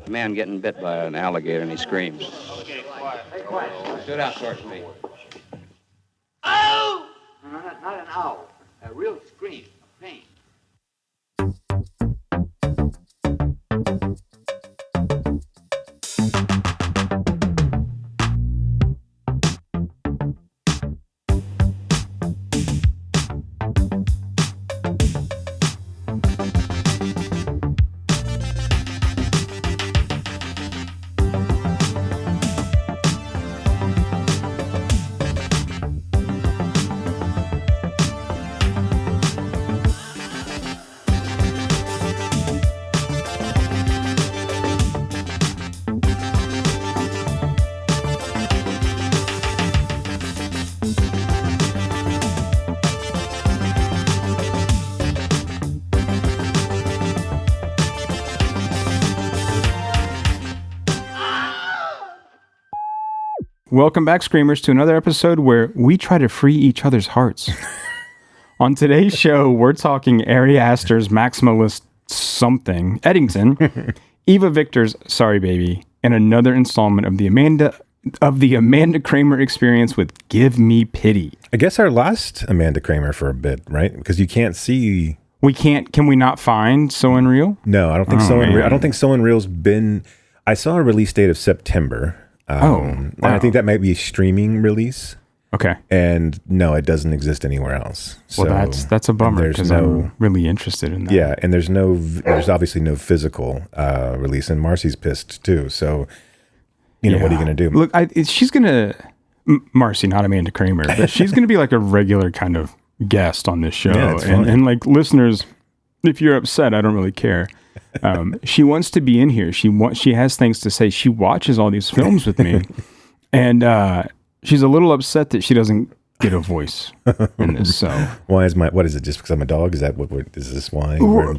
A man getting bit by an alligator and he screams. Okay, quiet. Hey, quiet. Stood out towards me. Ow! No, not an owl. A real scream of pain. Welcome back, Screamers, to another episode where we try to free each other's hearts. On today's show, we're talking Ari Aster's Maximalist something, Eddington, Eva Victor's Sorry Baby, and another installment of the Amanda Kramer experience with Give Me Pity. I guess our last Amanda Kramer for a bit, right? Because you can't see. Can we not find So Unreal? No, I don't think So Unreal. I don't think So Unreal's been. I saw a release date of September. Wow. And I think that might be a streaming release. Okay. And no, it doesn't exist anywhere else. Well, that's a bummer because I'm really interested in that. Yeah, and there's obviously no physical release, and Marcy's pissed too. So, what are you going to do? Look, she's going to, Marcy, not Amanda Kramer, but she's going to be like a regular kind of guest on this show. Yeah, and like listeners, if you're upset, I don't really care. She wants to be in here. She has things to say. She watches all these films with me, and she's a little upset that she doesn't get a voice in this. So what is it? Just because I'm a dog? Is that is this why we're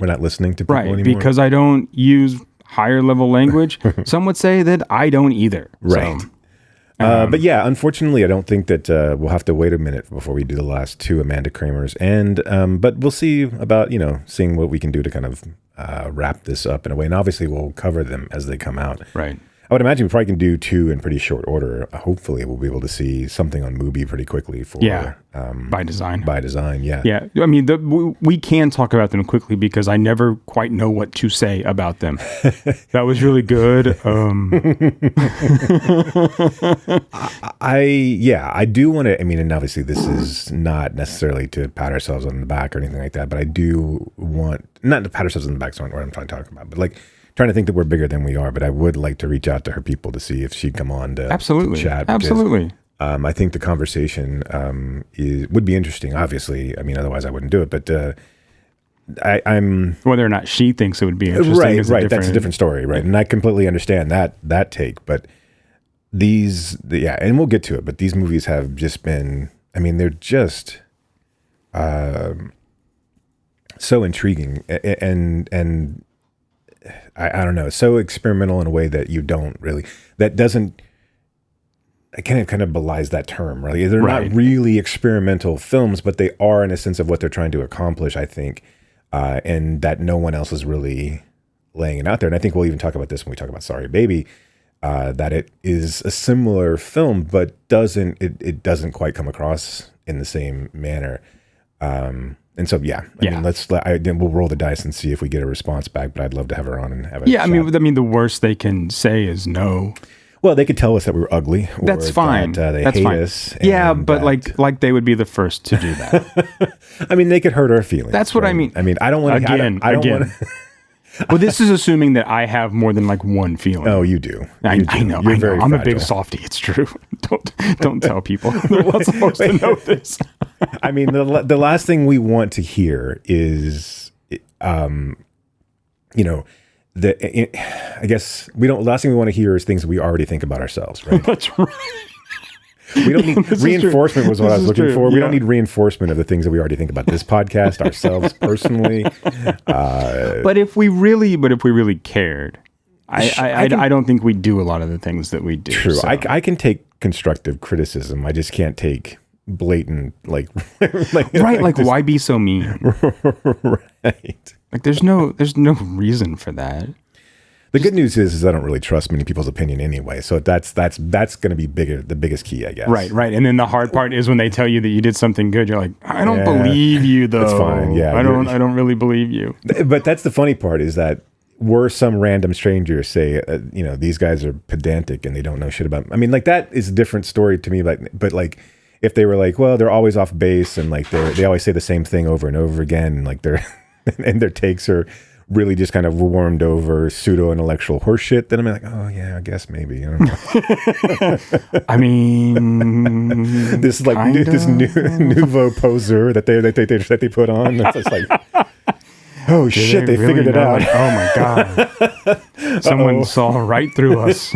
not listening to people anymore? Because I don't use higher level language. Some would say that I don't either. Right. So, but yeah, unfortunately, I don't think that we'll have to wait a minute before we do the last two Amanda Kramers. And but we'll see about seeing what we can do to kind of wrap this up in a way. And obviously, we'll cover them as they come out. Right. I would imagine we probably can do two in pretty short order. Hopefully, we'll be able to see something on Mubi pretty quickly for by design. By design, yeah. Yeah, I mean, we can talk about them quickly because I never quite know what to say about them. That was really good. I do want to. I mean, and obviously, this is not necessarily to pat ourselves on the back or anything like that. But I do want not to pat ourselves on the back. That's not what I'm trying to talk about. But like, trying to think that we're bigger than we are, but I would like to reach out to her people to see if she'd come on to chat. Absolutely. I think the conversation would be interesting. Obviously, I mean, otherwise I wouldn't do it. But I'm whether or not she thinks it would be interesting. Right. That's a different story, right? And I completely understand that take. But and we'll get to it. But these movies have just been. I mean, they're just so intriguing and. I don't know, so experimental in a way that I can't kind of belies that term, really. They're not really experimental films, but they are in a sense of what they're trying to accomplish, I think, and that no one else is really laying it out there. And I think we'll even talk about this when we talk about Sorry Baby, that it is a similar film, but it doesn't quite come across in the same manner. And so, I mean, we'll roll the dice and see if we get a response back. But I'd love to have her on and have a chat. I mean, the worst they can say is no. Well, they could tell us that we're ugly. Or that's fine. That, they that's hate fine. us. Yeah, but like they would be the first to do that. I mean, they could hurt our feelings. That's what I mean. I mean, I don't want to. I don't want to. Well, this is assuming that I have more than like one feeling. Oh, you do. I know. You're very I'm fragile. a big softie. It's true. Don't tell people. They're not supposed to know this. I mean, the last thing we want to hear is, I guess last thing we want to hear is things that we already think about ourselves, right? That's right. We don't need reinforcement was what I was looking for. We don't need reinforcement of the things that we already think about this podcast, ourselves personally. But if we really cared, I don't think we do a lot of the things that we do. True. So. I can take constructive criticism. I just can't take blatant like why be so mean? Right. Like there's no reason for that. The good news is I don't really trust many people's opinion anyway. So that's going to be the biggest key, I guess. Right. And then the hard part is when they tell you that you did something good, you're like, I don't believe you though. That's fine. Yeah. I don't really believe you. But that's the funny part is that were some random stranger say, these guys are pedantic and they don't know shit about. I mean, like that is a different story to me. But like, if they were like, well, they're always off base and like they always say the same thing over and over again, and like and their takes are really just kind of warmed over pseudo intellectual horseshit, then I'm like, oh yeah, I guess maybe. I don't know. I mean, this nouveau poser that they put on. It's just like, oh shit, they really figured it out. Oh my god, someone saw right through us.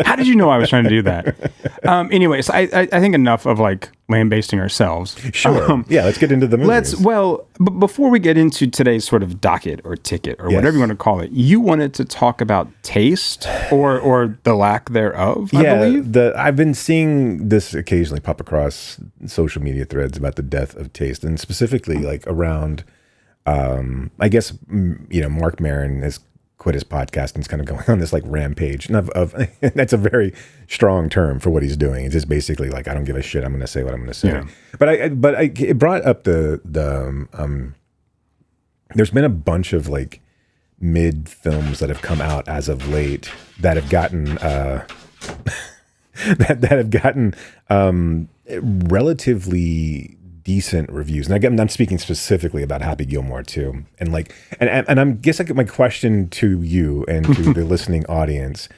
How did you know I was trying to do that? Anyways, I think enough of like lambasting ourselves. Sure. Yeah, let's get into the movies. But before we get into today's sort of docket or ticket or whatever you want to call it, you wanted to talk about taste or the lack thereof. I believe. I've been seeing this occasionally pop across social media threads about the death of taste, and specifically like around. I guess Mark Maron has quit his podcast and is kind of going on this like rampage of that's a very strong term for what he's doing. It's just basically like, I don't give a shit. I'm going to say what I'm going to say. Yeah. But it brought up the there's been a bunch of like mid films that have come out as of late that have gotten that have gotten relatively decent reviews, and again, I'm speaking specifically about Happy Gilmore too. And like, and I'm guess like my question to you and to the listening audience,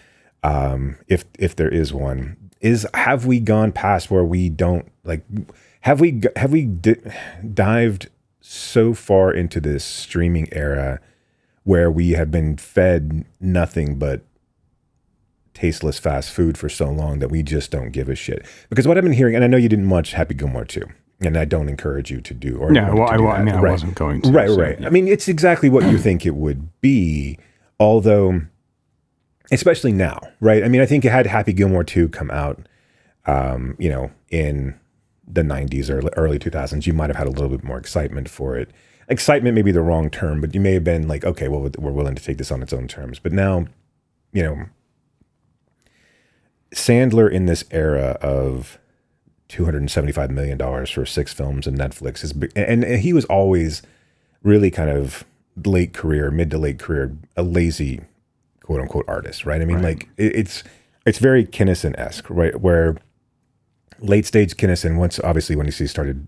if there is one, is have we gone past where we don't like? Have we dived so far into this streaming era where we have been fed nothing but tasteless fast food for so long that we just don't give a shit? Because what I've been hearing, and I know you didn't watch Happy Gilmore 2, and I don't encourage you to do. I wasn't going to. Right. Yeah. I mean, it's exactly what you think it would be, although, especially now, right? I mean, I think it had Happy Gilmore 2 come out, in the 90s or early 2000s, you might have had a little bit more excitement for it. Excitement may be the wrong term, but you may have been like, okay, well, we're willing to take this on its own terms. But now, Sandler in this era of $275 million for 6 films and Netflix and he was always really kind of mid to late career, a lazy quote unquote artist, right? I mean, like it's very Kinison-esque, right? Where late stage Kinison, obviously when he started,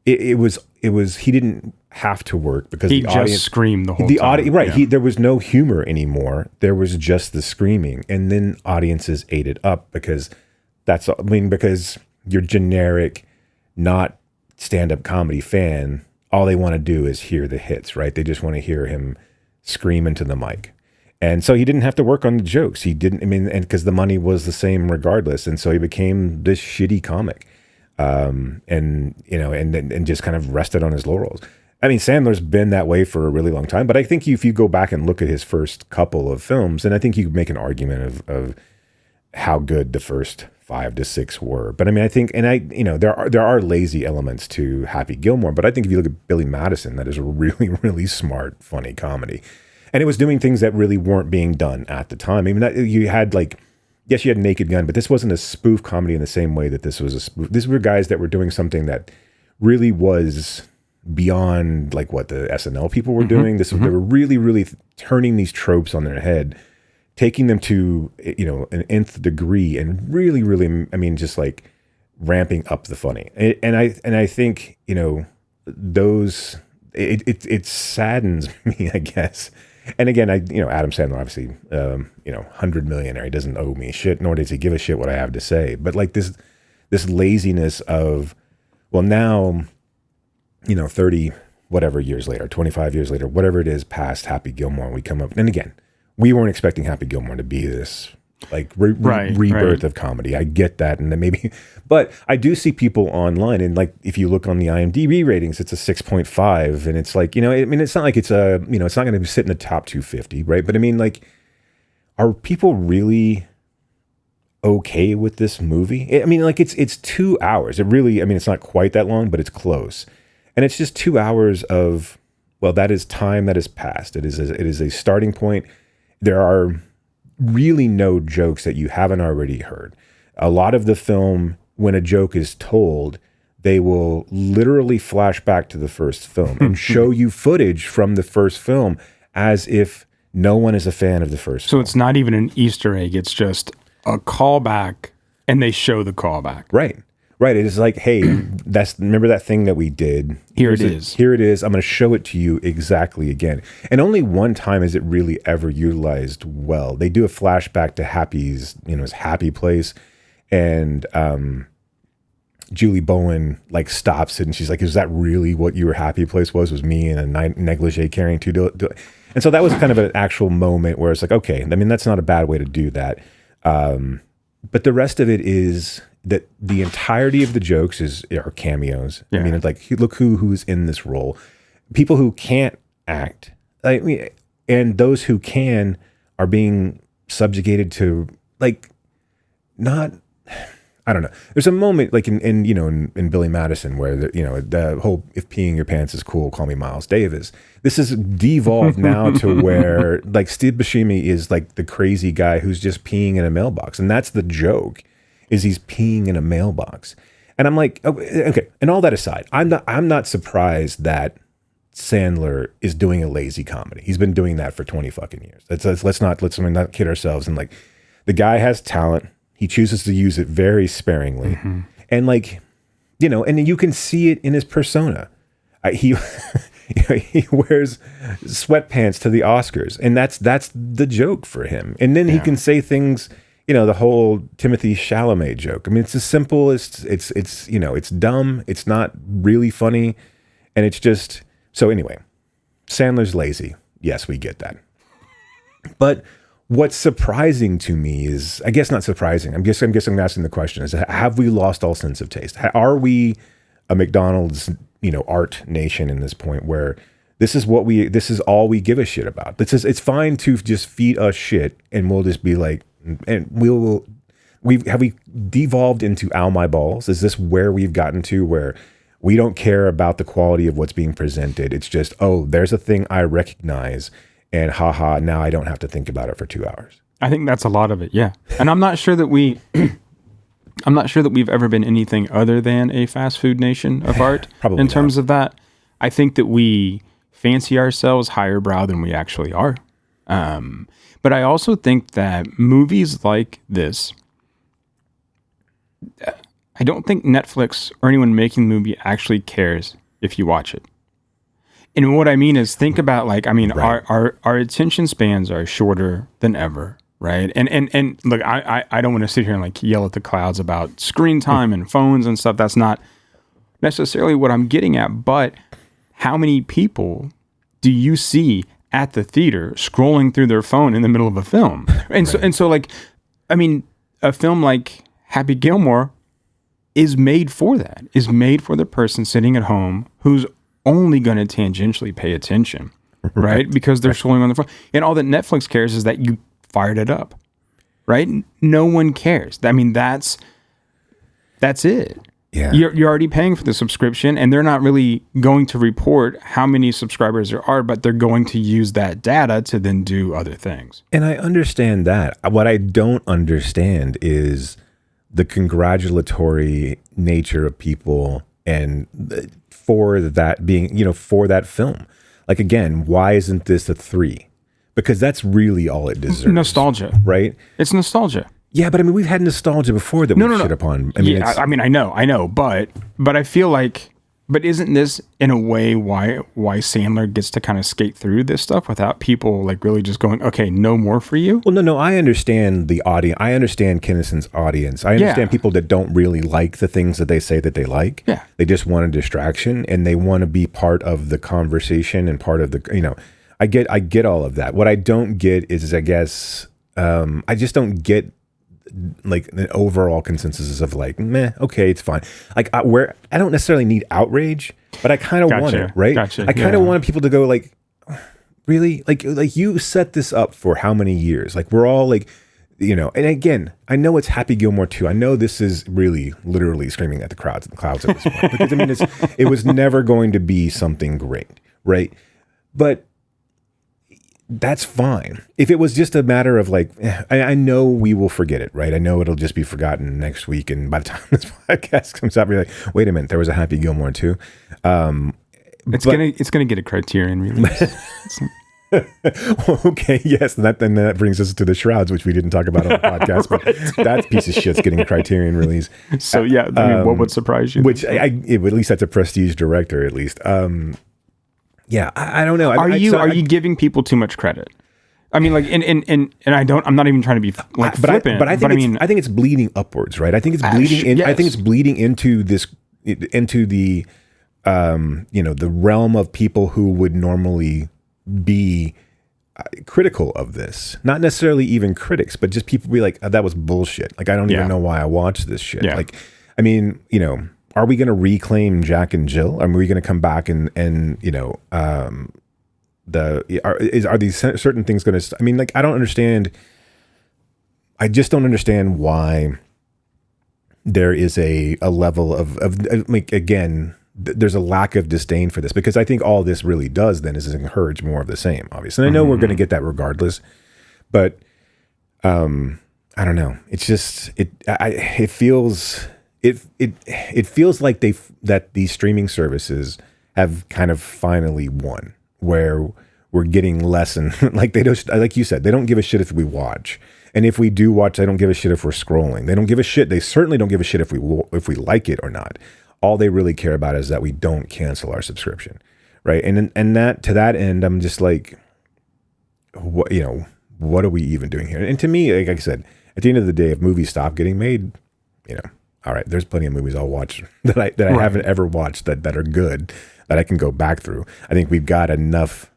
it was he didn't have to work because he just screamed the whole time. Right. Yeah. There was no humor anymore. There was just the screaming, and then audiences ate it up because because your generic, not stand-up comedy fan, all they want to do is hear the hits, right? They just want to hear him scream into the mic. And so he didn't have to work on the jokes. And because the money was the same regardless. And so he became this shitty comic. And just kind of rested on his laurels. I mean, Sandler's been that way for a really long time, but I think if you go back and look at his first couple of films, and I think you could make an argument of how good the first 5 to 6 were. But I mean, I think, there are lazy elements to Happy Gilmore, but I think if you look at Billy Madison, that is a really, really smart, funny comedy. And it was doing things that really weren't being done at the time. I mean, you had yes, you had Naked Gun, but this wasn't a spoof comedy in the same way that this was a spoof. These were guys that were doing something that really was beyond like what the SNL people were doing. They were really, really turning these tropes on their head, taking them to, an nth degree, and really, really, I mean, just like ramping up the funny. And I think, those, it saddens me, I guess. And again, Adam Sandler, obviously, 100 millionaire. He doesn't owe me shit, nor does he give a shit what I have to say. But like this laziness of, well, now, 30 whatever years later, 25 years later, whatever it is, past Happy Gilmore, we come up. And again, we weren't expecting Happy Gilmore to be this like rebirth of comedy. I get that, and then maybe, but I do see people online, and like if you look on the IMDb ratings, it's a 6.5, and it's like it's not like it's it's not going to sit in the top 250, right? But I mean, like, are people really okay with this movie? I mean, like it's 2 hours. It really, it's not quite that long, but it's close, and it's just 2 hours of well, that is time that has passed. It is a starting point. There are really no jokes that you haven't already heard. A lot of the film, when a joke is told, they will literally flash back to the first film and show you footage from the first film as if no one is a fan of the first film. So it's not even an Easter egg. It's just a callback, and they show the callback. Right. Right. It is like, hey, remember that thing that we did? Here it is. Here it is. I'm going to show it to you exactly again. And only one time is it really ever utilized well. They do a flashback to Happy's, his happy place. And Julie Bowen like stops it and she's like, is that really what your happy place was me in a negligee carrying two? And so that was kind of an actual moment where it's like, okay, I mean, that's not a bad way to do that. But the rest of it is that the entirety of the jokes are cameos. Yeah. I mean, it's like, look who's in this role. People who can't act, and those who can are being subjugated to I don't know. There's a moment like in Billy Madison where the whole if peeing your pants is cool, call me Miles Davis. This has devolved now to where like Steve Buscemi is like the crazy guy who's just peeing in a mailbox, and that's the joke. Is he's peeing in a mailbox. And I'm like, okay. And all that aside, I'm not surprised that Sandler is doing a lazy comedy. He's been doing that for 20 fucking years. Let's not kid ourselves. And like, the guy has talent. He chooses to use it very sparingly. Mm-hmm. And like, and you can see it in his persona. He wears sweatpants to the Oscars, and that's the joke for him. And then he can say things, the whole Timothée Chalamet joke. I mean, it's as simple as it's dumb. It's not really funny. And it's just, so anyway, Sandler's lazy. Yes, we get that. But what's surprising to me is, I guess not surprising. I'm guessing I'm asking the question is, have we lost all sense of taste? Are we a McDonald's, art nation in this point where this is all we give a shit about? It's fine to just feed us shit and we'll just be like, and we devolved into ow my balls? Is this where we've gotten to where we don't care about the quality of what's being presented? It's just, oh, there's a thing I recognize and haha, now I don't have to think about it for 2 hours. I think that's a lot of it. Yeah. And I'm not sure that we've ever been anything other than a fast food nation of art. Probably in terms of that. I think that we fancy ourselves higher brow than we actually are. But I also think that movies like this, I don't think Netflix or anyone making the movie actually cares if you watch it. And what I mean is, think about right. our attention spans are shorter than ever, right? And look, I don't want to sit here and yell at the clouds about screen time and phones and stuff. That's not necessarily what I'm getting at. But how many people do you see at the theater scrolling through their phone in the middle of a film? And right. so a film like Happy Gilmore is made for that. Is made for the person sitting at home who's only going to tangentially pay attention, right? Because they're scrolling on the phone. And all that Netflix cares is that you fired it up, right? No one cares. I mean, that's it. Yeah. You're already paying for the subscription, and they're not really going to report how many subscribers there are, but they're going to use that data to then do other things. And I understand that. What I don't understand is the congratulatory nature of people and for that being, for that film. Like, again, why isn't this a 3? Because that's really all it deserves. Nostalgia. Right? It's nostalgia. Yeah, but I mean, we've had nostalgia before that we shit upon. I mean, I know, but I feel like, but isn't this in a way why Sandler gets to kind of skate through this stuff without people really just going, okay, no more for you? Well, no, I understand the audience. I understand Kinnison's audience. I understand people that don't really like the things that they say that they like. Yeah. They just want a distraction and they want to be part of the conversation and part of the, I get all of that. What I don't get is, I guess, I just don't get an overall consensus of meh, okay, it's fine. Where I don't necessarily need outrage, but I kind of want it, right? Gotcha. I kind of want people to go really? You set this up for how many years? We're all and again, I know it's Happy Gilmore 2. I know this is really literally screaming at the clouds at this point. Because I mean, it was never going to be something great, right? But that's fine. If it was just a matter of like, I know we will forget it, right? I know it'll just be forgotten next week. And by the time this podcast comes out, we're like, wait a minute, there was a Happy Gilmore too. It's gonna get a Criterion release. Okay, yes, and that brings us to the Shrouds, which we didn't talk about on the podcast, but that piece of shit's getting a Criterion release. So yeah, I mean, what would surprise you? Which at least that's a prestige director, at least. Yeah, I don't know. Are you giving people too much credit? I mean, like, and I'm not even trying to be like flippant, but I think it's bleeding upwards, right? I think it's bleeding I think it's bleeding into the the realm of people who would normally be critical of this. Not necessarily even critics, but just people be like, oh, that was bullshit. Like, I don't even know why I watched this shit. Yeah. Like, I mean, are we going to reclaim Jack and Jill? Are we going to come back and are these certain things going to? I mean, like, I don't understand. I just don't understand why there is a level of like, again, there's a lack of disdain for this, because I think all this really does then is encourage more of the same, obviously. And I know we're going to get that regardless, but I don't know. It's just it feels like that these streaming services have kind of finally won, where we're getting less and like they don't, like you said, they don't give a shit if we watch. And if we do watch, they don't give a shit if we're scrolling. They don't give a shit. They certainly don't give a shit if we like it or not. All they really care about is that we don't cancel our subscription, right? And that, to that end, I'm just like, what are we even doing here? And to me, like I said, at the end of the day, if movies stop getting made, all right, there's plenty of movies I'll watch that I haven't ever watched that are good, that I can go back through. I think we've got enough,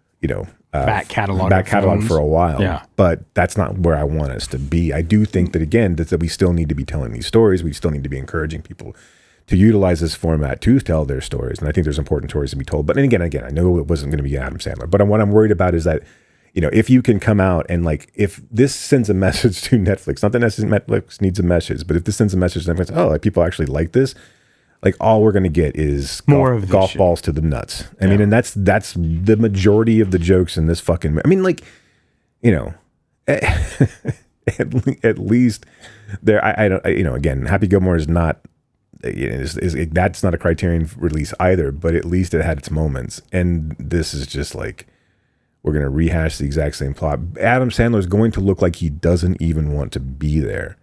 back catalog for a while. Yeah. But that's not where I want us to be. I do think that, again, that we still need to be telling these stories. We still need to be encouraging people to utilize this format to tell their stories. And I think there's important stories to be told. But then again, I know it wasn't going to be Adam Sandler. But what I'm worried about is that, if you can come out and, like, if this sends a message to Netflix, not that Netflix needs a message, but if this sends a message to Netflix, like, people actually like this, like, all we're going to get is more of golf balls to the nuts. I mean, and that's the majority of the jokes in this fucking, I mean, like, at least there, I don't, again, Happy Gilmore is not, that's not a Criterion release either, but at least it had its moments. And this is just like, we're going to rehash the exact same plot. Adam Sandler is going to look like he doesn't even want to be there.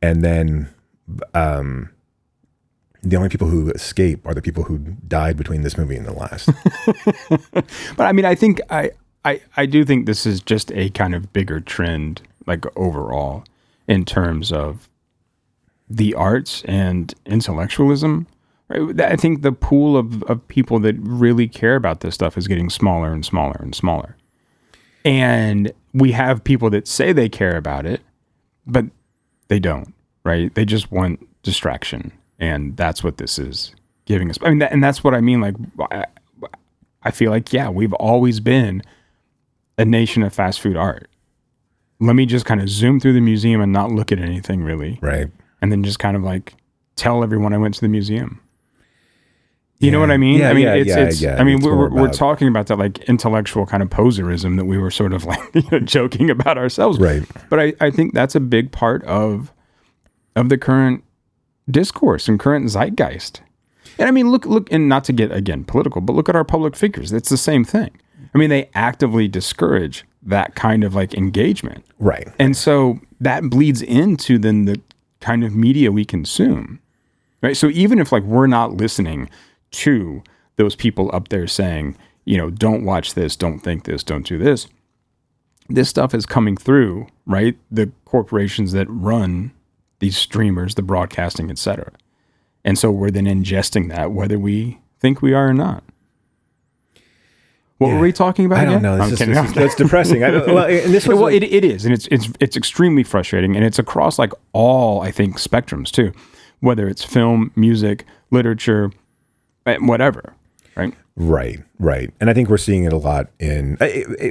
And then the only people who escape are the people who died between this movie and the last. But I mean, I think I do think this is just a kind of bigger trend, like, overall, in terms of the arts and intellectualism. Right? I think the pool of people that really care about this stuff is getting smaller and smaller and smaller. And we have people that say they care about it, but they don't, right? They just want distraction. And that's what this is giving us. I mean, and that's what I mean. Like, I feel like, yeah, we've always been a nation of fast food art. Let me just kind of zoom through the museum and not look at anything really. Right. And then just kind of like tell everyone I went to the museum. You know what I mean? Yeah, I mean, I mean, we're talking about that, like, intellectual kind of poserism that we were sort of like joking about ourselves. Right. But I think that's a big part of the current discourse and current zeitgeist. And I mean, look, and not to get, again, political, but look at our public figures. It's the same thing. I mean, they actively discourage that kind of, like, engagement. Right. And so that bleeds into then the kind of media we consume. Right. So even if, like, we're not listening to those people up there saying, don't watch this, don't think this, don't do this, this stuff is coming through, right? The corporations that run these streamers, the broadcasting, etc. And so we're then ingesting that, whether we think we are or not. What were we talking about? I don't know. It's depressing. It is, and it's extremely frustrating, and it's across, like, all, I think, spectrums too, whether it's film, music, literature, whatever. Right. And I think we're seeing it a lot in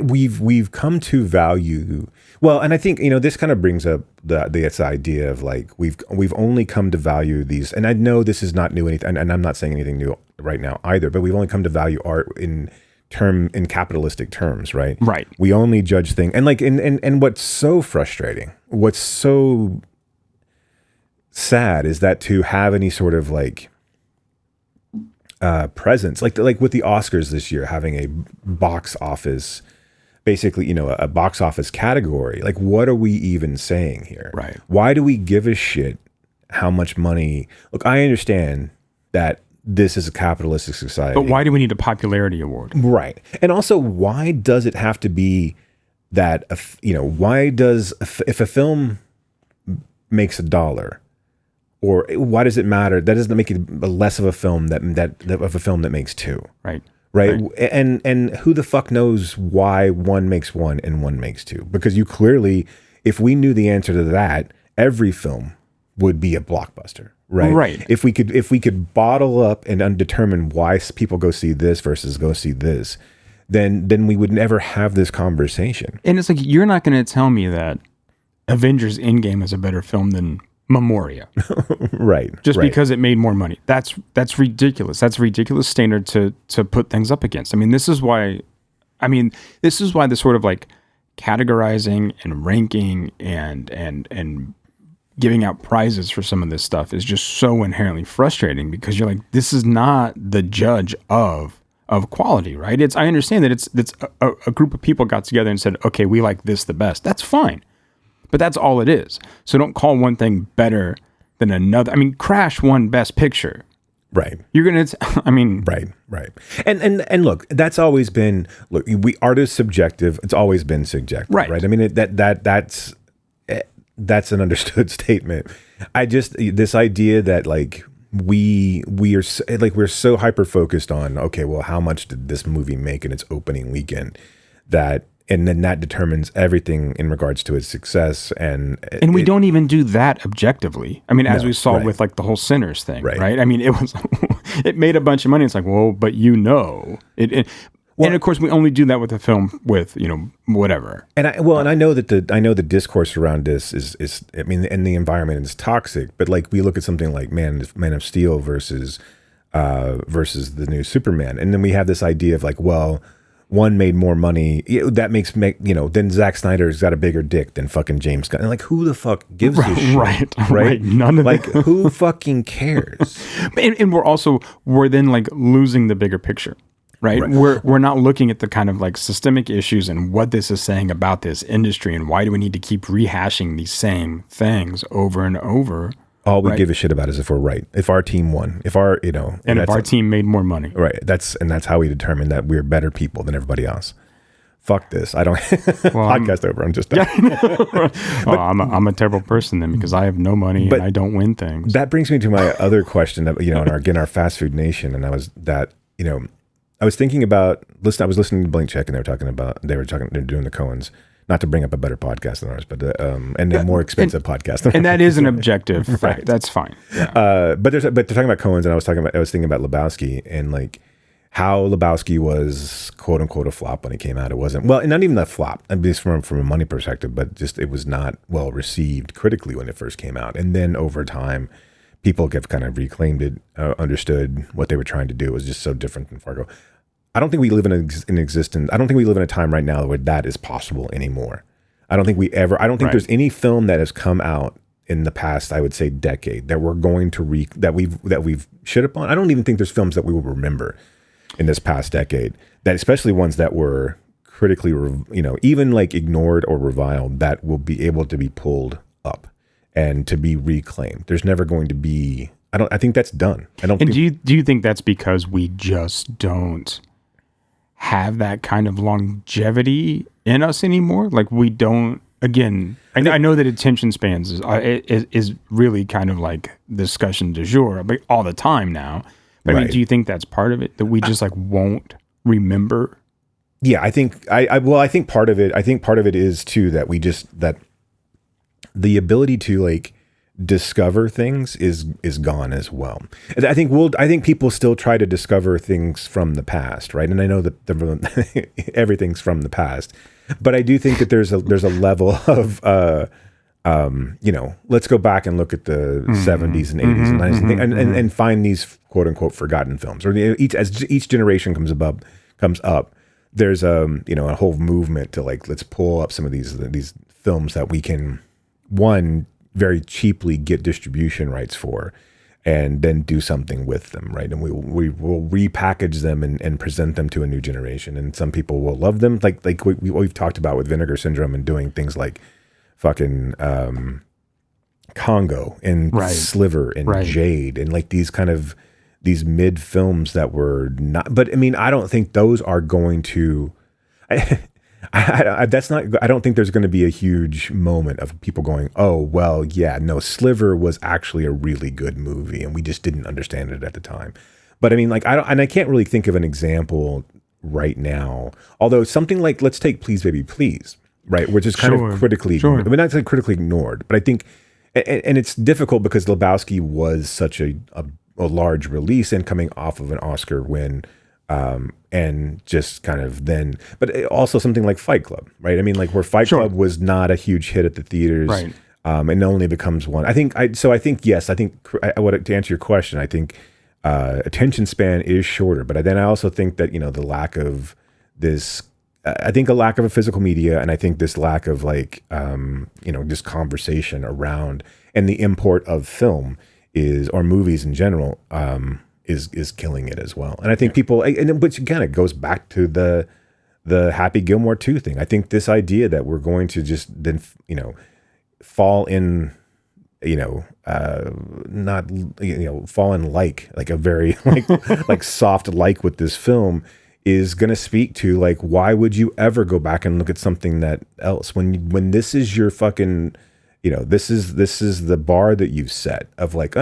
we've come to value, well, and I think this kind of brings up this idea of, like, we've only come to value these, and I know this is not new, and I'm not saying anything new right now either, but we've only come to value art in term in capitalistic terms, right? Right. We only judge things, and like, and what's so frustrating, what's so sad is that to have any sort of like presence, like with the Oscars this year, having a box office, basically, you know, a box office category. Like, what are we even saying here? Right. Why do we give a shit how much money? Look, I understand that this is a capitalistic society, But why do we need a popularity award? right? And also, why does it have to be that? You know, why does if a film makes $1, or why does it matter? That doesn't make it less of a film that of a film that makes $2. Right. Right. And who the fuck knows why one makes $1 and one makes $2? Because you clearly, if we knew the answer to that, every film would be a blockbuster. Right. Right. If we could bottle up and determine why people go see this versus go see this, then we would never have this conversation. And it's like, you're not going to tell me that Avengers Endgame is a better film than Memoria. Right. Just right. because it made more money. That's ridiculous. That's a ridiculous standard to put things up against. I mean, this is why the sort of like categorizing and ranking and giving out prizes for some of this stuff is just so inherently frustrating, because you're like, this is not the judge of quality, right? I understand that it's a group of people got together and said, okay, we like this the best. That's fine. But that's all it is. So don't call one thing better than another. I mean, Crash won Best Picture. Right. You're going to, Right. And look, that's always been, art is subjective. It's always been subjective. Right. I mean, that's an understood statement. This idea that like, we're so hyper focused on, okay, well, how much did this movie make in its opening weekend, and then that determines everything in regards to its success. And we don't even do that objectively. I mean, as we saw with like the whole Sinners thing, right? I mean, it made a bunch of money. It's like, well, but and of course we only do that with a film with, you know, whatever. And I know that the discourse around this is I mean, and the environment is toxic, but like we look at something like Man of Steel versus the new Superman. And then we have this idea of like, well, one made more money. That makes then Zack Snyder's got a bigger dick than fucking James Gunn. And like, who the fuck gives a shit? Right. None of like, who fucking cares? And we're then like losing the bigger picture, right? We're not looking at the kind of like systemic issues and what this is saying about this industry and why do we need to keep rehashing these same things over and over. All we give a shit about is if we're right, if our team won, if our if our team made more money, right? That's how we determine that we're better people than everybody else. Fuck this! I don't. Podcast over. I'm just. I'm a terrible person then, because I have no money and I don't win things. That brings me to my other question. In our fast food nation, and I was thinking about I was listening to Blank Check, and they're doing the Coens. Not to bring up a better podcast than ours, but and a more expensive podcast. And that is an objective fact. Right. That's fine. Yeah. But they're talking about Coens, and I was thinking about Lebowski, and like how Lebowski was quote unquote a flop when it came out. It wasn't, well, not even a flop, at least from a money perspective, but just it was not well received critically when it first came out. And then over time, people have kind of reclaimed it, understood what they were trying to do. It was just so different than Fargo. I don't think we live in existence. I don't think we live in a time right now where that is possible anymore. I don't think there's any film that has come out in the past, I would say, decade that we're going to that we've shit upon. I don't even think there's films that we will remember in this past decade, that especially ones that were critically, even like ignored or reviled, that will be able to be pulled up and to be reclaimed. There's never going to be. I think that's done. Do you think that's because we just don't have that kind of longevity in us anymore? Like we don't. Again, I know that attention spans is really kind of like discussion du jour, but all the time now. But I mean, do you think that's part of it, that we just like won't remember? Yeah, I think I think part of it is too that that the ability to like discover things is gone as well. I think people still try to discover things from the past, right? And I know that everything's from the past, but I do think that there's a level of let's go back and look at the 70s and 80s and 90s and find these quote unquote forgotten films, or as each generation comes up, there's a whole movement to like, let's pull up some of these films that we can, one, very cheaply get distribution rights for, and then do something with them, right? And we will repackage them and present them to a new generation. And some people will love them, like we've talked about with Vinegar Syndrome and doing things like fucking Congo and Sliver and Jade and like these mid films that were not. But I mean, I don't think those are going to. I don't think there's going to be a huge moment of people going, oh, well, yeah, no, Sliver was actually a really good movie and we just didn't understand it at the time. But I mean, like, I can't really think of an example right now. Although something like, let's take Please Baby Please, right? Which is kind of critically, I mean, not critically ignored, but I think, and it's difficult because Lebowski was such a large release and coming off of an Oscar win. And just kind of then, but also something like Fight Club, right? I mean, like where Fight Club was not a huge hit at the theaters, right? And only becomes one. I think yes. To answer your question, I think attention span is shorter, but then I also think that the lack of this. I think a lack of a physical media, and I think this lack of like just conversation around and the import of film or movies in general. Is killing it as well. And I think people, and which again, it goes back to the Happy Gilmore 2 thing. I think this idea that we're going to just then, fall in, not, fall in like a very like soft like with this film is going to speak to like, why would you ever go back and look at something that else when this is your fucking, this is the bar that you've set of like,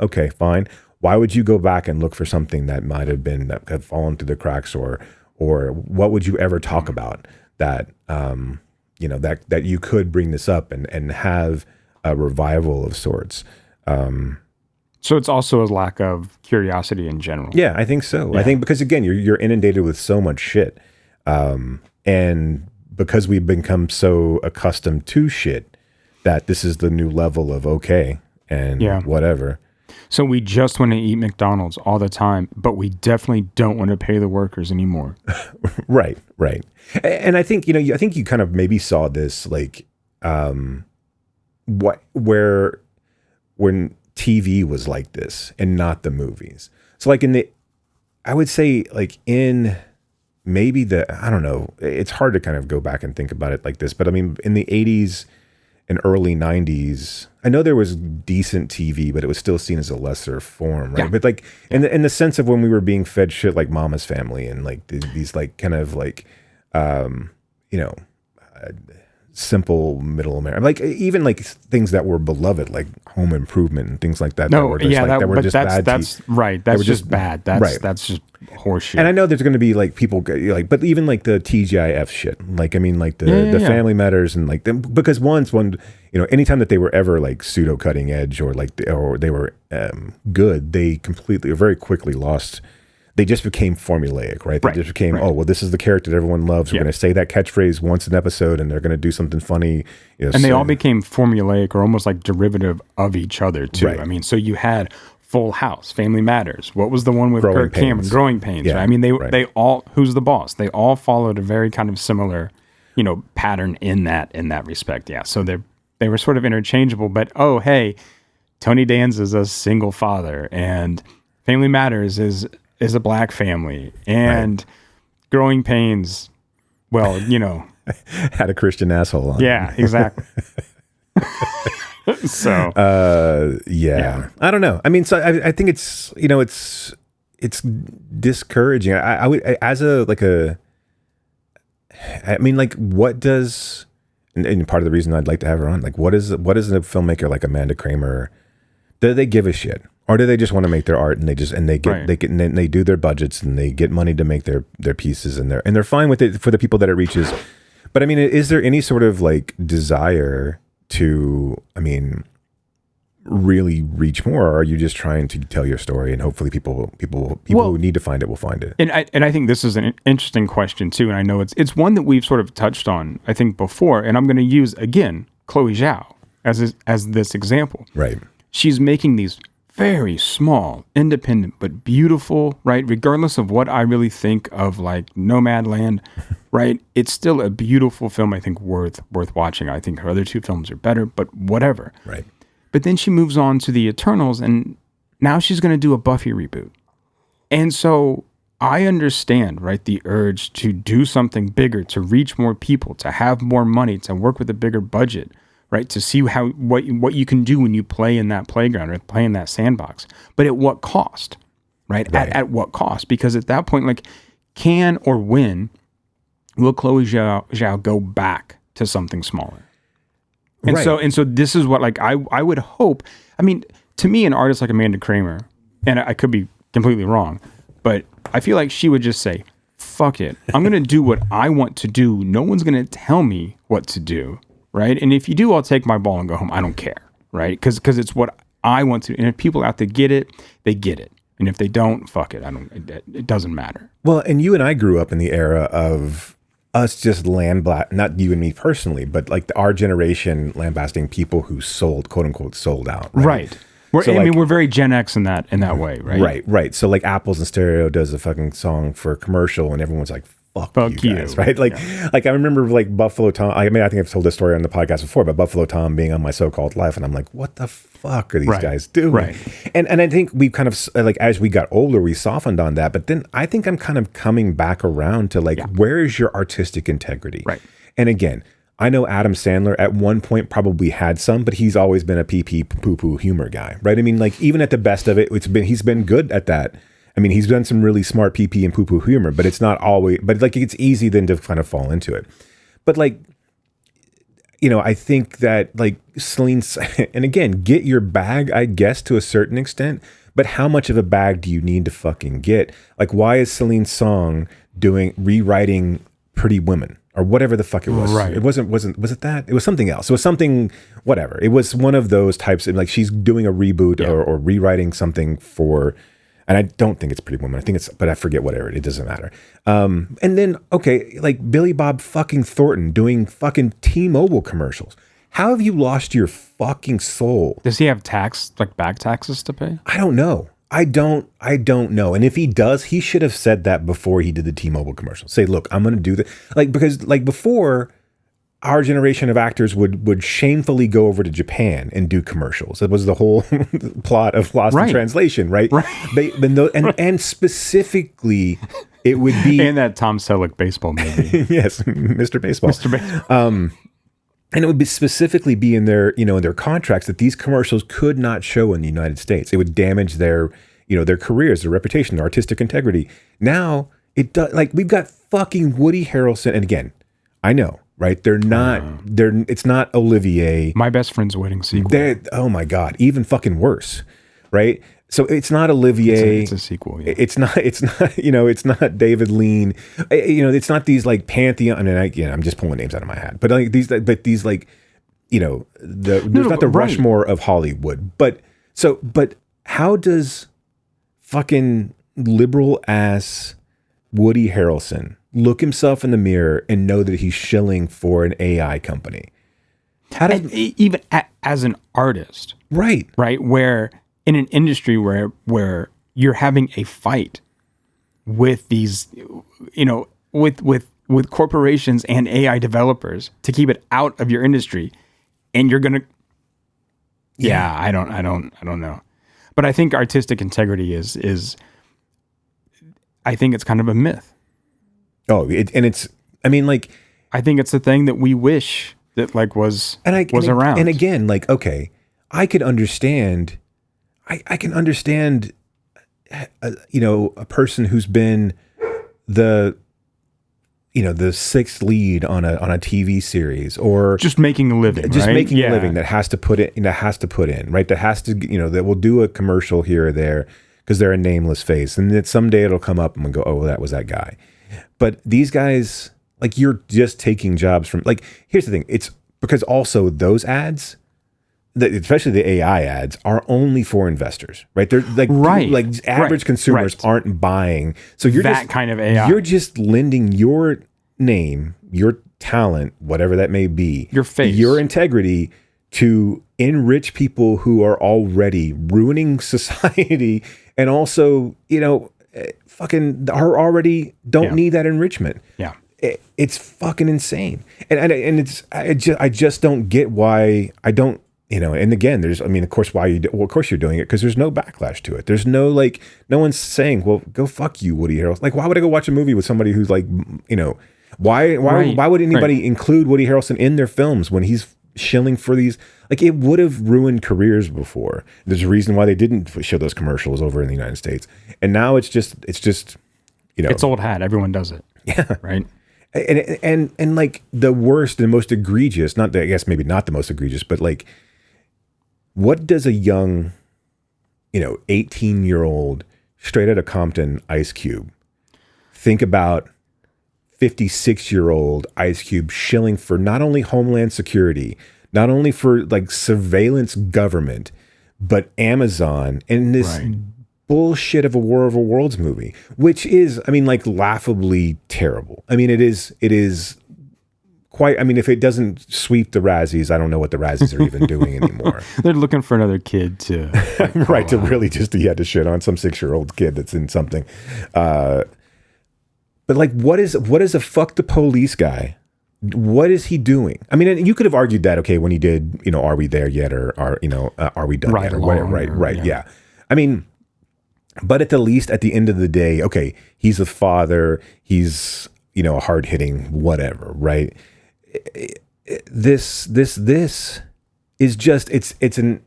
okay, fine. Why would you go back and look for something that might have been that had fallen through the cracks, or what would you ever talk about that that you could bring this up and have a revival of sorts? So it's also a lack of curiosity in general. Yeah, I think so. Yeah. I think because again, you're inundated with so much shit, and because we've become so accustomed to shit that this is the new level of okay and whatever. So we just want to eat McDonald's all the time, but we definitely don't want to pay the workers anymore. Right. And I think, I think you kind of maybe saw this like, when TV was like this and not the movies. So like I would say like in maybe I don't know, it's hard to kind of go back and think about it like this, but I mean, in the 80s and early 90s, I know there was decent TV, but it was still seen as a lesser form, right? Yeah. But like in the sense of when we were being fed shit like Mama's Family and like these like kind of like, simple middle America, like even like things that were beloved, like Home Improvement and things like that. That's right. That's just bad. That's just horseshit. And I know there's going to be like people like, but even like the TGIF shit, like I mean, like the Family Matters and like them, because anytime that they were ever like pseudo cutting edge or they were good, they completely or very quickly lost. They just became formulaic, right? They just became, oh, well, this is the character that everyone loves. We're going to say that catchphrase once an episode, and they're going to do something funny. They all became formulaic or almost like derivative of each other, too. Right. I mean, so you had Full House, Family Matters. What was the one with Kirk Cameron? Growing Pains. Yeah, right? I mean, they all, Who's the Boss? They all followed a very kind of similar, pattern in that respect. Yeah, so they were sort of interchangeable. But, oh, hey, Tony Danza's a single father, and Family Matters is a black family, and Growing Pains, well, had a Christian asshole on. Yeah, exactly. So, I don't know. I mean, so I think it's, it's discouraging. I would, what does, and part of the reason I'd like to have her on, like, what is a filmmaker like Amanda Kramer, do they give a shit? Or do they just want to make their art and they do their budgets and they get money to make their pieces and they're fine with it for the people that it reaches. But I mean, is there any sort of like desire to, really reach more, or are you just trying to tell your story and hopefully people who need to find it will find it? And I think this is an interesting question too. And I know it's one that we've sort of touched on, I think, before, and I'm going to use again Chloe Zhao as this example. Right. She's making these very small, independent, but beautiful, right? Regardless of what I really think of like Nomadland, right? It's still a beautiful film, I think, worth watching. I think her other two films are better, but whatever. Right. But then she moves on to the Eternals, and now she's going to do a Buffy reboot. And so I understand, right, the urge to do something bigger, to reach more people, to have more money, to work with a bigger budget, right, to see what you can do when you play in that playground or play in that sandbox. But at what cost, right? At what cost? Because at that point, like, can or when will Chloe Zhao go back to something smaller? And so this is what, like, I would hope. I mean, to me, an artist like Amanda Kramer, and I could be completely wrong, but I feel like she would just say, fuck it. I'm going to do what I want to do. No one's going to tell me what to do, right? And if you do, I'll take my ball and go home. I don't care, right? Because it's what I want to. And if people out there get it, they get it. And if they don't, fuck it. It doesn't matter. Well, and you and I grew up in the era of us just not you and me personally, but like our generation lambasting people who sold, quote unquote, sold out. Right. We're very Gen X in that way, right? Right. So like Apples and Stereo does a fucking song for a commercial and everyone's like, fuck you guys, right? Like, like I remember like Buffalo Tom, I mean, I think I've told this story on the podcast before, but Buffalo Tom being on My So-Called Life, and I'm like, what the fuck are these guys doing? Right. And I think we kind of, like, as we got older, we softened on that, but then I think I'm kind of coming back around to like, where is your artistic integrity? Right. And again, I know Adam Sandler at one point probably had some, but he's always been a pee-pee poo-poo humor guy, right? I mean, like, even at the best of it, he's been good at that. I mean, he's done some really smart pee-pee and poo-poo humor, but it's not always, but like, it's easy then to kind of fall into it. But like, you know, I think that like Celine, and again, get your bag, I guess, to a certain extent, but how much of a bag do you need to fucking get? Like, why is Celine Song rewriting Pretty Women? Or whatever the fuck it was. Right. It was it that? It was something else. It was something, whatever. It was one of those types of, like, she's doing a reboot or rewriting something for, and I don't think it's Pretty Woman. I think it's, but I forget whatever. It doesn't matter. And then, okay, like Billy Bob fucking Thornton doing fucking T-Mobile commercials. How have you lost your fucking soul? Does he have back taxes to pay? I don't know. I don't know. And if he does, he should have said that before he did the T-Mobile commercial. Say, look, I'm going to do that. Like, because like before, our generation of actors would shamefully go over to Japan and do commercials. That was the whole plot of Lost in Translation, right? And specifically, it would be in that Tom Selleck baseball movie. Yes, Mr. Baseball. And it would specifically be in their, you know, in their contracts that these commercials could not show in the United States. It would damage their, you know, their careers, their reputation, their artistic integrity. Now it does. Like, we've got fucking Woody Harrelson, and again, I know, right? It's not Olivier. My Best Friend's Wedding sequel. Oh my God, even fucking worse, right? So it's not Olivier. It's a sequel. Yeah. It's not, you know, it's not David Lean. You know, it's not these like Pantheon. I mean, I'm just pulling names out of my hat, but like these like, you know, there's not the Rushmore of Hollywood. But how does fucking liberal ass Woody Harrelson look himself in the mirror and know that he's shilling for an AI company? How does even as an artist, right, where in an industry where you're having a fight with these, you know, with corporations and AI developers to keep it out of your industry, and you're gonna, I don't know, but I think artistic integrity is I think it's kind of a myth. Oh, it's I mean, like, I think it's the thing that we wish that like was around. And again, like, okay, I could understand. I can understand, you know, a person who's been the sixth lead on a TV series, or just making a living, making a living that has to put in, right? That has to, you know, that will do a commercial here or there because they're a nameless face, and that someday it'll come up and we'll go, oh, that was that guy. But these guys, like, you're just taking jobs from, like, here's the thing. It's because also those ads, especially the AI ads, are only for investors, right? They're like, like average consumers aren't buying. So you're that kind of AI. You're just lending your name, your talent, whatever that may be, your face, your integrity to enrich people who are already ruining society and also, fucking are already don't need that enrichment. Yeah. It's fucking insane. And I just don't get why I don't, and again, of course, of course you're doing it because there's no backlash to it. There's no no one's saying, well, go fuck you, Woody Harrelson. Like, why would I go watch a movie with somebody who's like, why would anybody include Woody Harrelson in their films when he's shilling for these? Like, it would have ruined careers before. There's a reason why they didn't show those commercials over in the United States. And now it's just, it's old hat. Everyone does it. Yeah. Right. And like the worst and most egregious, I guess maybe not the most egregious, but like, what does a young, 18-year-old straight out of Compton Ice Cube think about 56-year-old Ice Cube shilling for not only Homeland Security, not only for like surveillance government, but Amazon and this bullshit of a War of the Worlds movie, which is, laughably terrible. It is quite, if it doesn't sweep the Razzies, I don't know what the Razzies are even doing anymore. They're looking for another kid to right, to really just, to shit on some 6-year-old kid that's in something. But like, what is a fuck the police guy? What is he doing? And you could have argued that, okay, when he did, Are We There Yet? Or are we done yet? Or whatever, right. Yeah. But at the least, at the end of the day, okay, he's a father, he's, a hard-hitting whatever, right? This is just, it's an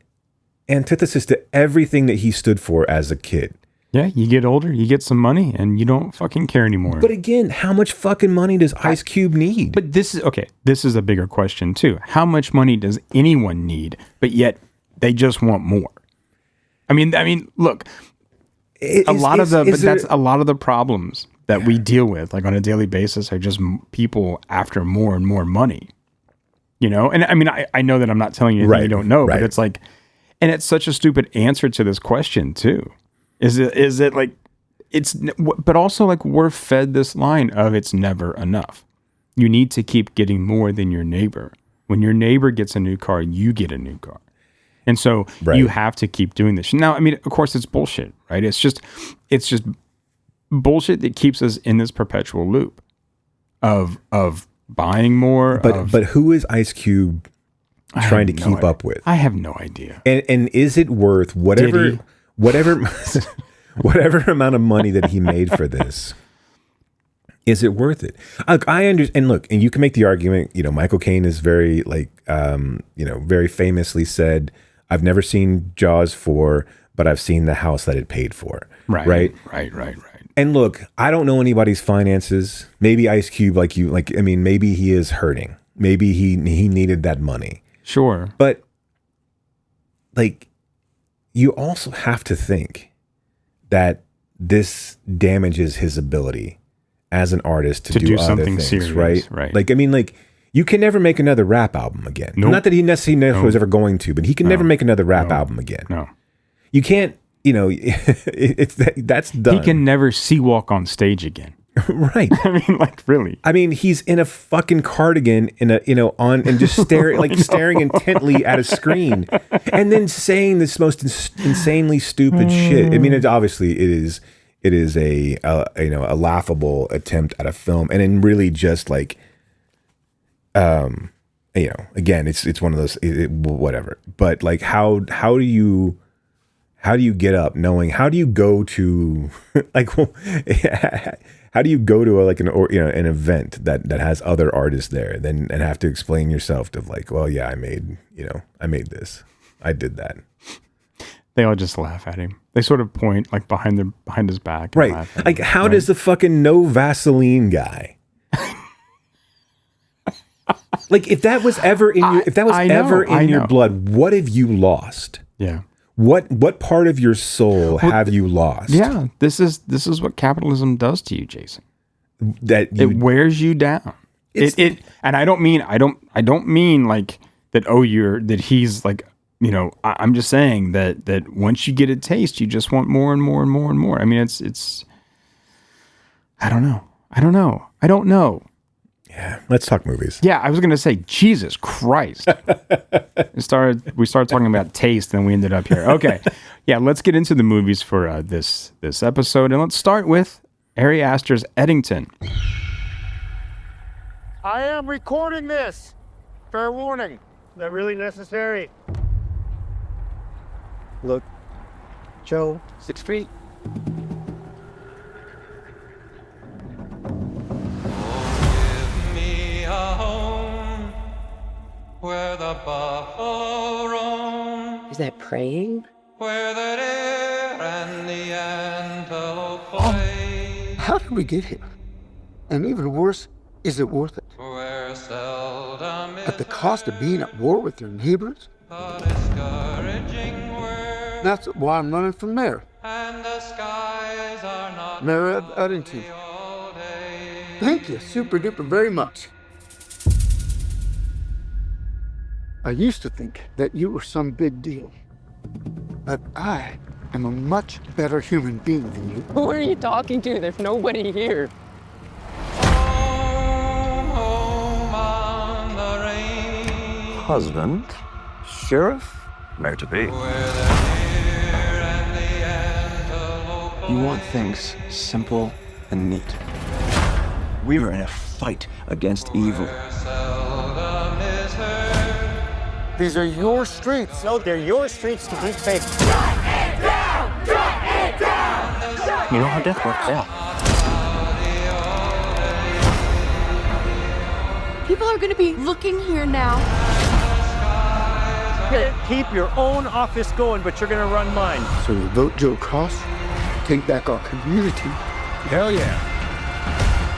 antithesis to everything that he stood for as a kid. Yeah, you get older, you get some money, and you don't fucking care anymore. But again, how much fucking money does Ice Cube need? But this is a bigger question too. How much money does anyone need, but yet they just want more? Look, a lot of the problems that we deal with, like on a daily basis, are just people after more and more money. And I know that I'm not telling you anything you don't know, but it's like, and it's such a stupid answer to this question too. Is it like, but also like we're fed this line of it's never enough. You need to keep getting more than your neighbor. When your neighbor gets a new car, you get a new car. And so you have to keep doing this. Now, of course it's bullshit, right? It's just bullshit that keeps us in this perpetual loop of buying more. But who is Ice Cube trying to keep up with? I have no idea. And is it worth whatever amount of money that he made for this? Is it worth it? I understand. And look, and you can make the argument, Michael Caine is very very famously said, I've never seen Jaws 4, but I've seen the house that it paid for. Right. And look, I don't know anybody's finances. Maybe Ice Cube, maybe he is hurting. Maybe he needed that money. Sure. But like, you also have to think that this damages his ability as an artist to do other something things, serious, right? You can never make another rap album again. Nope. Not that he necessarily was ever going to, but he can never make another rap album again. No. You can't, that's done. He can never sea-walk on stage again. Right. Really. He's in a fucking cardigan and just staring intently at a screen and then saying this most insanely stupid shit. It is a laughable attempt at a film, and then really just like, again, it's one of those whatever. But like, how do you get up knowing? How do you go to like? How do you go to an event that has other artists there, and have to explain yourself to like, well, yeah, I made this, I did that. They all just laugh at him. They sort of point like behind his back. And right. Like, how does the fucking no Vaseline guy? Like, if that was ever in your blood, what have you lost? Yeah. What part of your soul have you lost? Yeah, this is what capitalism does to you, Jason. It wears you down. And I don't mean like that. Oh, that he's like, I'm just saying that once you get a taste, you just want more and more and more and more. It's I don't know. Yeah, let's talk movies. Yeah, I was going to say, Jesus Christ. We started talking about taste, and we ended up here. Okay. Yeah, let's get into the movies for this episode. And let's start with Ari Aster's Eddington. I am recording this. Fair warning. Is that really necessary? Look, Joe. 6 feet. Where the buffalo roam, Is that praying? where the deer and the antelope play, How did we get here? And even worse, is it worth it? where seldom At the is cost of being at war with your neighbors? a discouraging word, That's why I'm running for mayor. and the skies are not Mayor of Eddington. all day. Thank you super duper very much. I used to think that you were some big deal. But I am a much better human being than you. Who are you talking to? There's nobody here. Home, home on the range, Husband, sheriff, mayor to be. where the deer and the antelope play. You want things simple and neat. We are in a fight against evil. Seldom is heard. These are your streets. No, they're your streets to keep safe. You know how death works out. People are going to be looking here now. Keep your own office going, but you're going to run mine. So we vote Joe Cross, take back our community, Hell yeah.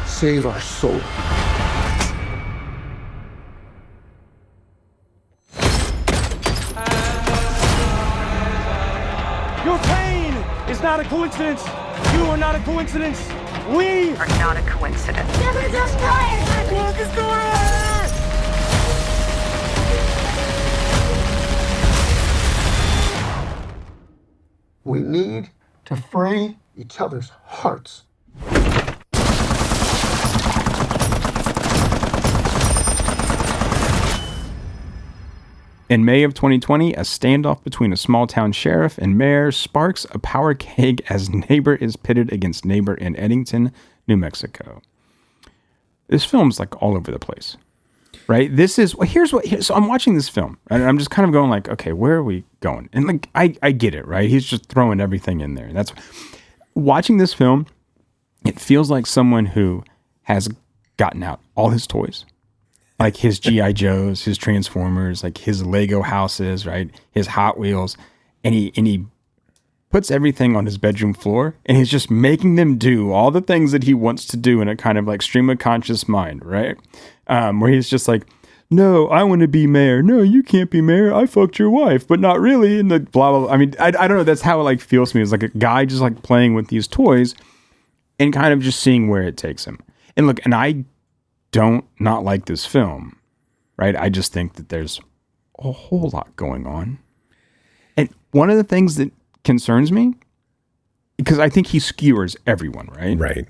save our soul. Your pain is not a coincidence. You are not a coincidence. We Are not a coincidence. We need to free each other's hearts. In May of 2020, a standoff between a small-town sheriff and mayor sparks a power keg as neighbor is pitted against neighbor in Eddington, New Mexico. This film's like all over the place, right? So I'm watching this film, and I'm just kind of going like, okay, where are we going? And like, I get it, right? He's just throwing everything in there. That's watching this film. It feels like someone who has gotten out all his toys. Like his G.I. Joes, his Transformers, like his Lego houses, right? His Hot Wheels. And he puts everything on his bedroom floor and he's just making them do all the things that he wants to do in a kind of like stream of conscious mind, right? Where he's just like, no, I want to be mayor. No, you can't be mayor. I fucked your wife, but not really. And the blah, blah, blah. I mean, I don't know. That's how it like feels to me. It's like a guy just like playing with these toys and kind of just seeing where it takes him. And look, and I don't not like this film, right? I just think that there's a whole lot going on. And one of the things that concerns me, because I think he skewers everyone, right? Right.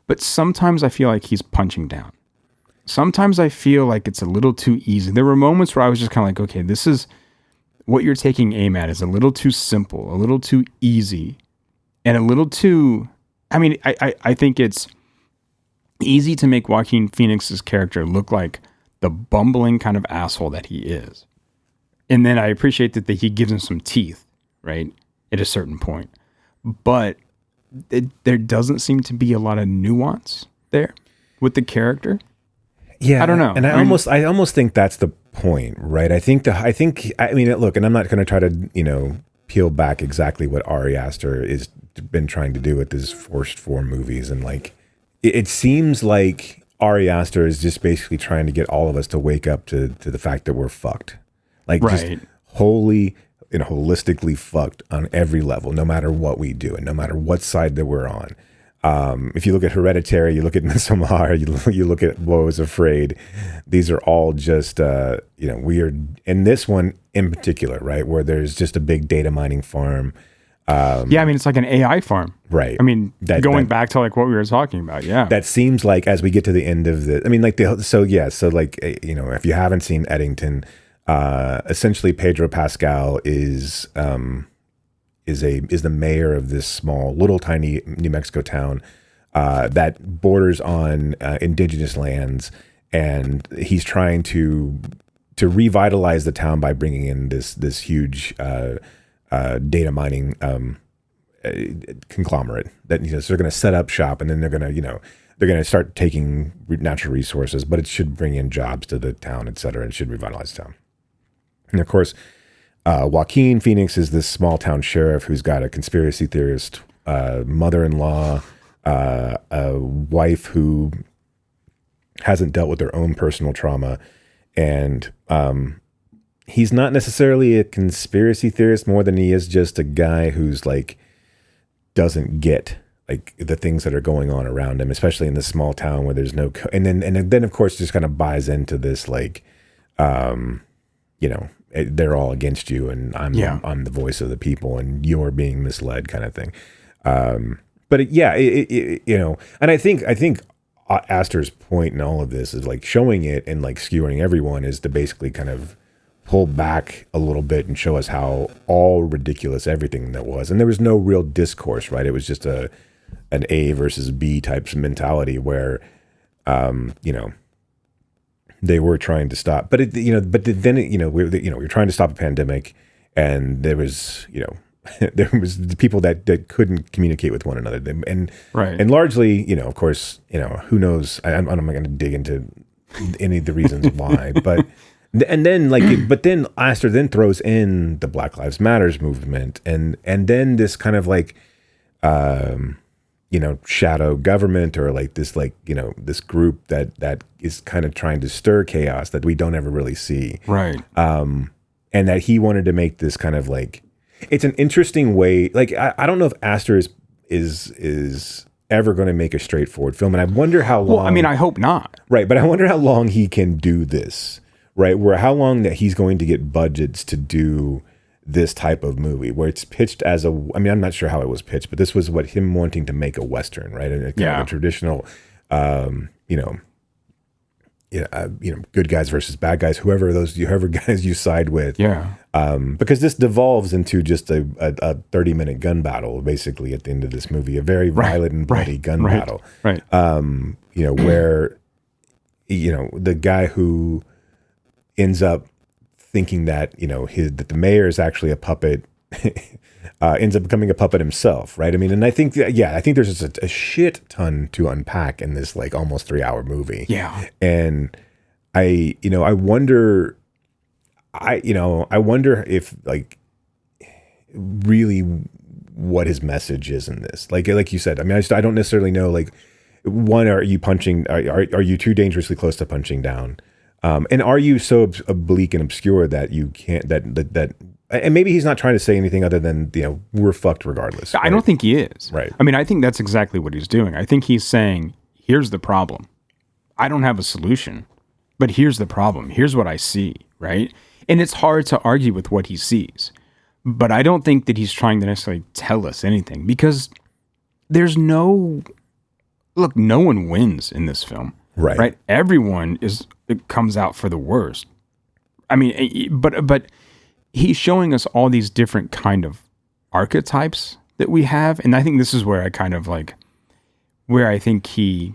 But sometimes I feel like he's punching down. Sometimes I feel like it's a little too easy. There were moments where I was just kind of like, okay, this is what you're taking aim at is a little too simple, a little too easy, and a little too, I mean, I think it's easy to make Joaquin Phoenix's character look like the bumbling kind of asshole that he is. And then I appreciate that he gives him some teeth, right? At a certain point. But there doesn't seem to be a lot of nuance there with the character. Yeah. I don't know. And I almost think that's the point, right? I mean, look, and I'm not going to try to, peel back exactly what Ari Aster has been trying to do with his first 4 movies. And like, it seems like Ari Aster is just basically trying to get all of us to wake up to the fact that we're fucked. Like right. Just wholly and holistically fucked on every level, no matter what we do and no matter what side that we're on. If you look at Hereditary, you look at Midsommar, you look at Woe is Afraid, these are all just, weird. And this one in particular, right, where there's just a big data mining farm. Yeah, I mean, it's like an AI farm. Right. I mean, going back to like what we were talking about, yeah. That seems like as we get to the end of the, I mean, like so like, if you haven't seen Eddington, essentially Pedro Pascal is the mayor of this small, little tiny New Mexico town that borders on indigenous lands, and he's trying to revitalize the town by bringing in this huge data mining conglomerate that so they're going to set up shop, and then they're going to start taking natural resources, but it should bring in jobs to the town, et cetera. It should revitalize the town. And of course, Joaquin Phoenix is this small town sheriff who's got a conspiracy theorist mother-in-law, a wife who hasn't dealt with their own personal trauma, and he's not necessarily a conspiracy theorist more than he is just a guy who's like doesn't get like the things that are going on around him, especially in this small town where there's no and then of course just kind of buys into this like they're all against you, and I'm the voice of the people, and you're being misled, kind of thing. And I think Astor's point in all of this is like showing it and like skewering everyone is to basically kind of pull back a little bit and show us how all ridiculous everything that was, and there was no real discourse, right? It was just an A versus B type mentality where, they were trying to stop, we were trying to stop a pandemic, and there was, there was the people that couldn't communicate with one another, and largely, of course, who knows? I'm not going to dig into any of the reasons why, but then Astor then throws in the Black Lives Matters movement, and then this kind of like, shadow government, or like this, like, this group that is kind of trying to stir chaos that we don't ever really see. Right. And that he wanted to make this kind of like, it's an interesting way. Like, I don't know if Astor is ever going to make a straightforward film. And I wonder how long. Well, I mean, I hope not. Right. But I wonder how long he can do this, right? How long that he's going to get budgets to do this type of movie where it's pitched as I'm not sure how it was pitched, but this was him wanting to make a Western, right? And kind of a traditional, good guys versus bad guys, whoever guys you side with. Yeah. Because this devolves into just a 30-minute gun battle, basically, at the end of this movie, a very violent and bloody gun battle. Right. Where, the guy who ends up thinking that, that the mayor is actually a puppet, ends up becoming a puppet himself, right? I mean, and I think there's just a shit ton to unpack in this like almost 3-hour movie. Yeah. And I wonder if like really what his message is in this. Like you said, I mean, I don't necessarily know, like, one, are you too dangerously close to punching down? And are you so oblique and obscure that you can't, and maybe he's not trying to say anything other than, we're fucked regardless. Right? I don't think he is. Right. I mean, I think that's exactly what he's doing. I think he's saying, here's the problem. I don't have a solution, but here's the problem. Here's what I see, right? And it's hard to argue with what he sees, but I don't think that he's trying to necessarily tell us anything, because there's no one wins in this film. Right. Everyone comes out for the worst. I mean, but he's showing us all these different kind of archetypes that we have. And I think this is where I kind of like, where I think he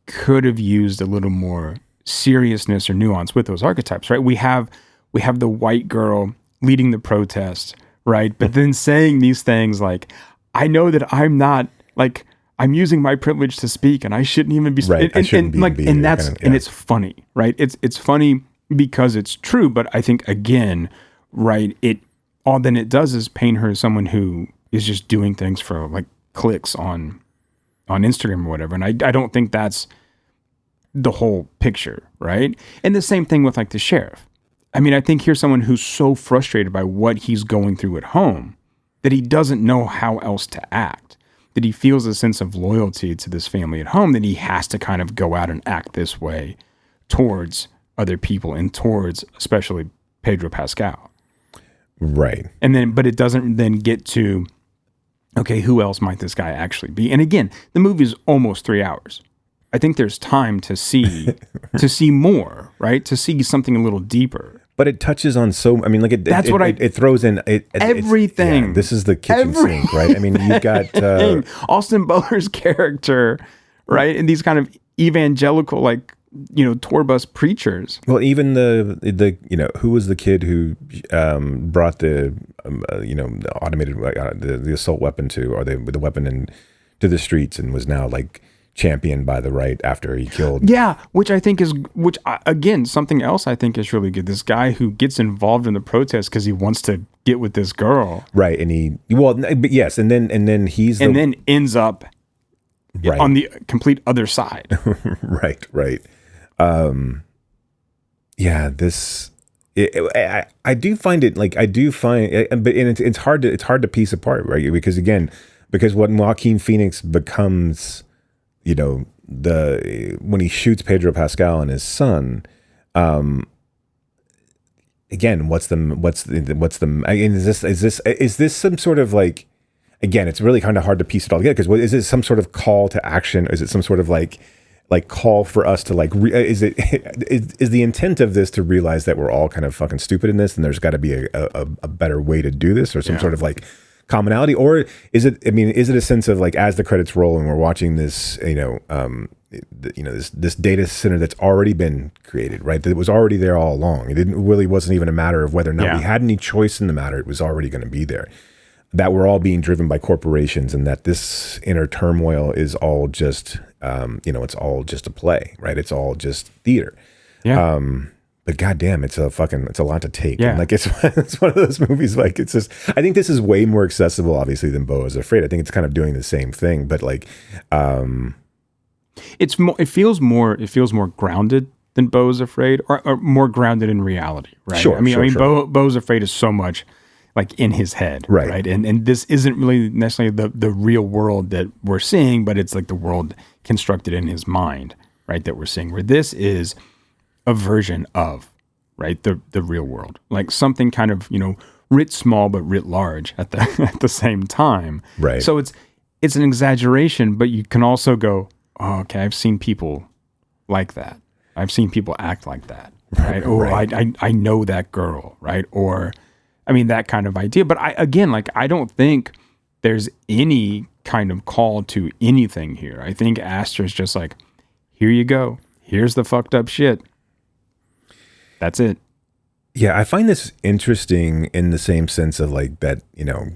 could have used a little more seriousness or nuance with those archetypes, right? We have the white girl leading the protest, right? But then saying these things like, I know that I'm not, like, I'm using my privilege to speak, and I shouldn't even be. Right. And it's funny, right? It's funny because it's true, but I think again, right, all then it does is paint her as someone who is just doing things for like clicks on Instagram or whatever, and I don't think that's the whole picture, right? And the same thing with like the sheriff. I mean, I think here's someone who's so frustrated by what he's going through at home that he doesn't know how else to act. That he feels a sense of loyalty to this family at home, that he has to kind of go out and act this way towards other people and towards especially Pedro Pascal. Right. And then, but it doesn't then get to okay, who else might this guy actually be? And again, the movie is almost 3 hours. I think there's time to see more, right? To see something a little deeper. But it touches on it throws in everything. Yeah, this is the kitchen sink, right? I mean, you've got Austin Butler's character, right? And these kind of evangelical, like, tour bus preachers. Well, even the who was the kid who brought the the automated the assault weapon the weapon to the streets and was now like championed by the right after he killed. Yeah, which again, something else I think is really good. This guy who gets involved in the protest because he wants to get with this girl, right? And and then ends up on the complete other side. right. I do find it like but it's hard to piece apart, right? Because when Joaquin Phoenix becomes, when he shoots Pedro Pascal and his son, again, is this some sort of like, again, it's really kind of hard to piece it all together, because is it some sort of call to action? Is it some sort of like call for us to like is the intent of this to realize that we're all kind of fucking stupid in this, and there's got to be a better way to do this, or some sort of like commonality? Or is it a sense of like, as the credits roll and we're watching this this data center that's already been created, right, that it was already there all along, wasn't even a matter of whether or not we had any choice in the matter, it was already going to be there, that we're all being driven by corporations, and that this inner turmoil is all just it's all just a play, right? It's all just theater. Yeah. But goddamn, it's a lot to take. Yeah. And like it's one of those movies, like, it's just, I think this is way more accessible, obviously, than Beau is Afraid. I think it's kind of doing the same thing, but like it feels more grounded than Beau is Afraid, or more grounded in reality, right? Sure. Beau is Afraid is so much like in his head, right? And this isn't really necessarily the real world that we're seeing, but it's like the world constructed in his mind, right, that we're seeing, where this is a version of, right, the real world, like something kind of, writ small but writ large at the same time, right? So it's an exaggeration, but you can also go, oh, okay, I've seen people like that, I've seen people act like that, right? Or I know that girl, right? Or that kind of idea. But I don't think there's any kind of call to anything here. I think Aster's just like, here you go, here's the fucked up shit. That's it. Yeah, I find this interesting in the same sense of like that,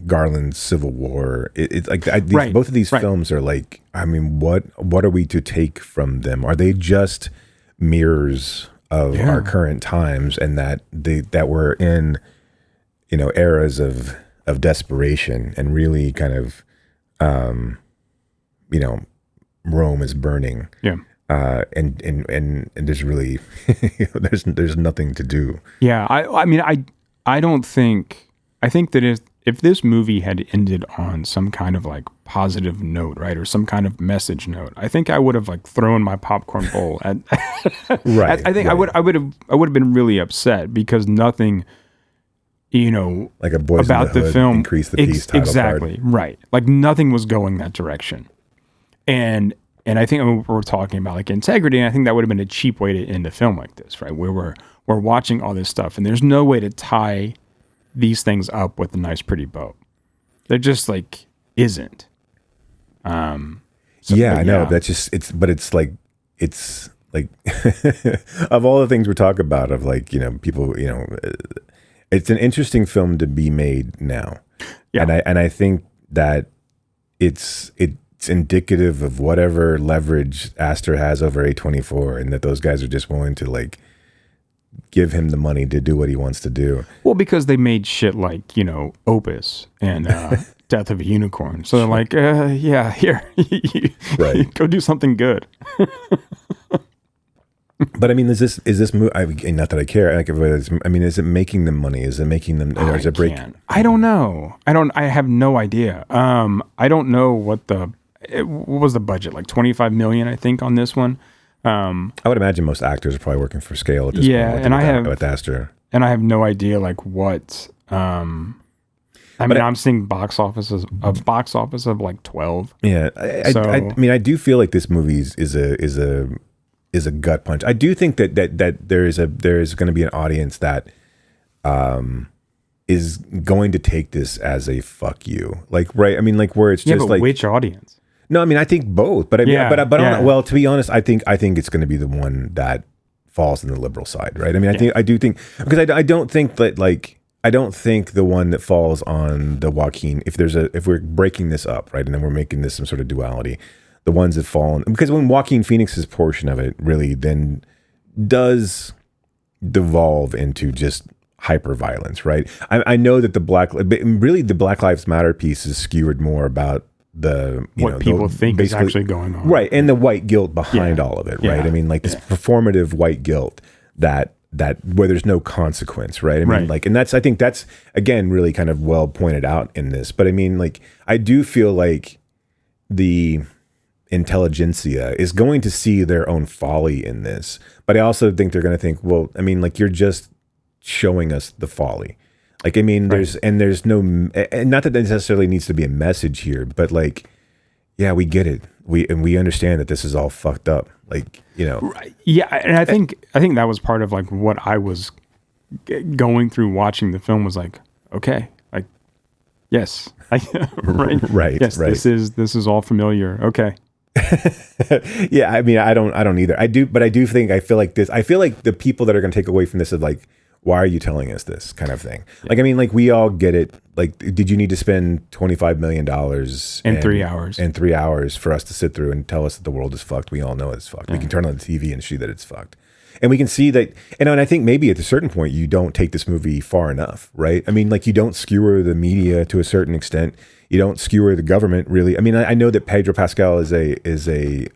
Garland's Civil War. It's like both of these films are like, what are we to take from them? Are they just mirrors of our current times, and that we're in, eras of desperation, and really kind of, Rome is burning. Yeah. And there's really there's nothing to do. Yeah, I don't think, I think that if this movie had ended on some kind of like positive note, right, or some kind of message note, I think I would have like thrown my popcorn bowl at right. I think right. I would have been really upset, because nothing, like a Boys about in the Hood, film, increase the peace title exactly card. Right, like nothing was going that direction, and I think we're talking about like integrity, and I think that would have been a cheap way to end a film like this, right? Where we're watching all this stuff, and there's no way to tie these things up with a nice, pretty bow. There just like isn't. I know. That's just it's like of all the things we talk about, of like, people, it's an interesting film to be made now. Yeah. And I think that it's indicative of whatever leverage Aster has over A24, and that those guys are just willing to like give him the money to do what he wants to do. Well, because they made shit like, Opus and Death of a Unicorn. So they're like, yeah, here, right, go do something good. But is this movie? Not that I care. Like, is it making them money? Is it making them? Or is it breaking? I don't know. I have no idea. I don't know what was the budget, like 25 million, I think, on this one. I would imagine most actors are probably working for scale at this point. And I have with Aster, and I have no idea like what. I mean, I'm seeing box office of like 12. Yeah, I do feel like this movie is a gut punch. I do think that there is going to be an audience that is going to take this as a fuck you, like, right? I mean, like, where it's just but like, which audience? No, I mean, I think both, but I mean, well, to be honest, I think it's going to be the one that falls in the liberal side, right? I mean, I do think because I don't think that, like, I don't think the one that falls on the Joaquin, if we're breaking this up, right, and then we're making this some sort of duality, the ones that fall on, because when Joaquin Phoenix's portion of it really then does devolve into just hyper violence, right? I know that the Black Lives Matter piece is skewered more about what people think is actually going on, right? And the white guilt behind all of it, right? I mean, like this performative white guilt that where there's no consequence, right? I mean, like, and I think that's again really kind of well pointed out in this. But I mean, like, I do feel like the intelligentsia is going to see their own folly in this, but I also think they're going to think, well, I mean, like, you're just showing us the folly. Like, I mean, there's no, and not that there necessarily needs to be a message here, but like, yeah, we get it. We understand that this is all fucked up. Like, you know. Right. Yeah. And I think that was part of like what I was going through watching the film was like, okay, like, yes. Right. Yes. Right. This is all familiar. Okay. Yeah. I mean, I don't either. I feel like the people that are going to take away from this is like, why are you telling us this kind of thing? Like, I mean, like, we all get it. Like, did you need to spend $25 million in 3 hours? In 3 hours for us to sit through and tell us that the world is fucked? We all know it's fucked. We can turn on the TV and see that it's fucked. And we can see that, and I think maybe at a certain point, you don't take this movie far enough, right? I mean, like, you don't skewer the media to a certain extent. You don't skewer the government, really. I mean, I know that Pedro Pascal is a stand-in.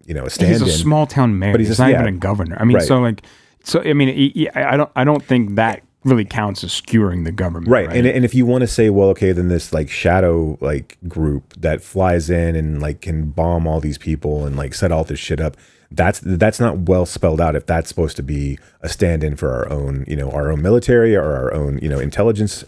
He's a small town mayor. But he's not even a governor. I mean, So I mean, I don't think that really counts as skewering the government, right? And if you want to say, well, okay, then this like shadow like group that flies in and like can bomb all these people and like set all this shit up, that's not well spelled out. If that's supposed to be a stand-in for our own military or our own intelligence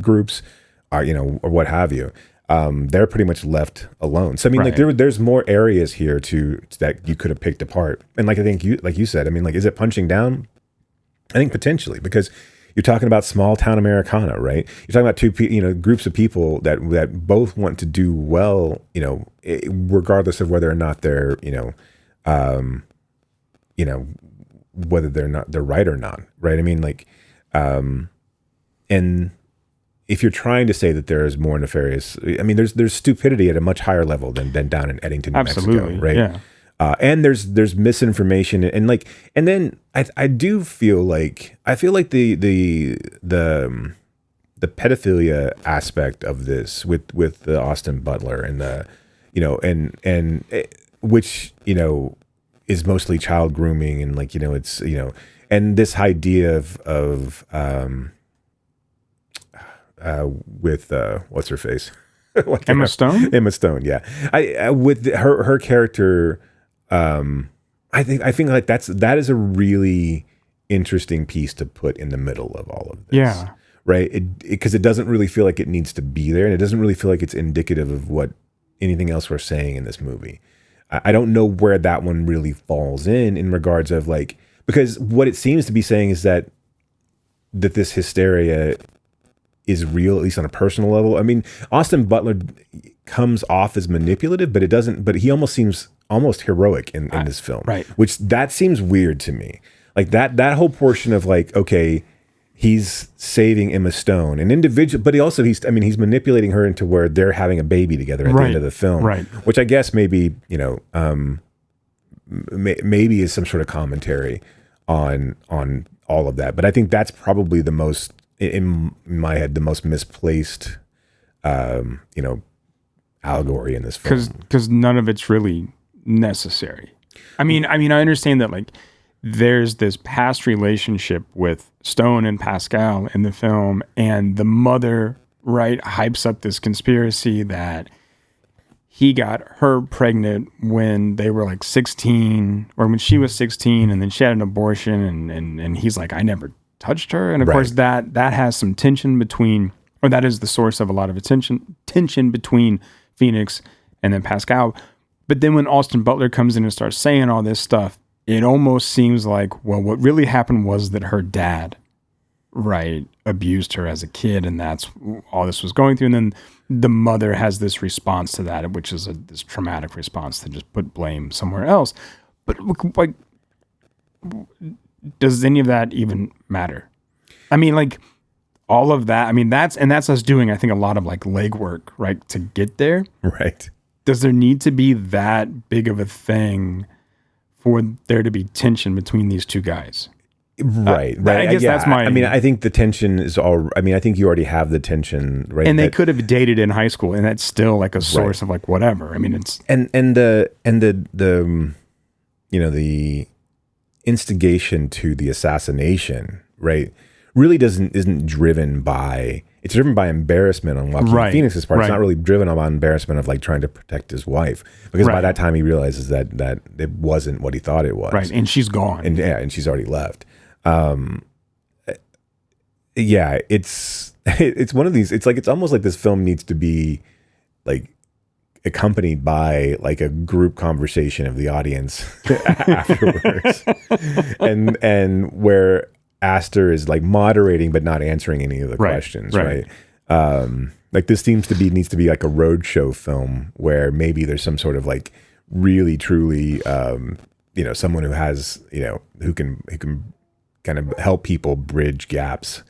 groups, or what have you. They're pretty much left alone. So I mean, like there's more areas here that you could have picked apart. And like I think you said, I mean, like, is it punching down? I think potentially, because you're talking about small town Americana, right? You're talking about two groups of people that both want to do well, regardless of whether or not they're whether they're right or not, right? I mean, like, and if you're trying to say that there is more nefarious, I mean, there's stupidity at a much higher level than down in Eddington, New Mexico, right? Yeah. And there's misinformation and then I do feel like the pedophilia aspect of this with the Austin Butler and the which is mostly child grooming and like it's and this idea of with what's her face? Emma Stone? Emma Stone, yeah. I with her character, I think like that is a really interesting piece to put in the middle of all of this. Yeah. Right? Because it doesn't really feel like it needs to be there, and it doesn't really feel like it's indicative of what anything else we're saying in this movie. I don't know where that one really falls in regards of like, because what it seems to be saying is that this hysteria is real, at least on a personal level. I mean, Austin Butler comes off as manipulative, but he almost seems almost heroic in this film. Right. Which that seems weird to me. Like that whole portion of like, okay, he's saving Emma Stone, an individual, but he's manipulating her into where they're having a baby together at the end of the film. Right. Which I guess maybe, maybe is some sort of commentary on all of that. But I think that's probably the most, in my head, the most misplaced, allegory in this film. Because none of it's really necessary. I mean, I understand that like there's this past relationship with Stone and Pascal in the film, and the mother, right, hypes up this conspiracy that he got her pregnant when they were like 16, or when she was 16, and then she had an abortion, and he's like, I never touched her. And of course that has some tension between or that is the source of a lot of tension between Phoenix and then Pascal. But then when Austin Butler comes in and starts saying all this stuff, it almost seems like, well, what really happened was that her dad, right, abused her as a kid, and that's all this was going through. And then the mother has this response to that, which is this traumatic response to just put blame somewhere else. But like, does any of that even matter? I mean, like, all of that, I mean, that's us doing, I think, a lot of like legwork, right, to get there. Right. Does there need to be that big of a thing for there to be tension between these two guys? Right. I guess that's my... I mean, I think the tension is all... I mean, I think you already have the tension, right? And they could have dated in high school, and that's still like a source of like whatever. I mean, it's... And the you know, the instigation to the assassination, right, really isn't driven by... It's driven by embarrassment on Joaquin Phoenix's part. It's not really driven by embarrassment of like trying to protect his wife, because by that time he realizes that it wasn't what he thought it was. Right, and she's gone. And she's already left. It's one of these. It's almost like this film needs to be like accompanied by like a group conversation of the audience afterwards, and where Astor is like moderating but not answering any of the questions, right? Like this needs to be like a roadshow film where maybe there's some sort of like really truly someone who has who can kind of help people bridge gaps,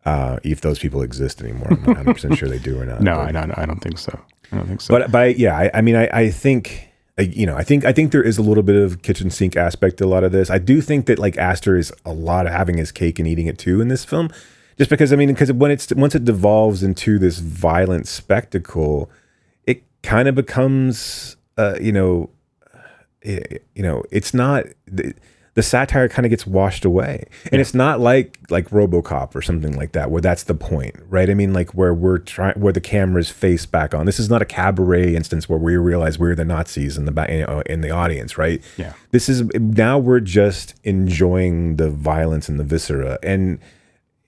if those people exist anymore. I'm not 100% sure they do or not. No, I don't think so. But I think I think there is a little bit of kitchen sink aspect to a lot of this. I do think that like Astor is a lot of having his cake and eating it too in this film, just because once it devolves into this violent spectacle, it kind of becomes it's not. The satire kind of gets washed away, and it's not like RoboCop or something like that, where that's the point, right? I mean, like where where the camera's face back on. This is not a cabaret instance where we realize we're the Nazis in the audience, right? Yeah. This is now we're just enjoying the violence and the viscera, and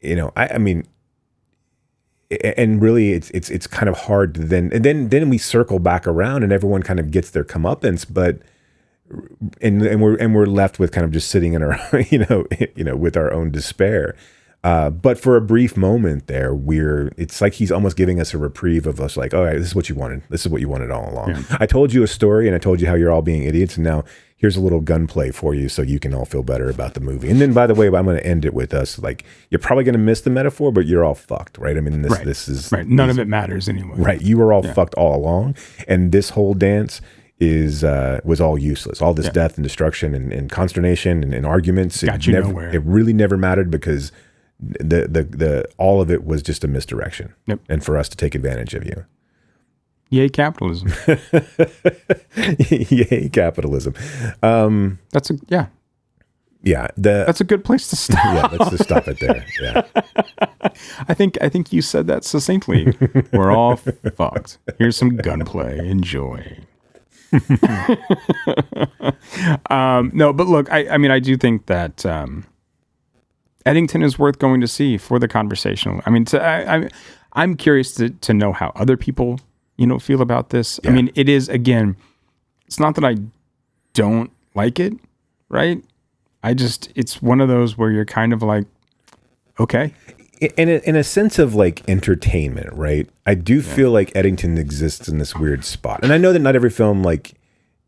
I mean, and really, it's kind of hard to then we circle back around, and everyone kind of gets their comeuppance, but. And we're left with kind of just sitting in our with our own despair, but for a brief moment there, it's like he's almost giving us a reprieve of us, like, all right, this is what you wanted all along. Yeah. I told you a story, and I told you how you're all being idiots, and now here's a little gunplay for you so you can all feel better about the movie. And then, by the way, I'm going to end it with us, like, you're probably going to miss the metaphor, but you're all fucked, right? I mean, this is right. None of it matters anyway. Right, you were all fucked all along, and this whole dance was all useless. All this death and destruction and consternation and arguments. Got you nowhere. It really never mattered because the all of it was just a misdirection. Yep. And for us to take advantage of you. Yay, capitalism. Yay, capitalism. That's a good place to stop. Yeah, let's just stop it there. Yeah. I think you said that succinctly. We're all fucked. Here's some gunplay. Enjoy. No, but look, I mean, I do think that Eddington is worth going to see for the conversational. I mean, I'm curious to know how other people, feel about this. Yeah. I mean, it is, again, it's not that I don't like it, right? It's one of those where you're kind of like, okay. In a sense of like entertainment, right? I do feel like Eddington exists in this weird spot. And I know that not every film like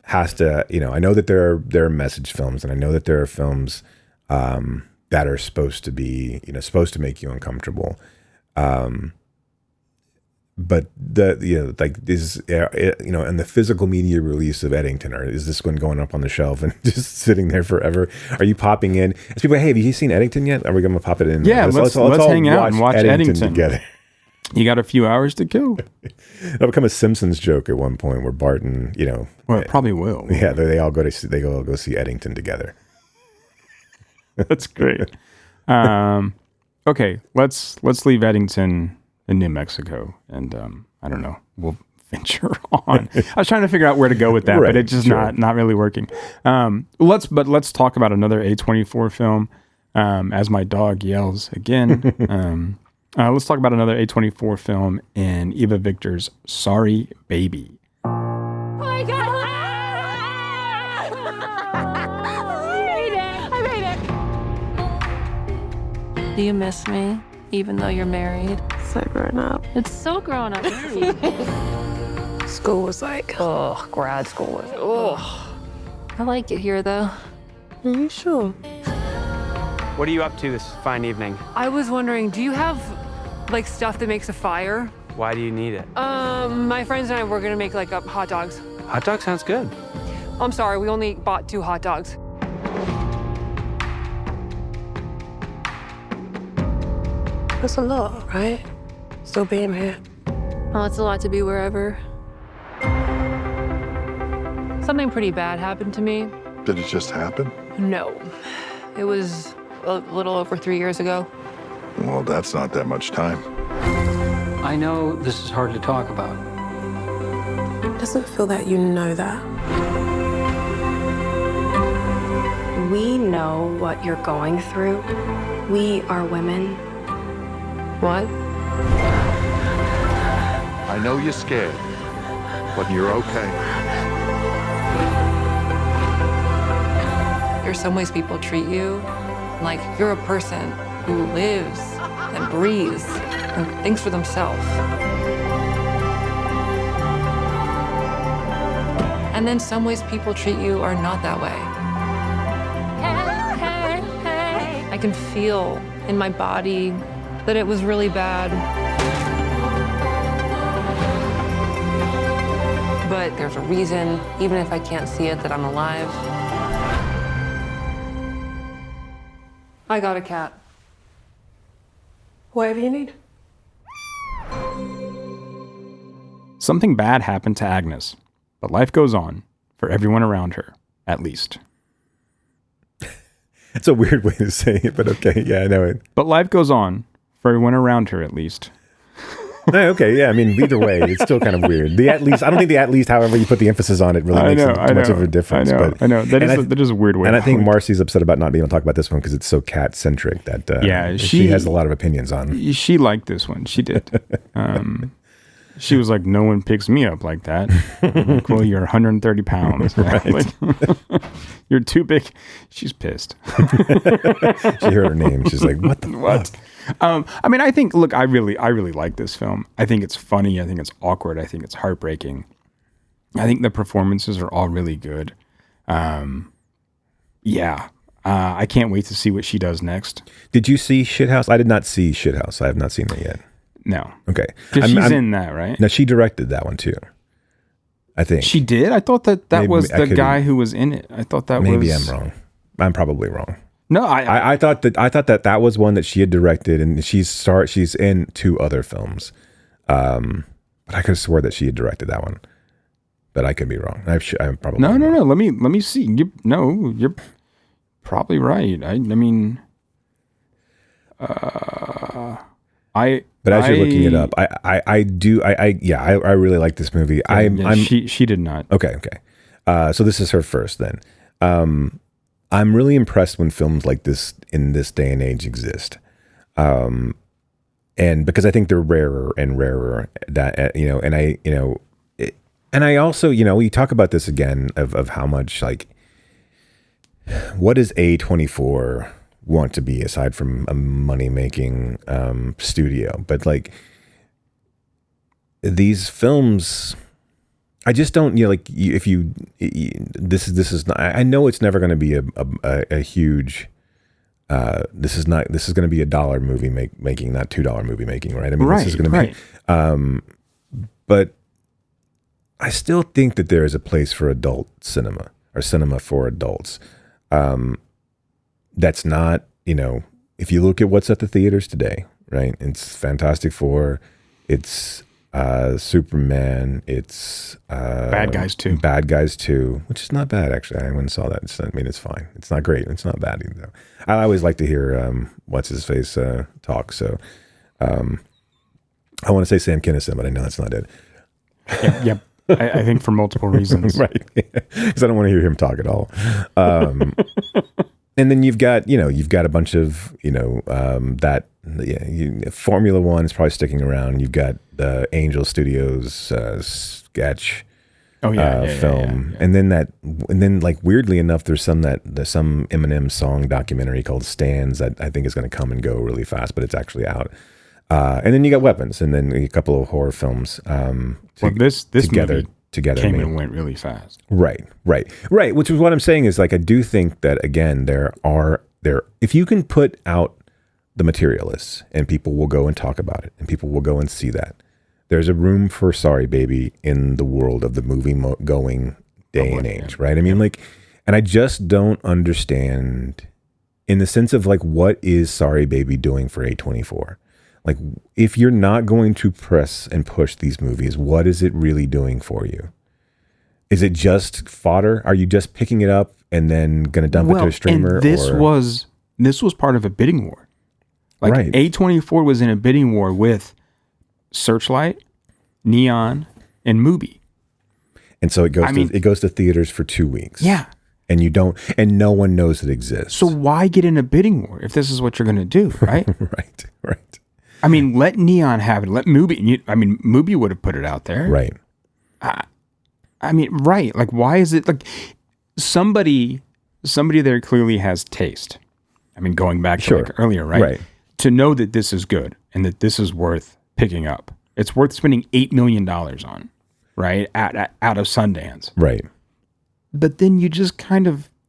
has to, I know that there are message films, and I know that there are films that are supposed to be, supposed to make you uncomfortable. But and the physical media release of Eddington, or is this one going up on the shelf and just sitting there forever? Are you popping in? As people, hey, have you seen Eddington yet? Are we going to pop it in? Yeah, let's hang out and watch Eddington together. You got a few hours to kill. That'll become a Simpsons joke at one point where Barton, well, it probably will. Yeah, they all go see Eddington together. That's great. Okay, let's leave Eddington in New Mexico, and I don't know, we'll venture on. I was trying to figure out where to go with that, but it's just not really working. Let's talk about another A24 film. As my dog yells again, Let's talk about another A24 film in Eva Victor's Sorry Baby. Oh my God! I made it. Do you miss me, even though you're married? So grown up. It's so grown up. School was like, Oh, grad school was. Oh, I like it here though. are you sure? What are you up to this fine evening? I was wondering, do you have like stuff that makes a fire? Why do you need it? My friends and I were gonna make like hot dogs. Hot dog sounds good. I'm sorry, we only bought 2 hot dogs. That's a lot, right? Still being here. Oh, it's a lot to be wherever. Something pretty bad happened to me. Did it just happen? No, it was a little over 3 years ago. Well, that's not that much time. I know this is hard to talk about. It doesn't feel that you know that. We know what you're going through. We are women. What? I know you're scared, but you're okay. There's some ways people treat you like you're a person who lives and breathes and thinks for themselves. And then some ways people treat you are not that way. I can feel in my body that it was really bad. But there's a reason, even if I can't see it, that I'm alive. I got a cat. Whatever you need. Something bad happened to Agnes, but life goes on for everyone around her, at least. It's a weird way to say it, but okay. Yeah, I know it. But life goes on for everyone around her, at least. No, okay, yeah. I mean, either way, it's still kind of weird. The at least, I don't think the at least, however you put the emphasis on it, really makes too much of a difference. I know. That is a weird way. And I think Marcy's upset about not being able to talk about this one because it's so cat centric that she has a lot of opinions on. She liked this one. She did. She was like, "No one picks me up like that." I'm like, well, you're 130 pounds. Right. Like, you're too big. She's pissed. She heard her name. She's like, "What the fuck?" I mean, I think. Look, I really like this film. I think it's funny. I think it's awkward. I think it's heartbreaking. I think the performances are all really good. Yeah. I can't wait to see what she does next. Did you see Shithouse? I did not see Shithouse. I have not seen that yet. No. Okay. She's in that, right? No, she directed that one too. I think. She did? I thought that maybe, was the guy who was in it. I thought that maybe I'm wrong. I'm probably wrong. No, I thought that was one that she had directed, and she's in 2 other films. But I could have swore that she had directed that one. But I could be wrong. I'm probably no. Let me see. You're probably right. I mean, But as you're looking it up, I really like this movie. She did not. Okay. So this is her first then. I'm really impressed when films like this in this day and age exist. And because I think they're rarer and rarer and I also, you talk about this again of how much like, what does A24 want to be aside from a money-making studio? But like these films, I just don't, this is not, I know it's never going to be a huge, this is going to be $1 movie making, not $2 movie making, right? I mean, this is going to be, but I still think that there is a place for adult cinema or cinema for adults. That's not, if you look at what's at the theaters today, right? It's Fantastic Four, it's Superman, it's Bad Guys 2. Bad Guys 2, which is not bad actually. I went and saw that. It's fine. It's not great. It's not bad either. I always like to hear what's his face talk. So I want to say Sam Kinison, but I know that's not it. Yep. I think for multiple reasons, right? Because I don't want to hear him talk at all. And then you've got a bunch of that Formula One is probably sticking around. You've got the Angel Studios sketch. Film, and then like weirdly enough, there's some Eminem song documentary called Stands that I think is going to come and go really fast, but it's actually out. And then you got Weapons, and then a couple of horror films. This together came and went really fast. Right. Which is what I'm saying is like I do think that again there if you can put out The Materialists and people will go and talk about it and people will go and see that. There's a room for Sorry Baby in the world of the movie going day and age, right? I mean, like, and I just don't understand in the sense of like, what is Sorry Baby doing for A24? Like, if you're not going to press and push these movies, what is it really doing for you? Is it just fodder? Are you just picking it up and then going to dump it to a streamer? And this was part of a bidding war. Like right. A24 was in a bidding war with Searchlight, Neon, and Mubi. And so it goes to theaters for 2 weeks. Yeah. And no one knows it exists. So why get in a bidding war if this is what you're going to do, right? Right. I mean, let Neon have it. Let Mubi. Mubi would have put it out there. Right. Right. Like, why is it like somebody there clearly has taste? I mean, going back to like earlier, right? Right. To know that this is good and that this is worth picking up. It's worth spending $8 million on, right? Out of Sundance. Right. But then you just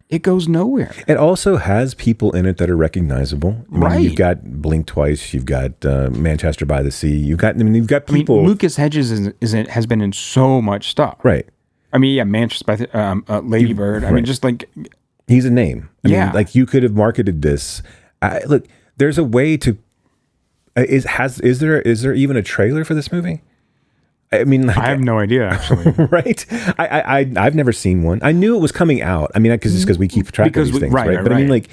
it goes nowhere. It also has people in it that are recognizable. I mean, right. You've got Blink Twice. You've got Manchester by the Sea. You've got people. Lucas Hedges has been in so much stuff. Right. I mean, yeah, Manchester by the Lady Bird. I mean, just like he's a name. I mean, like you could have marketed this. Look, there's a way to. Is there even a trailer for this movie? I mean, like, I have no idea, actually. Right? I've never seen one. I knew it was coming out. I mean, because we keep track of these things, right? But I mean, like,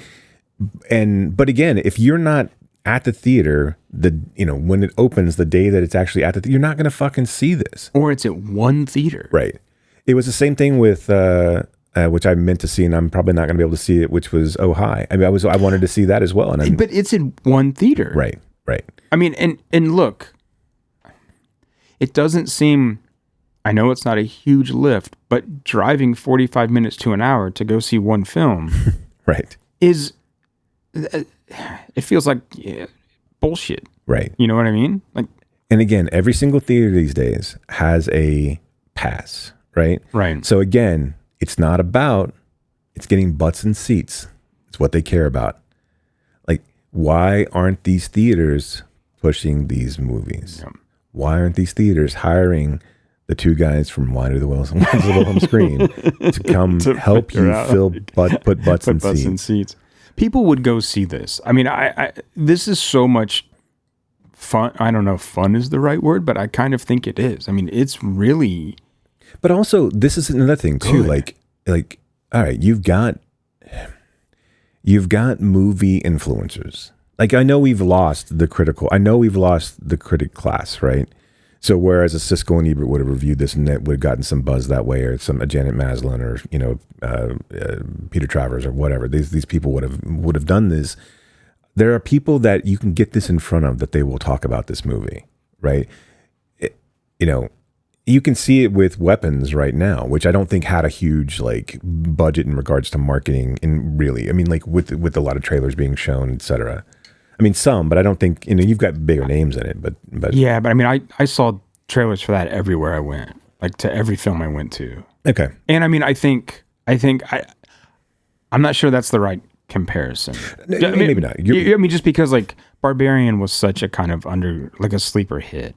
but again, if you're not at the theater, when it opens, the day that it's actually at the theater, you're not going to fucking see this. Or it's at one theater, right? It was the same thing with which I meant to see, and I'm probably not going to be able to see it. Which was Oh Hi. I mean, I wanted to see that as well, but it's in one theater, right? Right. I mean, and look, it doesn't seem, I know it's not a huge lift, but driving 45 minutes to an hour to go see one film right. is, it feels like bullshit. Right. You know what I mean? Like, and again, every single theater these days has a pass, right? Right. So again, it's getting butts and seats. It's what they care about. Why aren't these theaters pushing these movies? Yeah. Why aren't these theaters hiring the two guys from Why Do the Whales on Screen to come to help you put butts in seats? People would go see this. I mean, I this is so much fun. I don't know if fun is the right word, but I kind of think it is. I mean, it's really. But also, this is another thing too. Like, all right, you've got movie influencers. Like, I know we've lost the critic class, right? So whereas a Siskel and Ebert would have reviewed this and that would have gotten some buzz that way, or a Janet Maslin, or Peter Travers or whatever, these people would have done this. There are people that you can get this in front of that they will talk about this movie, right? You can see it with Weapons right now, which I don't think had a huge budget in regards to marketing. And really, I mean, with a lot of trailers being shown, etc. I mean, some, but I don't think you've got bigger names in it. But yeah, but I mean, I saw trailers for that everywhere I went, like to every film I went to. Okay, and I mean, I'm not sure that's the right comparison. Maybe not. I mean, just because Barbarian was such a kind of a sleeper hit.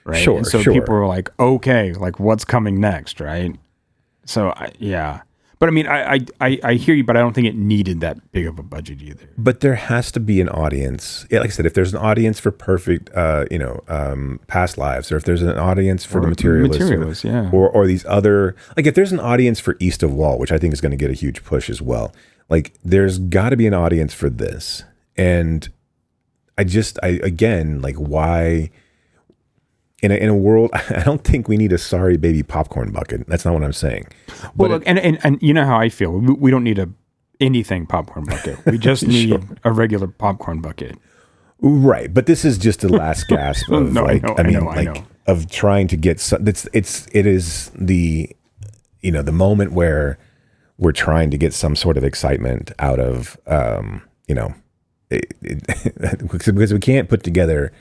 Right. Sure. And so people were like, okay, what's coming next, right? So yeah, but I mean, I hear you, but I don't think it needed that big of a budget either. But there has to be an audience. Yeah, like I said, if there's an audience for Perfect, Past Lives, or if there's an audience for The Materialists, yeah, or these other, if there's an audience for East of Wall, which I think is going to get a huge push as well. There's got to be an audience for this, and why? In a world, I don't think we need a Sorry Baby popcorn bucket. That's not what I'm saying. Well, look, and you know how I feel. We don't need anything popcorn bucket. We just need a regular popcorn bucket. Right, but this is just the last gasp of of trying to get some. It is the the moment where we're trying to get some sort of excitement out of because we can't put together.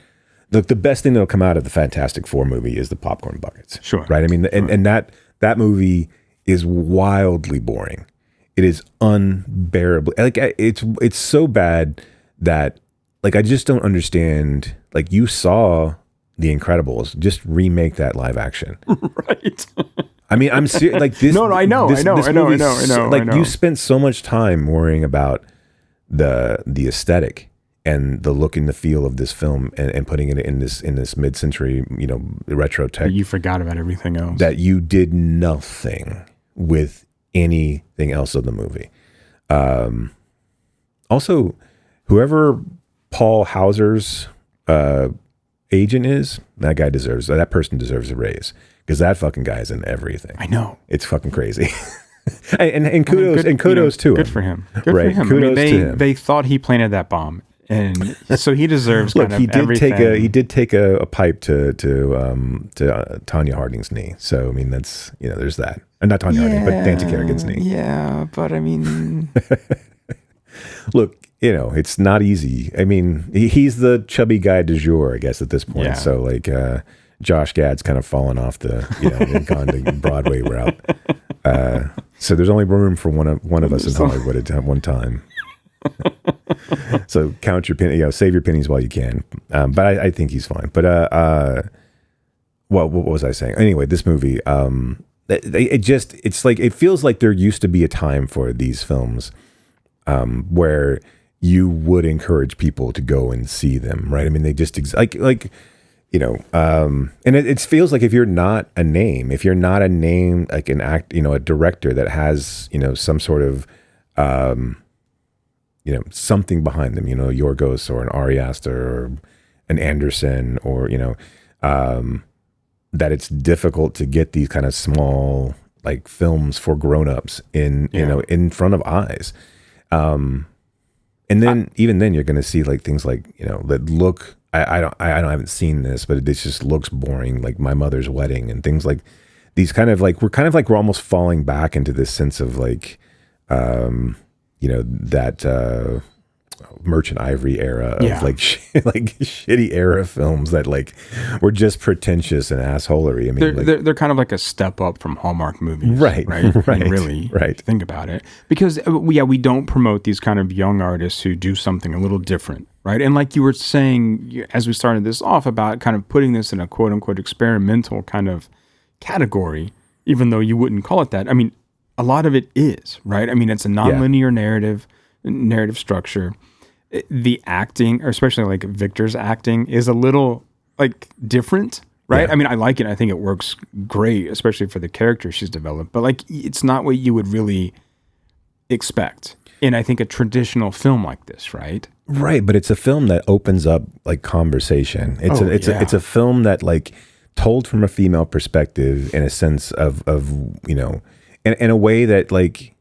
Look, the best thing that'll come out of the Fantastic Four movie is the popcorn buckets. Sure, right? I mean, and that movie is wildly boring. It is unbearably it's so bad that. Like, I just don't understand. Like, you saw The Incredibles. Just remake that live action. Right. I mean, I'm serious. Like this. No, I know. Like, you spent so much time worrying about the aesthetic and the look and the feel of this film, and putting it in this mid-century, retro tech. But you forgot about everything else. That you did nothing with anything else of the movie. Also, whoever Paul Hauser's agent is, that person deserves a raise, because that fucking guy is in everything. I know. It's fucking crazy. and kudos to him. Good for him. Good for him. Kudos to him. They thought he planted that bomb, and so he deserves Look, kind of everything. He did take a pipe to Tanya Harding's knee. So I mean, that's there's that. And not Tanya Harding, but Nancy Kerrigan's knee. Yeah, but I mean, look. It's not easy. I mean, he's the chubby guy du jour, I guess, at this point. Yeah. So, like, Josh Gad's kind of fallen off the, gone to Broadway route. So there's only room for one of us in Hollywood at one time. So count your pennies, save your pennies while you can. But I think he's fine. But what was I saying? Anyway, this movie, it feels like there used to be a time for these films where you would encourage people to go and see them, right? I mean, they just and it feels like if you're not a name, like an act, a director that has, some sort of, something behind them, Yorgos or an Ari Aster or an Anderson or, that it's difficult to get these kind of small, like, films for grownups in front of eyes. And then even then you're going to see like things like, that look, I haven't seen this, but it just looks boring. Like My Mother's Wedding and things like these we're almost falling back into this sense of like, that Merchant Ivory era of like shitty era films that like were just pretentious and assholery. I mean, they're kind of like a step up from Hallmark movies, right? I mean, really, right. Think about it, because we don't promote these kind of young artists who do something a little different, right? And like you were saying as we started this off about kind of putting this in a quote unquote experimental kind of category, even though you wouldn't call it that. I mean, a lot of it is, right? I mean, it's a nonlinear narrative structure. The acting, or especially like Victor's acting, is a little like different, right? Yeah. I mean, I like it. I think it works great, especially for the character she's developed. But like, it's not what you would really expect in, I think, a traditional film like this, right? Right, but it's a film that opens up like conversation. It's a film that like told from a female perspective in a sense of in a way that like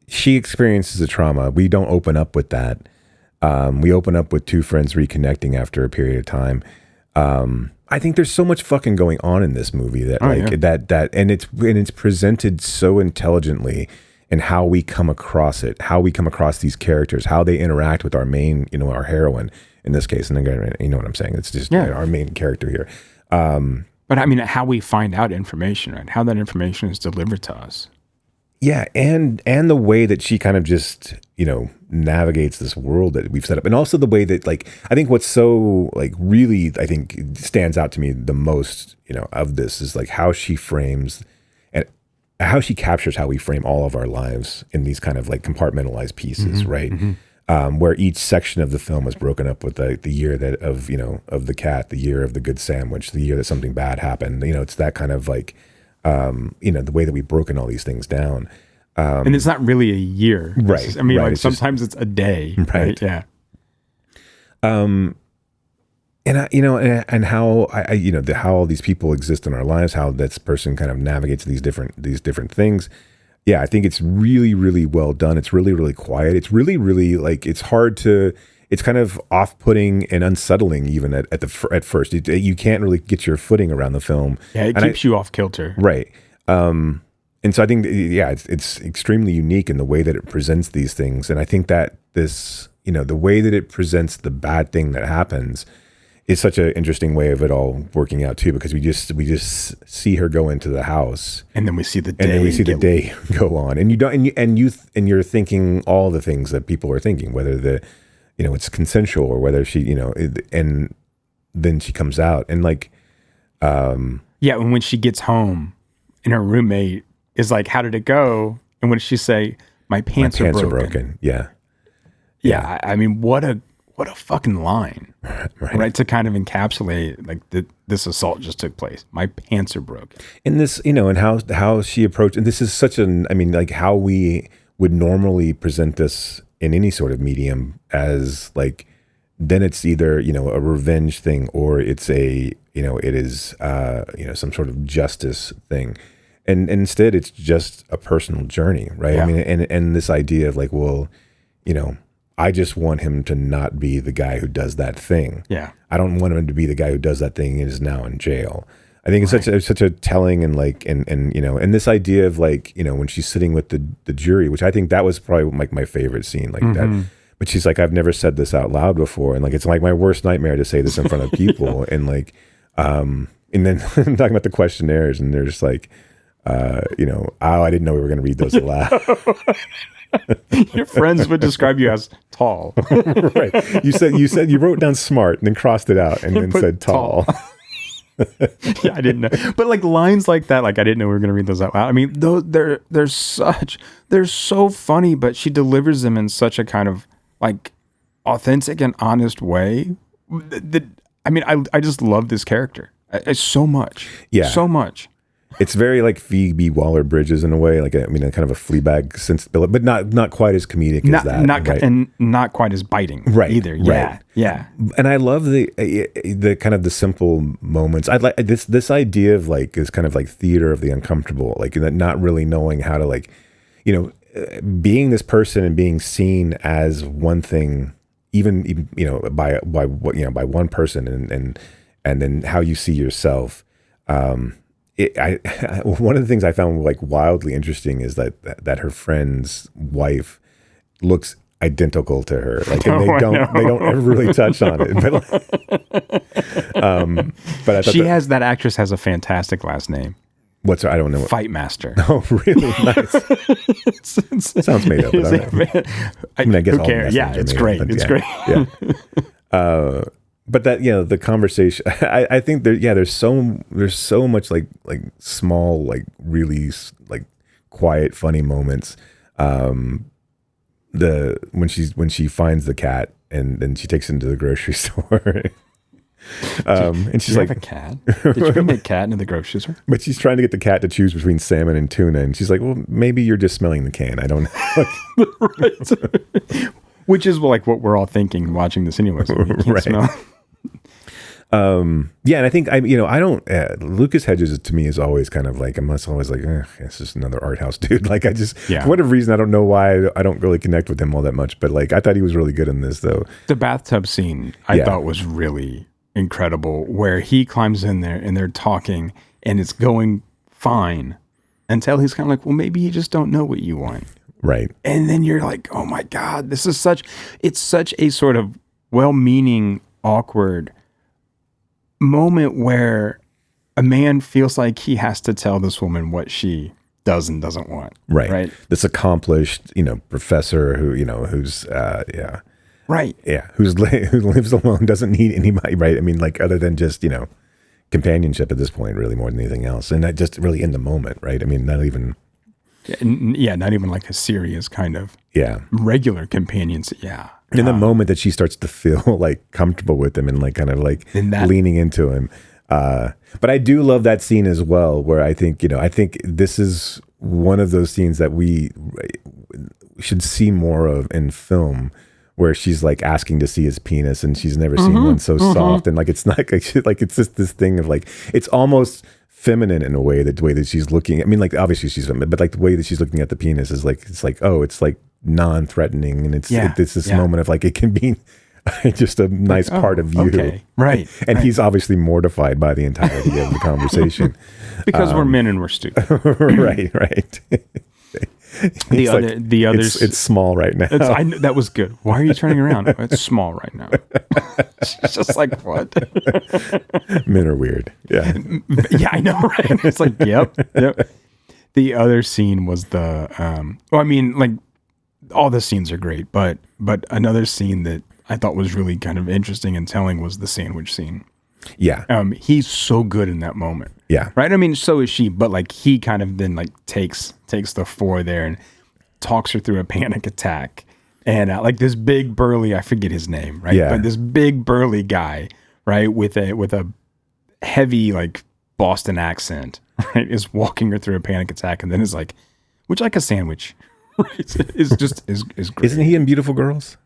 she experiences a trauma. We don't open up with that. We open up with two friends reconnecting after a period of time. I think there's so much fucking going on in this movie that and it's presented so intelligently in how we come across it, how we come across these characters, how they interact with our main, our heroine in this case. And again, you know what I'm saying? It's just our main character here. But I mean, how we find out information, right? How that information is delivered to us. Yeah, and the way that she kind of just, navigates this world that we've set up. And also the way that, like, I think what's so, like, really, I think stands out to me the most, of this is, like, how she frames and how she captures how we frame all of our lives in these kind of, like, compartmentalized pieces, right? Mm-hmm. Where each section of the film is broken up with the year that of the cat, the year of the good sandwich, the year that something bad happened. It's that kind of, like, the way that we've broken all these things down. And it's not really a year. Right. I mean, like sometimes it's a day. Right. Yeah. And how how all these people exist in our lives, how this person kind of navigates these different things. Yeah, I think it's really, really well done. It's really, really quiet. It's really, really like it's hard to. It's kind of off-putting and unsettling even at first. You can't really get your footing around the film. Yeah, it keeps you off kilter. Right. And so I think, it's extremely unique in the way that it presents these things. And I think that this, the way that it presents the bad thing that happens is such an interesting way of it all working out too, because we just see her go into the house, and then we see the day, go on, and you don't, and you're thinking all the things that people are thinking, whether it's consensual or whether she, and then she comes out and like, and when she gets home and her roommate is like, how did it go? And what did she say? My pants are broken. Yeah. I mean, what a fucking line, right? To kind of encapsulate like this assault just took place. My pants are broken. And this, and how she approached, and this is such like how we would normally present this in any sort of medium as like, then it's either, a revenge thing or it's it is, some sort of justice thing. And instead it's just a personal journey, right? Yeah. I mean, and this idea of like, well, I just want him to not be the guy who does that thing. Yeah. I don't want him to be the guy who does that thing and is now in jail. I think it's such a telling and like, and this idea of like, when she's sitting with the jury, which I think that was probably like my favorite scene like that. But she's like, I've never said this out loud before. And like, it's like my worst nightmare to say this in front of people. And like, and then talking about the questionnaires and they're just like, I didn't know we were going to read those aloud. Your friends would describe you as tall. Right. You wrote down smart and then crossed it out and then said tall. Yeah, I didn't know. But like lines like that, like I didn't know we were going to read those out loud. I mean, they're so funny, but she delivers them in such a kind of like authentic and honest way. I just love this character so much. Yeah. So much. It's very like Phoebe Waller-Bridges in a way, like kind of a Fleabag sensibility, but not quite as comedic as that, and not quite as biting, either. Right. Yeah. And I love the kind of the simple moments. I like this idea of like this kind of like theater of the uncomfortable, like not really knowing how to like, being this person and being seen as one thing, even by one person, and then how you see yourself. One of the things I found like wildly interesting is that her friend's wife looks identical to her, like, and they don't ever really touch on it. But I thought that actress has a fantastic last name. What's her? I don't know. Fight Master. Oh, really? Nice. Sounds made up. I guess who cares? Yeah, it's great. It's great. Yeah. But that, the conversation, I think there's so much like small, like really like quiet, funny moments. When she finds the cat and then she takes it into the grocery store. And she's like, have a cat? Did you bring a cat into the grocery store? But she's trying to get the cat to choose between salmon and tuna. And she's like, well, maybe you're just smelling the can. I don't know. Right. Which is like what we're all thinking watching this anyway. So you can't smell. And I think I don't. Lucas Hedges to me is always kind of like it's always like it's just another art house dude. Like for whatever reason, I don't know why I don't really connect with him all that much. But like I thought he was really good in this though. The bathtub scene I thought was really incredible, where he climbs in there and they're talking and it's going fine until he's kind of like, well, maybe you just don't know what you want. Right. And then you're like, oh my God, it's such a sort of well-meaning, awkward moment where a man feels like he has to tell this woman what she does and doesn't want. Right. This accomplished, professor who, who's, right. Yeah. Who lives alone, doesn't need anybody. Right. I mean, like other than just, companionship at this point, really more than anything else. And that just really in the moment. Right. I mean, not even like a serious kind of regular companions. Yeah. In the moment that she starts to feel like comfortable with him and like kind of like leaning into him. But I do love that scene as well, where I think this is one of those scenes that we should see more of in film, where she's like asking to see his penis, and she's never seen one so soft, and like it's not like it's just this thing of like it's almost feminine in a way, the way that she's looking. I mean, like obviously she's feminine, but like the way that she's looking at the penis is like it's like non-threatening, and it's this moment of like it can be just a nice part of you, okay. Right? And he's obviously mortified by the entirety of the conversation because we're men and we're stupid. right. The others, it's small right now. That was good. Why are you turning around? It's small right now. It's just like, what? Men are weird. Yeah. Yeah, I know, right? It's like, yep. The other scene was like all the scenes are great, but another scene that I thought was really kind of interesting and telling was the sandwich scene. Yeah. He's so good in that moment. Yeah. Right? I mean, so is she, but like he kind of then like takes the four there and talks her through a panic attack. And like this big burly, I forget his name, right? Yeah. But this big burly guy, right, with a heavy like Boston accent, right, is walking her through a panic attack, and then is like, would you like a sandwich? Right? It's just is great. Isn't he in Beautiful Girls?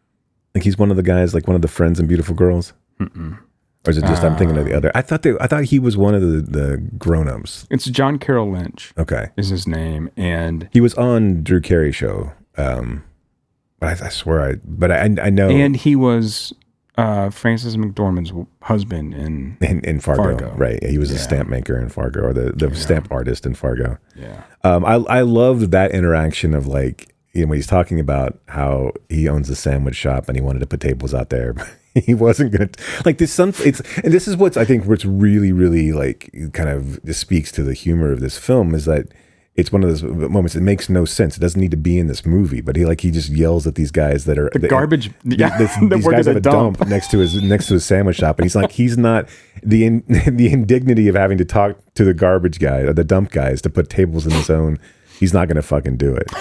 Like he's one of the guys, like one of the friends in Beautiful Girls. Mm-mm. Or is it just I'm thinking of the other? I thought he was one of the grown-ups. It's John Carroll Lynch. Okay, is his name, and he was on Drew Carey show. But I swear I know. And he was Frances McDormand's husband in Fargo. Right? He was a stamp maker in Fargo, or the stamp artist in Fargo. Yeah. I loved that interaction of like, you know, when he's talking about how he owns a sandwich shop and he wanted to put tables out there, but he wasn't going to like this. And this is what's, I think, what's really, really like kind of just speaks to the humor of this film is that it's one of those moments that makes no sense. It doesn't need to be in this movie, but he just yells at these guys that are garbage. These guys have a dump next to his sandwich shop, and he's not the indignity of having to talk to the garbage guy or the dump guys to put tables in his own. He's not going to fucking do it.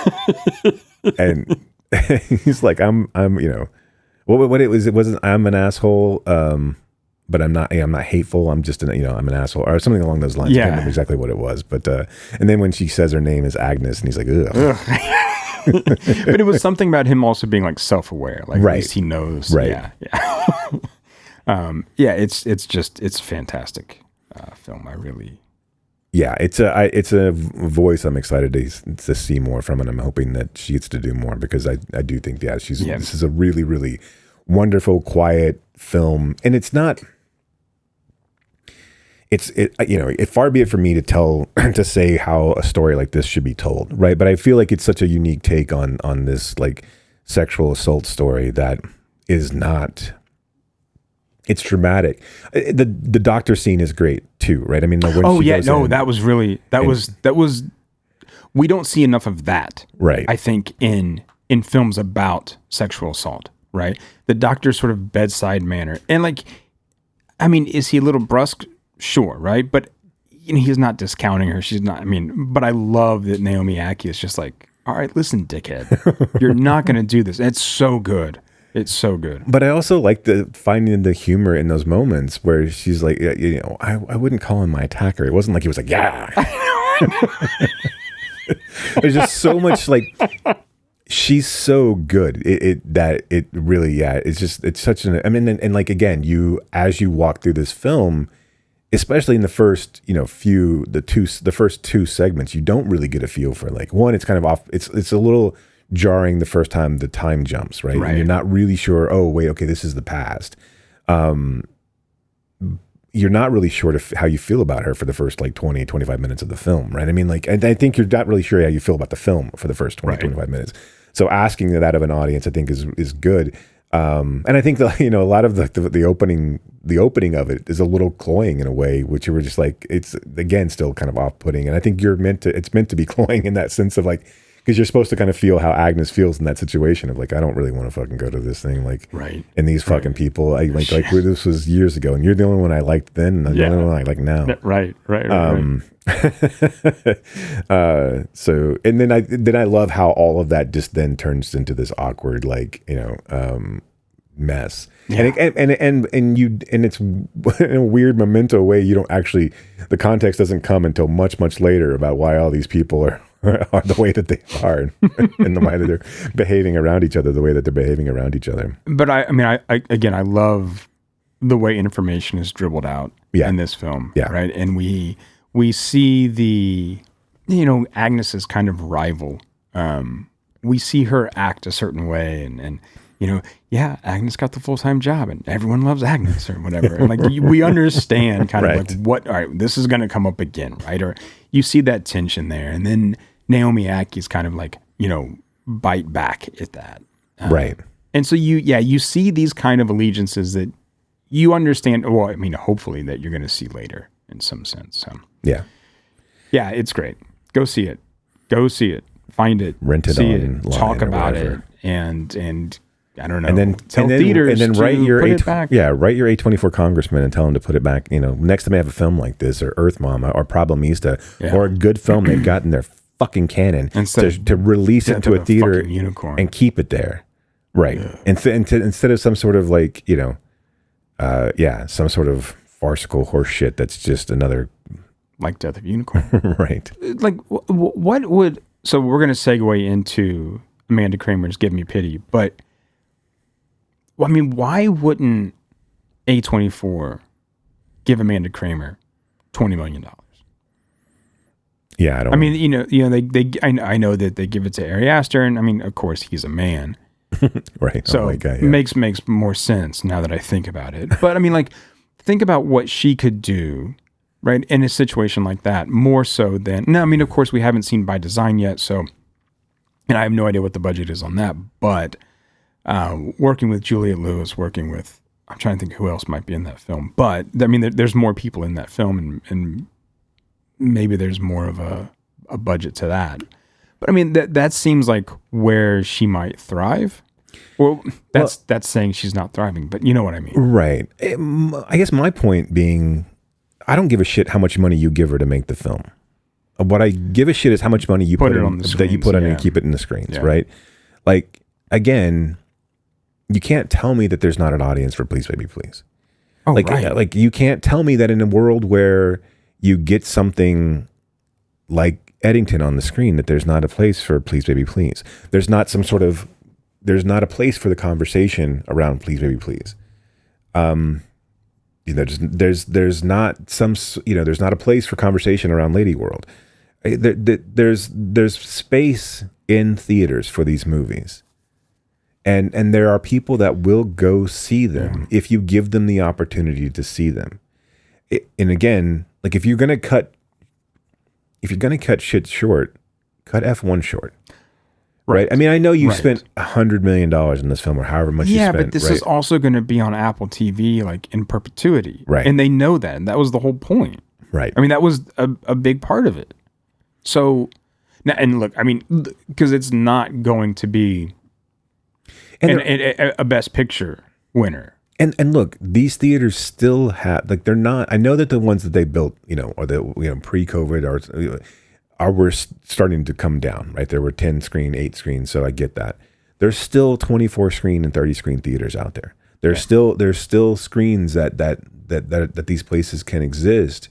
And he's like, I'm you know, what it wasn't I'm an asshole, but I'm not hateful. I'm just I'm an asshole or something along those lines. I can't remember exactly what it was, but and then when she says her name is Agnes, and he's like, ugh. But it was something about him also being like self-aware, like at least he knows. Right. Yeah. It's fantastic film. I really. Yeah, it's a voice I'm excited to see more from, and I'm hoping that she gets to do more because I do think this is a really, really wonderful, quiet film, and it's not. It far be it for me to say how a story like this should be told, right? But I feel like it's such a unique take on this like sexual assault story that is not. It's dramatic. The doctor scene is great too, right? I mean, that was. We don't see enough of that, right? I think in films about sexual assault, right? The doctor's sort of bedside manner, and like, I mean, is he a little brusque? Sure, right? But he's not discounting her. She's not. I mean, but I love that Naomi Ackie is just like, all right, listen, dickhead, you're not going to do this. And it's so good. It's so good. But I also like finding the humor in those moments where she's like, I wouldn't call him my attacker. It wasn't like he was like, yeah. There's just so much like, she's so good. It's such an, I mean, and like, again, as you walk through this film, especially in the first, the first two segments, you don't really get a feel for like, one, it's kind of off. It's a little jarring the first time the time jumps, right? And you're not really sure, oh, wait, okay, this is the past. You're not really sure how you feel about her for the first like 20, 25 minutes of the film, right? I mean, like, I think you're not really sure how you feel about the film for the first 20, 25 minutes. So asking that of an audience, I think is good. And I think that, a lot of the opening of it is a little cloying in a way, which you were just like, it's again, still kind of off-putting. And I think it's meant to be cloying in that sense of like, because you're supposed to kind of feel how Agnes feels in that situation of like, I don't really want to fucking go to this thing. Like, and these fucking people, this was years ago, and you're the only one I liked then, and the only one I like now. Right. So, and then I love how all of that just then turns into this awkward, like, mess. Yeah. And it's in a weird memento way. You don't actually, the context doesn't come until much, much later about why all these people are the way that they are and the way that they're behaving around each other, the way that they're behaving around each other. But I love the way information is dribbled out in this film. Yeah. Right. And we see the, Agnes's kind of rival. We see her act a certain way and Agnes got the full-time job and everyone loves Agnes or whatever. And like we understand kind of like what, all right, this is going to come up again, right? Or you see that tension there. And then Naomi Ackie's kind of like, bite back at that. Right. And so you see these kind of allegiances that you understand. Well, I mean, hopefully that you're going to see later in some sense. So yeah, it's great. Go see it. Find it. Rent it on talk about it. And I don't know. And then tell theaters and then write your write your A24 congressman and tell him to put it back. Next time they have a film like this, or Earth Mom, or Problemista, or a good film they've got in their fucking canon, to release it to a theater and keep it there, right? Yeah. Instead of some sort of like some sort of farcical horse shit that's just another like Death of Unicorn, right? Like what would so we're gonna segue into Amanda Kramer's Give Me Pity, but. Well, I mean, why wouldn't A24 give Amanda Kramer $20 million? Yeah, I don't. I mean, I know that they give it to Ari Aster, and I mean, of course, he's a man, right? So it makes more sense now that I think about it. But I mean, like, think about what she could do, right, in a situation like that, more so than. No, I mean, of course, we haven't seen By Design yet, so, and I have no idea what the budget is on that, but. Working with Juliette Lewis, I'm trying to think who else might be in that film. But, I mean, there's more people in that film and maybe there's more of a budget to that. But, I mean, that seems like where she might thrive. Well, that's saying she's not thriving, but you know what I mean. Right. I guess my point being, I don't give a shit how much money you give her to make the film. What I give a shit is how much money you put in, on the screens, that you put on and keep it in the screens, right? Like, again... You can't tell me that there's not an audience for Please Baby Please. Oh, right. Like you can't tell me that in a world where you get something like Eddington on the screen that there's not a place for Please Baby Please. There's not a place for the conversation around Please Baby Please. There's not a place for conversation around Lady World. There's space in theaters for these movies. And there are people that will go see them if you give them the opportunity to see them. And again, like if you're gonna cut shit short, cut F1 short. Right. I mean, I know you spent $100 million in this film or however much you spent. Yeah, but this is also going to be on Apple TV like in perpetuity. Right. And they know that. And that was the whole point. Right. I mean, that was a big part of it. So, now, and look, I mean, because it's not going to be a Best Picture winner. And look, these theaters still have, like, they're not, I know that the ones that they built, or the pre-COVID were starting to come down, right? There were 10 screen, 8 screens, so I get that. There's still 24 screen and 30 screen theaters out there. There's still screens that these places can exist.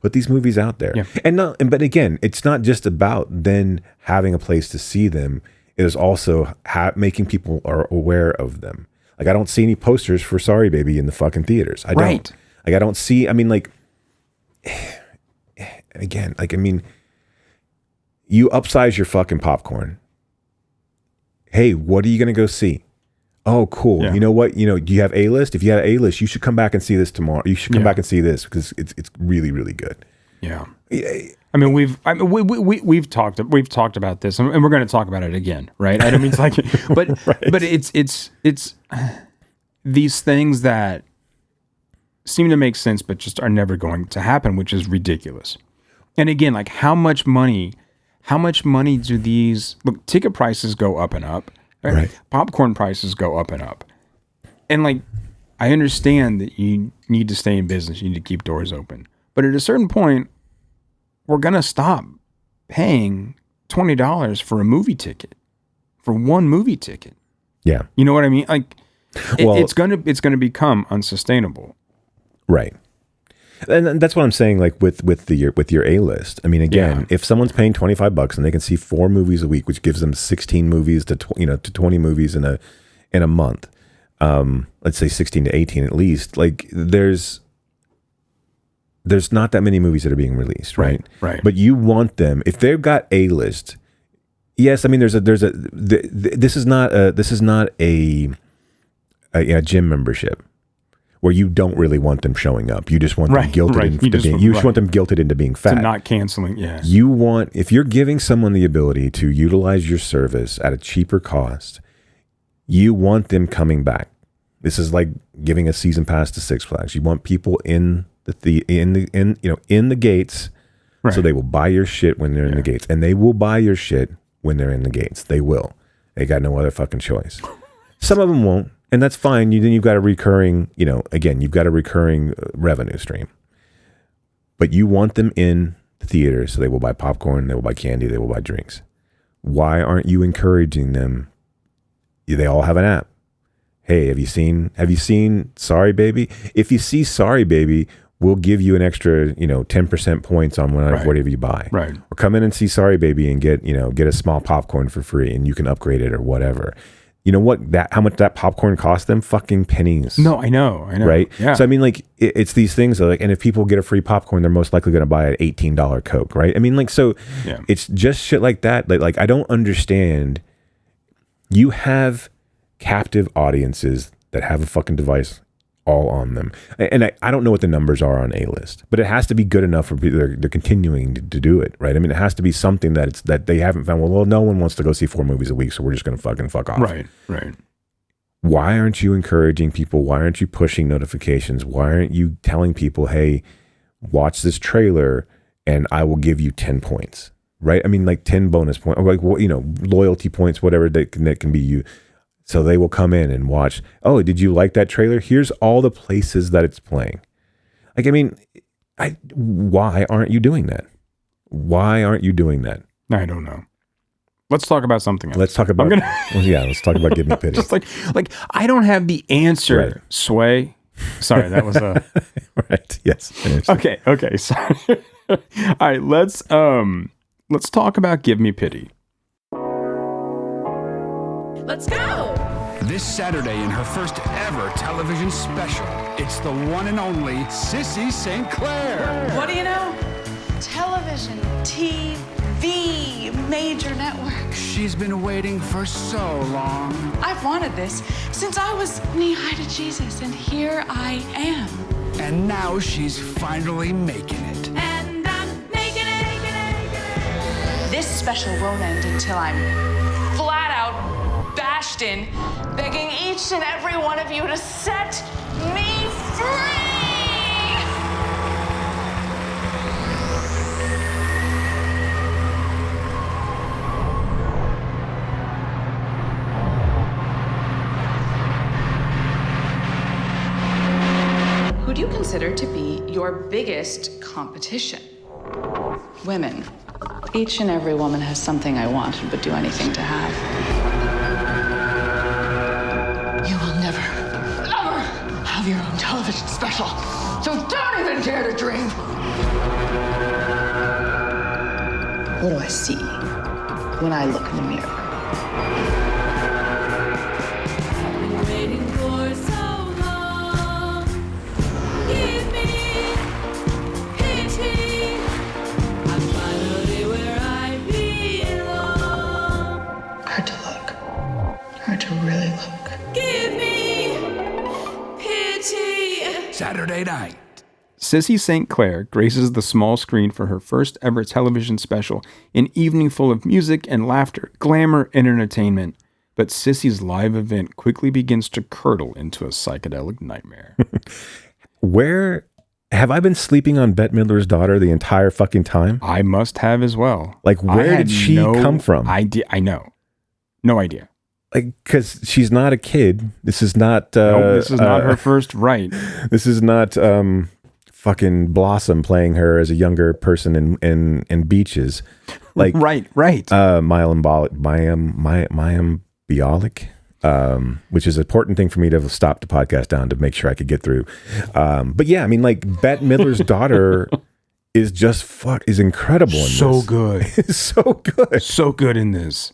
Put these movies out there. Yeah. But again, it's not just about then having a place to see them. It is also making people are aware of them. Like, I don't see any posters for Sorry Baby in the fucking theaters. I don't. Like, I don't see, I mean, like, again, like, I mean, you upsize your fucking popcorn. Hey, what are you going to go see? Oh, cool. Yeah. You know what? Do you have A-list? If you have A-list, you should come back and see this tomorrow. You should come back and see this because it's really, really good. Yeah. I mean, we've talked about this, and we're going to talk about it again, right? I don't mean it's like, but but it's these things that seem to make sense, but just are never going to happen, which is ridiculous. And again, like how much money do these ticket prices go up and up? Right? Popcorn prices go up and up, and like I understand that you need to stay in business, you need to keep doors open, but at a certain point, we're going to stop paying $20 for a movie ticket, for one movie ticket. Yeah. You know what I mean? Like, it's gonna become unsustainable. Right. And that's what I'm saying. Like with your A-list. I mean, again, if someone's paying $25 and they can see 4 movies a week, which gives them 16 movies to 20 movies in a month. Let's say 16 to 18 at least. Like there's not that many movies that are being released, right? Right. But you want them if they've got A-list. Yes, I mean this is not a gym membership where you don't really want them showing up. You just want them guilted into being. You just want them guilted into being fat. To not canceling. Yeah. You want if you're giving someone the ability to utilize your service at a cheaper cost, you want them coming back. This is like giving a season pass to Six Flags. You want people in the gates, so they will buy your shit when they're in the gates, and they will buy your shit when they're in the gates. They will. They got no other fucking choice. Some of them won't, and that's fine. Then you've got a recurring, you've got a recurring revenue stream. But you want them in the theater, so they will buy popcorn, they will buy candy, they will buy drinks. Why aren't you encouraging them? They all have an app. Hey, have you seen Sorry Baby? If you see Sorry Baby, we'll give you an extra, 10% points on whatever you buy. Right. Or come in and see Sorry Baby and get a small popcorn for free and you can upgrade it or whatever. You know what? How much that popcorn cost them? Fucking pennies. No, I know. Right? Yeah. So I mean, like, it's these things like, and if people get a free popcorn, they're most likely going to buy an $18 Coke, right? I mean, like, so it's just shit like that. Like, I don't understand. You have captive audiences that have a fucking device all on them. And I don't know what the numbers are on A-list, but it has to be good enough for people. They're continuing to do it, right? I mean, it has to be something that they haven't found. Well, no one wants to go see 4 movies a week, so we're just going to fuck off. Right. Why aren't you encouraging people? Why aren't you pushing notifications? Why aren't you telling people, hey, watch this trailer and I will give you 10 points, right? I mean, like 10 bonus points, or like, loyalty points, whatever that can be you. So they will come in and watch. Oh, did you like that trailer? Here's all the places that it's playing. Like, I mean, why aren't you doing that? Why aren't you doing that? I don't know. Let's talk about something else. Let's talk about. Let's talk about Give Me Pity. Just like I don't have the answer. Right. Sway. Sorry, that was a right. Yes. Okay. Sorry. All right. Let's talk about Give Me Pity. Let's go! This Saturday in her first ever television special, it's the one and only Sissy St. Clair. What do you know? Television, TV, major network. She's been waiting for so long. I've wanted this since I was knee-high to Jesus, and here I am. And now she's finally making it. And I'm making it. This special won't end until I'm flat out bashed in, begging each and every one of you to set me free! Who do you consider to be your biggest competition? Women. Each and every woman has something I want and would do anything to have. You will never, ever have your own television special. So don't even dare to dream. What do I see when I look in the mirror? I've been waiting for so long. Give me pity. I'm finally where I belong. Hard to look. Hard to really look. Give me pity. Saturday night. Sissy St. Clair graces the small screen for her first ever television special, an evening full of music and laughter, glamour and entertainment. But Sissy's live event quickly begins to curdle into a psychedelic nightmare. Where have I been sleeping on Bette Midler's daughter the entire fucking time? I must have as well. Like, where did she come from? I know. No idea. Like, because she's not a kid. This is not. This is not her first right. This is not fucking Blossom playing her as a younger person in Beaches. Like right. Mayim Bialik. which is an important thing for me to stop the podcast down to make sure I could get through. But yeah, I mean, like Bette Midler's daughter is just is incredible in this. So good. So good. So good in this.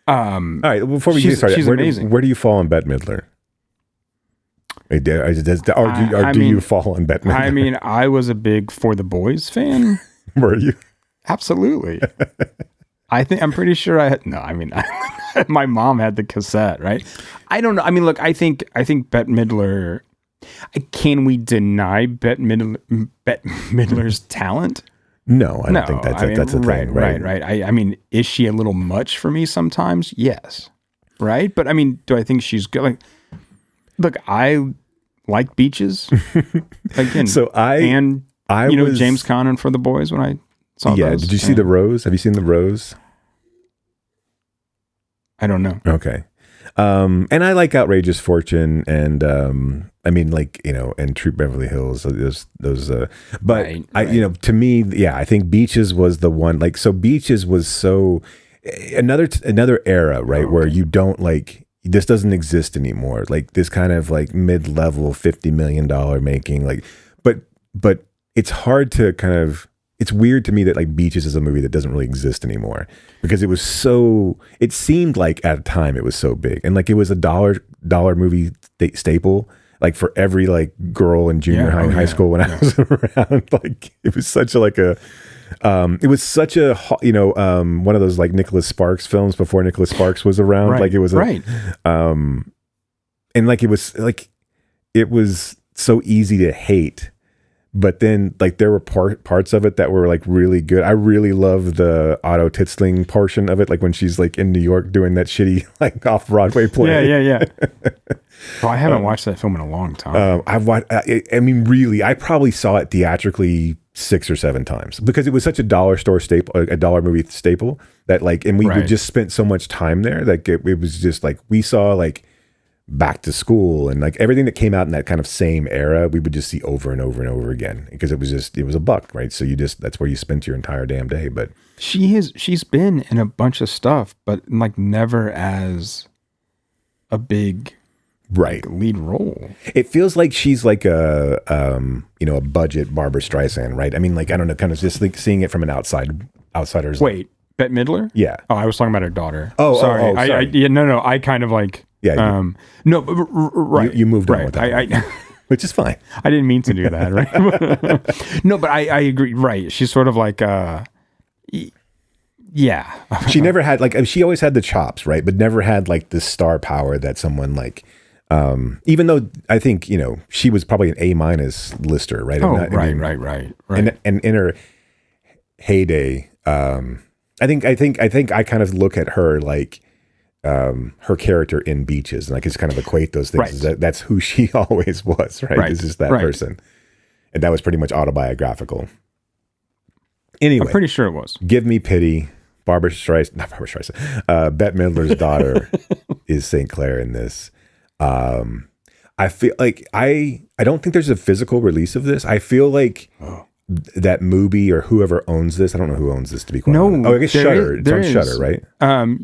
All right, before we get started, she's amazing. Where do you fall on Bette Midler? Or do you fall on Bette Midler? I mean, I was a big For the Boys fan. Were you? Absolutely. I'm pretty sure my mom had the cassette, right? I don't know. I mean, look, I think Bette Midler, can we deny Bette Midler's talent? No, I don't think that's a thing. Right. I mean, is she a little much for me sometimes? Yes. Right. But I mean, do I think she's good? Like, look, I like Beaches. Again, I was James Caan and For the Boys when I saw those. Did you see The Rose? Have you seen The Rose? I don't know. Okay. And I like Outrageous Fortune and I mean, like, you know, and Troop Beverly Hills, those but right. To me, I think Beaches was the one, like, so Beaches was so another era, right? Where you don't like, this doesn't exist anymore. Like this kind of like mid-level $50 million making, like, but it's hard to kind of, it's weird to me that like Beaches is a movie that doesn't really exist anymore because it seemed like at a time it was so big and like it was a dollar movie staple, like for every like girl in junior high and high school when I was around. Like it was such a one of those like Nicholas Sparks films before Nicholas Sparks was around. Right, like it was and like it was so easy to hate. But then, like, there were parts of it that were, like, really good. I really love the Otto Titzling portion of it, like, when she's, like, in New York doing that shitty, like, off-Broadway play. Yeah. Well, I haven't watched that film in a long time. I've watched, I mean, really, I probably saw it theatrically 6 or 7 times because it was such a dollar store staple, a dollar movie staple that, like, and we just spent so much time there that it was just, like, we saw, like, Back to School and like everything that came out in that kind of same era, we would just see over and over and over again because it was a buck, right? So that's where you spent your entire damn day. But she's been in a bunch of stuff, but like never as a big like, lead role. It feels like she's like a budget Barbara Streisand, right? I mean, like I don't know, kind of just like seeing it from an outsider's. Wait, Bette Midler? Yeah. Oh, I was talking about her daughter. Oh, sorry. Sorry. No. I kind of like. Yeah. No, but right. You moved on with that. Which is fine. I didn't mean to do that, right? No, but I agree. Right. She's sort of like, yeah. She never had, like, she always had the chops, right? But never had, like, the star power that someone like, even though I think, she was probably an A- lister, right? Right. And in her heyday, I think I kind of look at her like, her character in Beaches, and I can just kind of equate those things. Right. That's who she always was, right? It's just that person. And that was pretty much autobiographical. Anyway. I'm pretty sure it was. Give Me Pity, not Barbara Streisand, Bette Midler's daughter is St. Clair in this. I feel like, I don't think there's a physical release of this. I feel like that movie or whoever owns this, I don't know who owns this to be quite honest. I guess Shudder. It's on Shudder, right?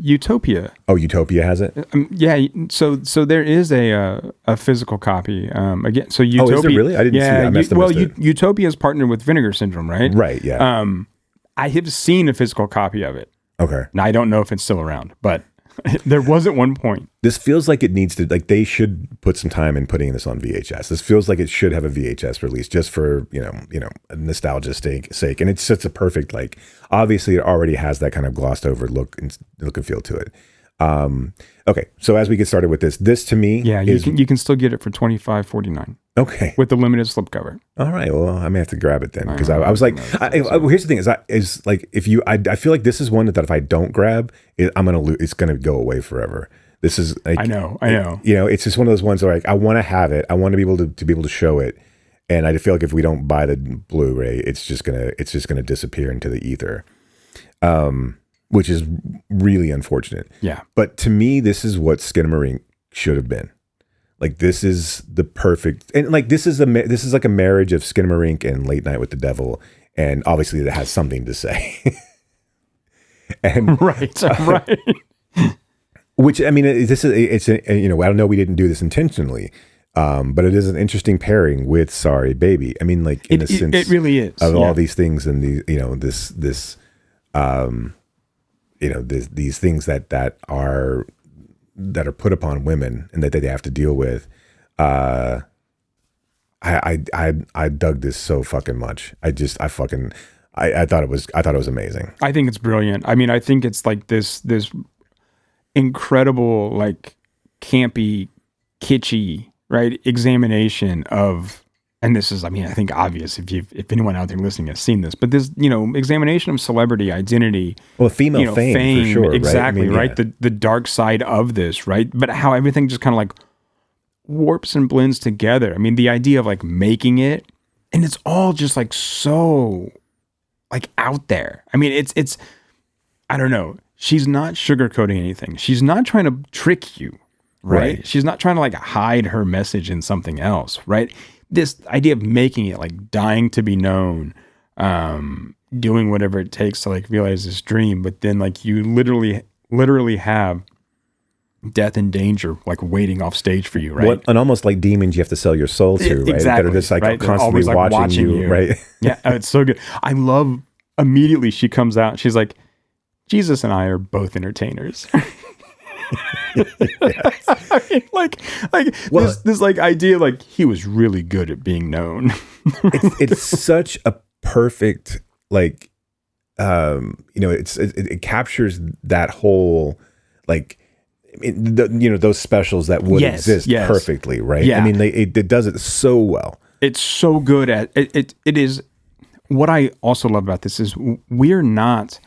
Utopia. Oh, Utopia has it? Yeah. So there is a physical copy. Again, so Utopia. Oh, is there really? I didn't see that. I missed it. Utopia is partnered with Vinegar Syndrome, right? Right. Yeah. I have seen a physical copy of it. Okay. Now I don't know if it's still around, but there was at one point. This feels like it needs to, like, they should put some time in putting this on VHS. This feels like it should have a VHS release just for, nostalgia's sake. And it's such a perfect, like, obviously it already has that kind of glossed over look and feel to it. Okay. So as we get started with this to me, you can still get it for $25.49. Okay. With the limited slipcover. All right. Well, I may have to grab it then because I was like, here's the thing: is like if you, I feel like this is one that if I don't grab, I'm gonna lose. It's gonna go away forever. This is like, I know. It's just one of those ones where like I want to have it. I want to be able to be able to show it, and I feel like if we don't buy the Blu-ray, it's just gonna disappear into the ether. Which is really unfortunate. Yeah. But to me, this is what Skinamarink should have been. Like, this is the perfect, and like this is like a marriage of Skinamarink and Late Night with the Devil, and obviously it has something to say. And right. Which, I mean, I don't know, we didn't do this intentionally, but it is an interesting pairing with Sorry Baby. I mean, like, in a sense, it really is of all these things and these things that are put upon women and that they have to deal with. I dug this so fucking much. I thought it was amazing. I think it's brilliant. I mean, I think it's like this incredible, like, campy, kitschy, right, examination of, and this is, I mean, I think obvious if anyone out there listening has seen this, but this, examination of celebrity identity. Well, female fame, for sure. Exactly, right? The dark side of this, right? But how everything just kind of like warps and blends together. I mean, the idea of like making it, and it's all just like so like out there. I mean, it's I don't know. She's not sugarcoating anything. She's not trying to trick you, right? She's not trying to like hide her message in something else, right? This idea of making it, like dying to be known, doing whatever it takes to like realize this dream, but then like you literally have death and danger like waiting off stage for you, right? And almost like demons you have to sell your soul to, right? Exactly, that are just like right? constantly Always, like, watching you, right? Yeah, it's so good. I love, immediately she comes out, she's like, Jesus and I are both entertainers. I mean, like this like idea, like he was really good at being known. it's such a perfect, like, it captures that whole, like, those specials that would exist perfectly, right? Yeah. I mean, it does it so well. It's so good at it. It is. What I also love about this is we're not,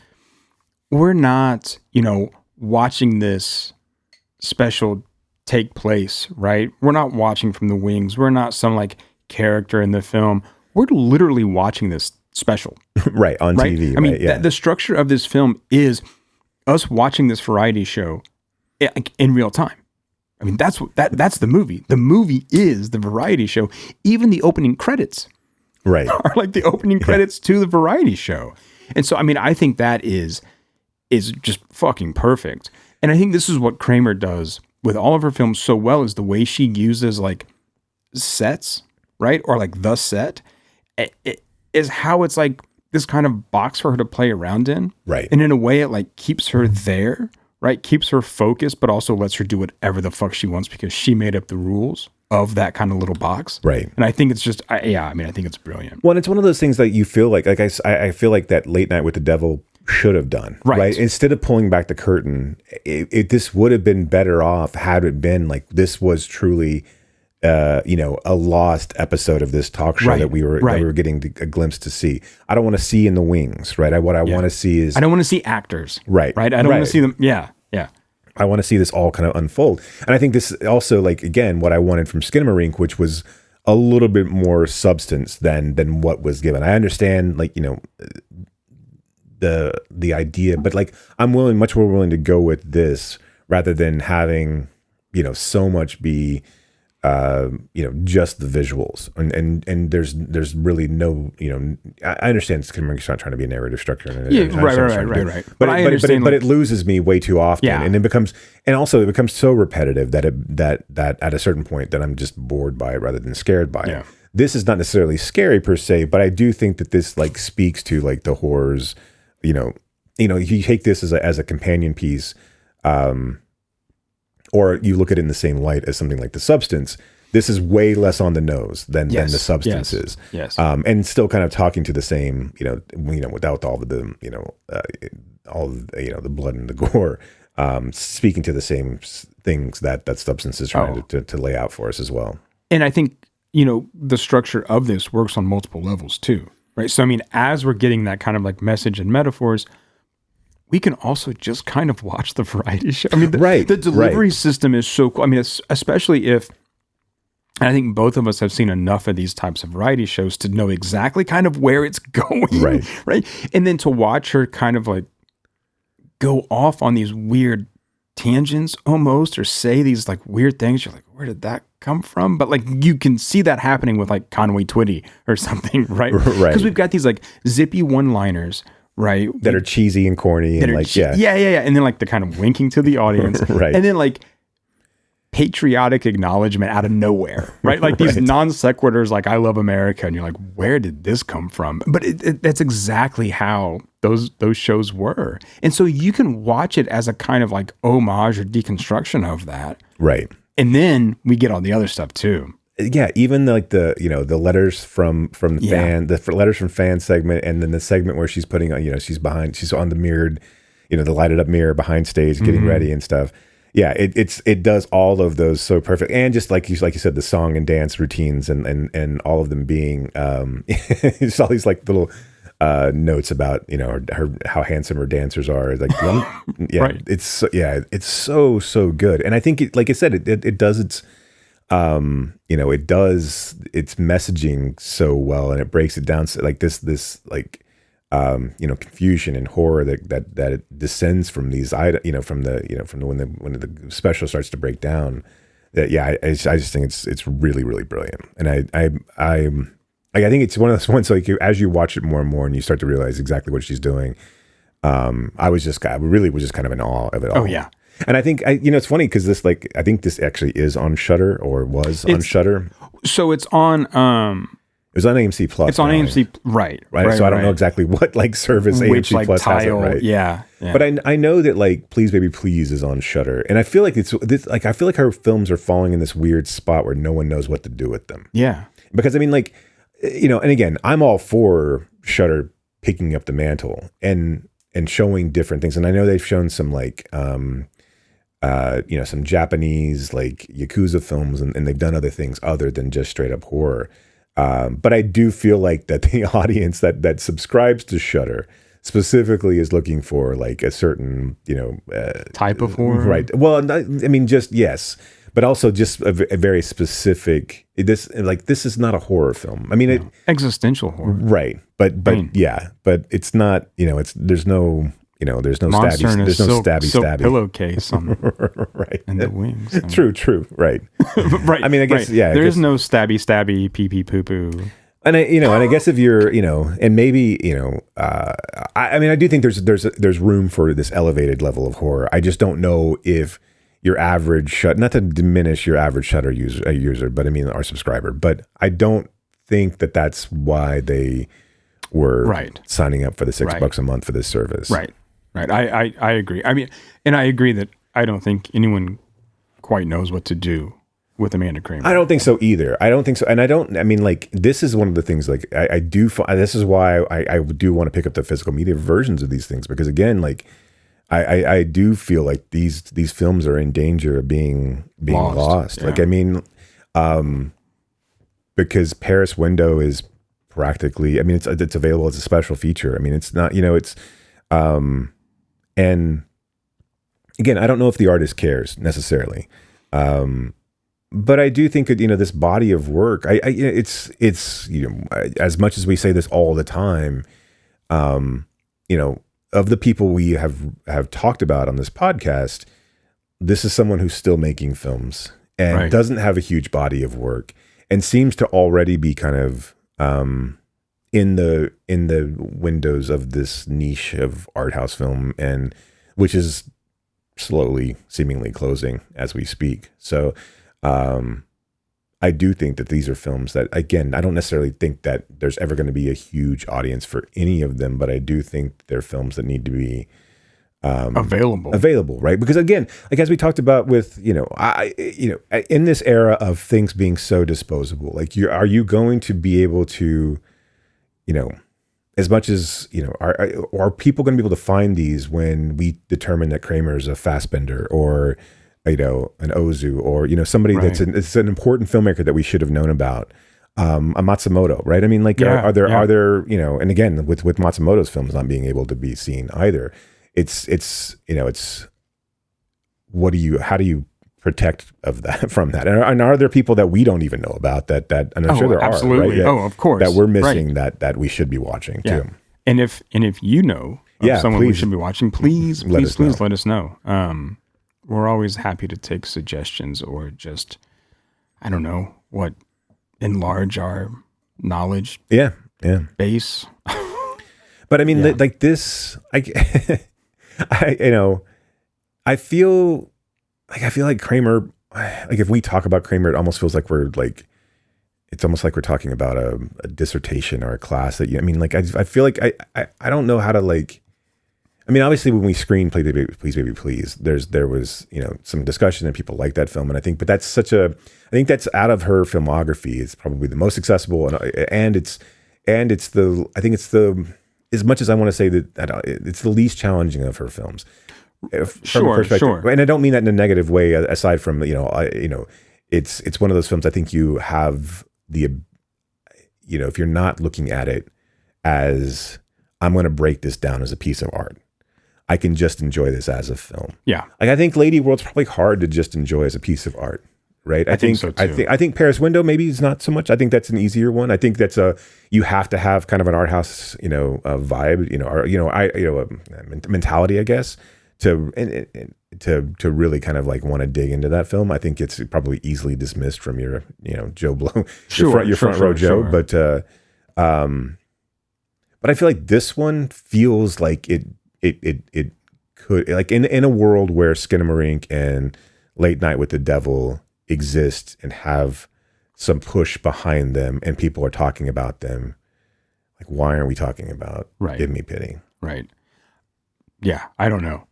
watching this special take place, right? We're not watching from the wings. We're not some like character in the film. We're literally watching this special. Right, on TV. I mean, yeah. the structure of this film is us watching this variety show in real time. I mean, that's the movie. The movie is the variety show. Even the opening credits are like the opening credits to the variety show. And so, I mean, I think that is just fucking perfect. And I think this is what Kramer does with all of her films so well, is the way she uses like sets, right? Or like the set. It is how it's like this kind of box for her to play around in. Right. And in a way it like keeps her there, right? Keeps her focused, but also lets her do whatever the fuck she wants because she made up the rules of that kind of little box. Right. And I think it's just, I think it's brilliant. Well, and it's one of those things that you feel like I feel like that Late Night with the Devil should have done, right? Instead of pulling back the curtain, this would have been better off had it been like this was truly, a lost episode of this talk show that we were getting a glimpse to see. I don't want to see in the wings, right? What I want to see is, I don't want to see actors, right? I don't want to see them. Yeah. I want to see this all kind of unfold, and I think this also, like, again, what I wanted from Skinamarink, which was a little bit more substance than what was given. I understand, like, the idea, but like I'm much more willing to go with this rather than having so much be just the visuals and there's really no I understand Skinamarink not trying to be a narrative structure right. But I understand, but it loses me way too often, and it becomes so repetitive that at a certain point that I'm just bored by it rather than scared by it. This is not necessarily scary per se, but I do think that this like speaks to like the horrors. You take this as a companion piece, or you look at it in the same light as something like The Substance. This is way less on the nose than The Substance is. Yes. And still kind of talking to the same, without all the blood and the gore, speaking to the same things that Substance is trying to lay out for us as well. And I think, the structure of this works on multiple levels too. Right. So, I mean, as we're getting that kind of like message and metaphors, we can also just kind of watch the variety show. I mean, the delivery system is so cool. I mean, especially if, and I think both of us have seen enough of these types of variety shows to know exactly kind of where it's going. Right. And then to watch her kind of like go off on these weird tangents almost, or say these like weird things. You're like, where did that come from? But like you can see that happening with like Conway Twitty or something, right? Because we've got these like zippy one-liners, right? That are cheesy and corny and like, yeah. And then like the kind of winking to the audience. Right. And then like patriotic acknowledgement out of nowhere, right? Like these non sequiturs, like I love America. And you're like, where did this come from? But that's exactly how those shows were. And so you can watch it as a kind of like homage or deconstruction of that. Right. And then we get all the other stuff too. Yeah, even like the letters from the fan, the letters from fan segment, and then the segment where she's putting on, she's on the mirrored, the lighted up mirror behind stage, getting ready and stuff. Yeah, it does all of those so perfect, and just like you said, the song and dance routines and all of them being just all these like little notes about her how handsome her dancers are. Like right. It's so good, and I think like I said, it does its it does its messaging so well, and it breaks it down so like this like confusion and horror that it descends from these from when the special starts to break down. That I just think it's really, really brilliant, and I think it's one of those ones like as you watch it more and more and you start to realize exactly what she's doing. I really was just kind of in awe of it all. Oh yeah. And I think it's funny because this I think this actually is on Shudder or was on Shudder. So it's on it was on AMC Plus. It's on AMC, right? So I don't know exactly what service which, AMC Plus has it, right? Yeah. But I know that Please Baby Please is on Shudder, and I feel like I feel like her films are falling in this weird spot where no one knows what to do with them. Yeah. Because and again, I'm all for Shudder picking up the mantle and showing different things, and I know they've shown some some Japanese like Yakuza films, and they've done other things other than just straight up horror. But I do feel like that the audience that subscribes to Shudder specifically is looking for like a certain, type of horror. Right. Well, I mean, just yes, but also just a very specific, this is not a horror film. I mean, existential horror. Right. But it's not, there's no Monster stabby, there's no stabby pillowcase on right and the wings. True, right. Right. I mean, I guess there is no stabby pee pee poo poo. And and I guess if you're, and maybe, I mean, I do think there's room for this elevated level of horror. I just don't know if your average not to diminish your average Shudder user, but I mean our subscriber, but I don't think that's why they were signing up for the $6 a month for this service. Right. I agree. I mean, and I agree that I don't think anyone quite knows what to do with Amanda Kramer. I don't think so either. I don't think so. And this is one of the things I do, this is why I do want to pick up the physical media versions of these things, because again, I do feel like these films are in danger of being lost. Yeah. I mean, because Paris Window is practically, I mean, it's available as a special feature. I mean, it's not, and again, I don't know if the artist cares necessarily. But I do think that, this body of work, it's as much as we say this all the time, of the people we have talked about on this podcast, this is someone who's still making films and doesn't have a huge body of work and seems to already be kind of, in the windows of this niche of art house film, and which is slowly seemingly closing as we speak. So I do think that these are films that, again, I don't necessarily think that there's ever going to be a huge audience for any of them, but I do think they're films that need to be available, right? Because again, as we talked about with, in this era of things being so disposable, are you going to be able to, as much as, are people going to be able to find these when we determine that Kramer's a Fassbender or, an Ozu, or, somebody that's an important filmmaker that we should have known about, a Matsumoto, right? I mean, are there, and again, with Matsumoto's films not being able to be seen either, it's how do you protect from that? And are there people that we don't even know about that and I'm sure there absolutely. are, right? Of course. That we're missing that we should be watching too. And if you know of someone we should be watching, please let us know. We're always happy to take suggestions or just, I don't know, enlarge our knowledge base. But I mean, like this, I feel like Kramer, like if we talk about Kramer, it almost feels like it's almost like we're talking about a dissertation or a class that I feel like I don't know how to obviously when we screened Please Baby Please, there was, some discussion and people like that film. And I think that's I think that's out of her filmography. It's probably the most accessible and it's as much as I want to say that it's the least challenging of her films. Sure. And I don't mean that in a negative way, aside from, it's one of those films I think you have if you're not looking at it as I'm going to break this down as a piece of art, I can just enjoy this as a film. Yeah. Like I think Lady World's probably hard to just enjoy as a piece of art. Right. I think so too. I think Paris Window maybe is not so much. I think that's an easier one. I think that's you have to have kind of an art house, a vibe, a mentality, I guess, to really kind of want to dig into that film. I think it's probably easily dismissed from your, Joe Blow, your front row Joe. Sure. But I feel like this one feels like it could, like in a world where Skinamarink and Late Night with the Devil exist and have some push behind them and people are talking about them, like why aren't we talking about Give Me Pity? Right. Yeah, I don't know.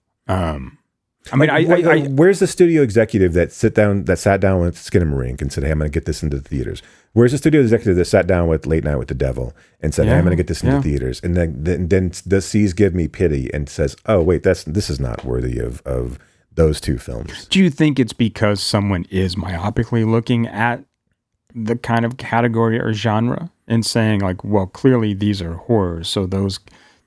Where's the studio executive that sat down with Skinamarink and said, hey, I'm going to get this into the theaters? Where's the studio executive that sat down with Late Night with the Devil and said, hey, I'm going to get this into theaters? And then sees Give Me Pity and says, oh, wait, this is not worthy of those two films. Do you think it's because someone is myopically looking at the kind of category or genre and saying like, well, clearly these are horrors, so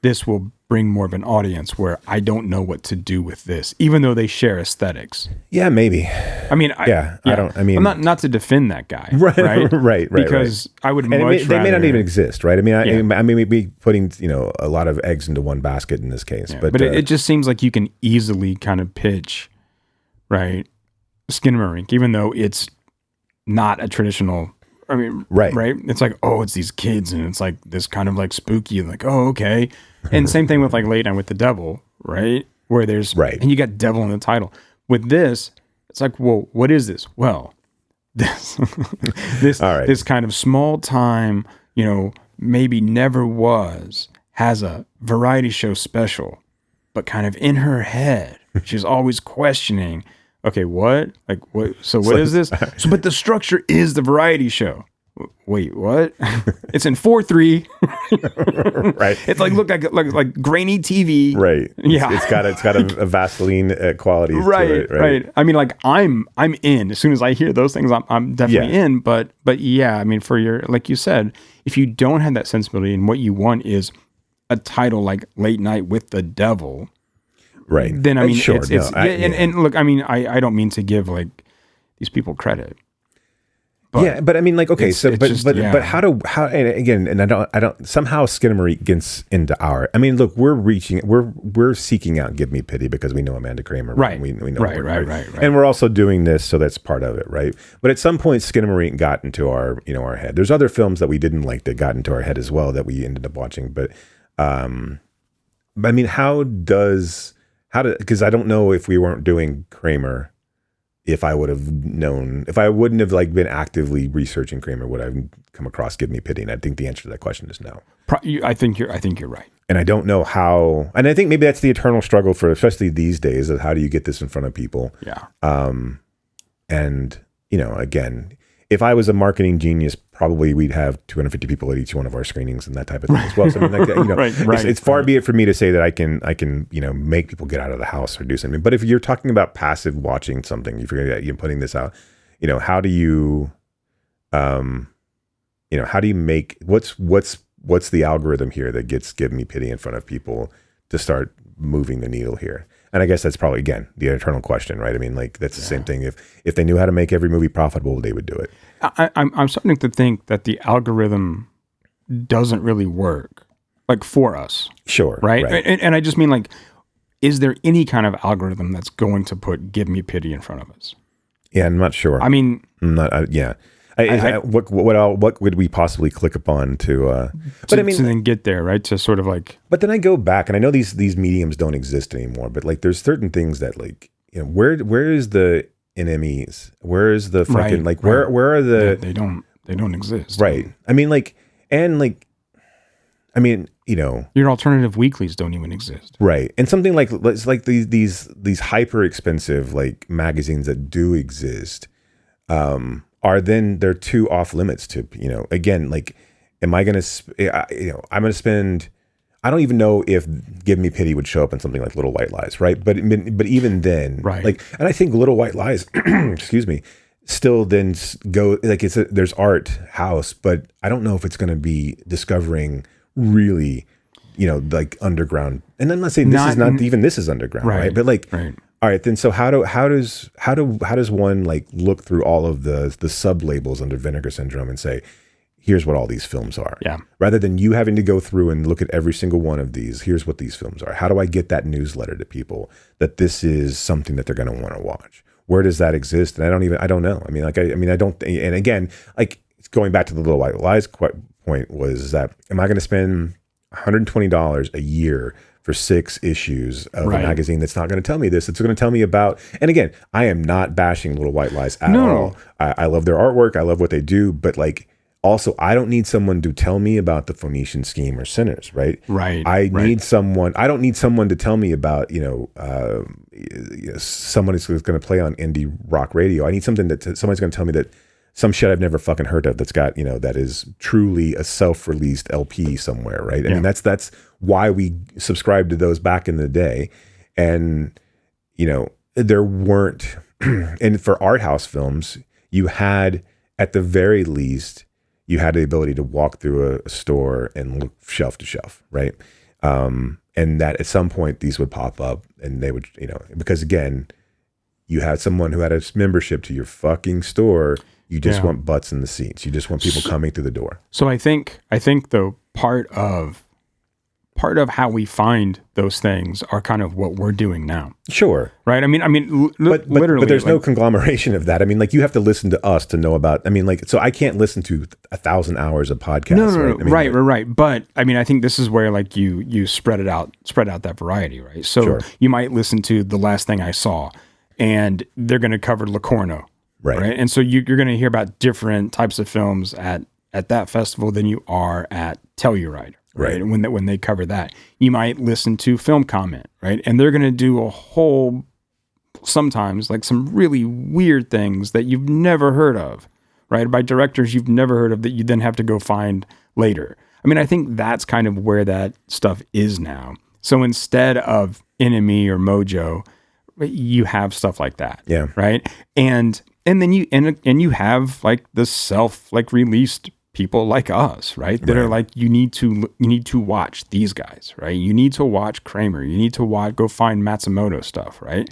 this will bring more of an audience where I don't know what to do with this, even though they share aesthetics? Yeah, maybe. I mean, I'm not to defend that guy, right? Because I would much rather. They may not even exist, right? I mean, we'd be putting a lot of eggs into one basket in this case, but it just seems like you can easily kind of pitch, right, Skinamarink, even though it's not a traditional. I mean, right? It's like, oh, it's these kids, and it's like this kind of like spooky, and like, oh, okay. And same thing with like Late Night with the Devil, right? Where there's and you got devil in the title. With this, it's like, well, what is this? Well, this kind of small time, maybe never was, has a variety show special, but kind of in her head, she's always questioning. Okay, what? Like, what? So what is this? So, but the structure is the variety show. Wait, what? It's in 4:3. Right. It's like like grainy TV. Right. Yeah. It's got a Vaseline quality. Right. To it, Right. I mean, like I'm in. As soon as I hear those things, I'm definitely in. But yeah, I mean, for your, like you said, if you don't have that sensibility and what you want is a title like Late Night with the Devil. Right. Then I mean, sure. And look, I mean, I don't mean to give like these people credit. But I mean, like, okay, but how and again, and I don't somehow Skinamarink gets into our. I mean, look, we're seeking out Give Me Pity because we know Amanda Kramer, right? We know right, and we're also doing this, so that's part of it, right? But at some point, Skinamarink got into our our head. There's other films that we didn't like that got into our head as well that we ended up watching, but I mean, because I don't know if we weren't doing Kramer. If I wouldn't have like been actively researching Kramer, would I have come across Give Me Pity? And I think the answer to that question is no. I think you're right. And I don't know how, and I think maybe that's the eternal struggle for, especially these days, of how do you get this in front of people? Yeah. And again, if I was a marketing genius, probably we'd have 250 people at each one of our screenings and that type of thing as well. So I mean, like, it's far be it for me to say that I can make people get out of the house or do something. But if you're talking about passive watching something, if you're putting this out, how do you, how do you make what's the algorithm here that gets Give Me Pity in front of people to start moving the needle here? And I guess that's probably, again, the eternal question, right? I mean, like, that's the same thing. If they knew how to make every movie profitable, they would do it. I'm starting to think that the algorithm doesn't really work, like, for us. Sure. Right? And I just mean, like, is there any kind of algorithm that's going to put Give Me Pity in front of us? Yeah, I'm not sure. I mean... I'm not, yeah. What would we possibly click upon to then get there, right? To sort of like. But then I go back, and I know these mediums don't exist anymore. But like, there's certain things that like, you know, where is the NMEs? Where is the fucking where are the? Yeah, they don't exist. Right. I mean, you know, your alternative weeklies don't even exist. Right. And something like, it's like these hyper expensive like magazines that do exist, they're too off limits to, you know, again, like, am I going to, I'm going to spend, I don't even know if Give Me Pity would show up in something like Little White Lies. Right. But even then, right. Like, and I think Little White Lies, excuse me, still then go like there's art house, but I don't know if it's going to be discovering really, you know, like underground. And I'm not saying this is underground, right? But like, all right, then so how does one like look through all of the sub labels under Vinegar Syndrome and say, here's what all these films are? Yeah. Rather than you having to go through and look at every single one of these, here's what these films are. How do I get that newsletter to people that this is something that they're going to want to watch? Where does that exist? And I don't know. I mean, I don't. And again, like going back to the Little White Lies point was that, am I going to spend $120 a year for 6 issues of a magazine that's not going to tell me this? It's going to tell me about, and again, I am not bashing Little White Lies at all. I love their artwork. I love what they do. But like, also, I don't need someone to tell me about the Phoenician Scheme or Sinners, right? Right. I don't need someone to tell me about, you know, someone who's going to play on indie rock radio. I need something that somebody's going to tell me that some shit I've never fucking heard of that's got, you know, that is truly a self-released LP somewhere, right? I mean, that's why we subscribed to those back in the day. And, you know, there weren't, and for art house films, you had, at the very least, you had the ability to walk through a store and look shelf to shelf, right? And that at some point these would pop up and they would, you know, because again, you had someone who had a membership to your fucking store. You just want butts in the seats. You just want people coming through the door. So I think though part of how we find those things are kind of what we're doing now. Sure. Right. I mean, literally, but there's no conglomeration of that. I mean, like you have to listen to us to know about. I mean, like, so I can't listen to 1,000 hours of podcasts. No, right? I mean, right. But I mean, I think this is where like you spread out that variety, right? So you might listen to The Last Thing I Saw, and they're going to cover Locarno. Right. And so you're going to hear about different types of films at that festival than you are at Telluride. Right. And when they cover that, you might listen to Film Comment. Right. And they're going to do a whole, sometimes like some really weird things that you've never heard of. Right. By directors you've never heard of that you then have to go find later. I mean, I think that's kind of where that stuff is now. So instead of NME or Mojo, you have stuff like that. Yeah. Right. And then you have like the released people like us, right? That are like, you need to watch these guys, right? You need to watch Kramer. You need to go find Matsumoto stuff, right?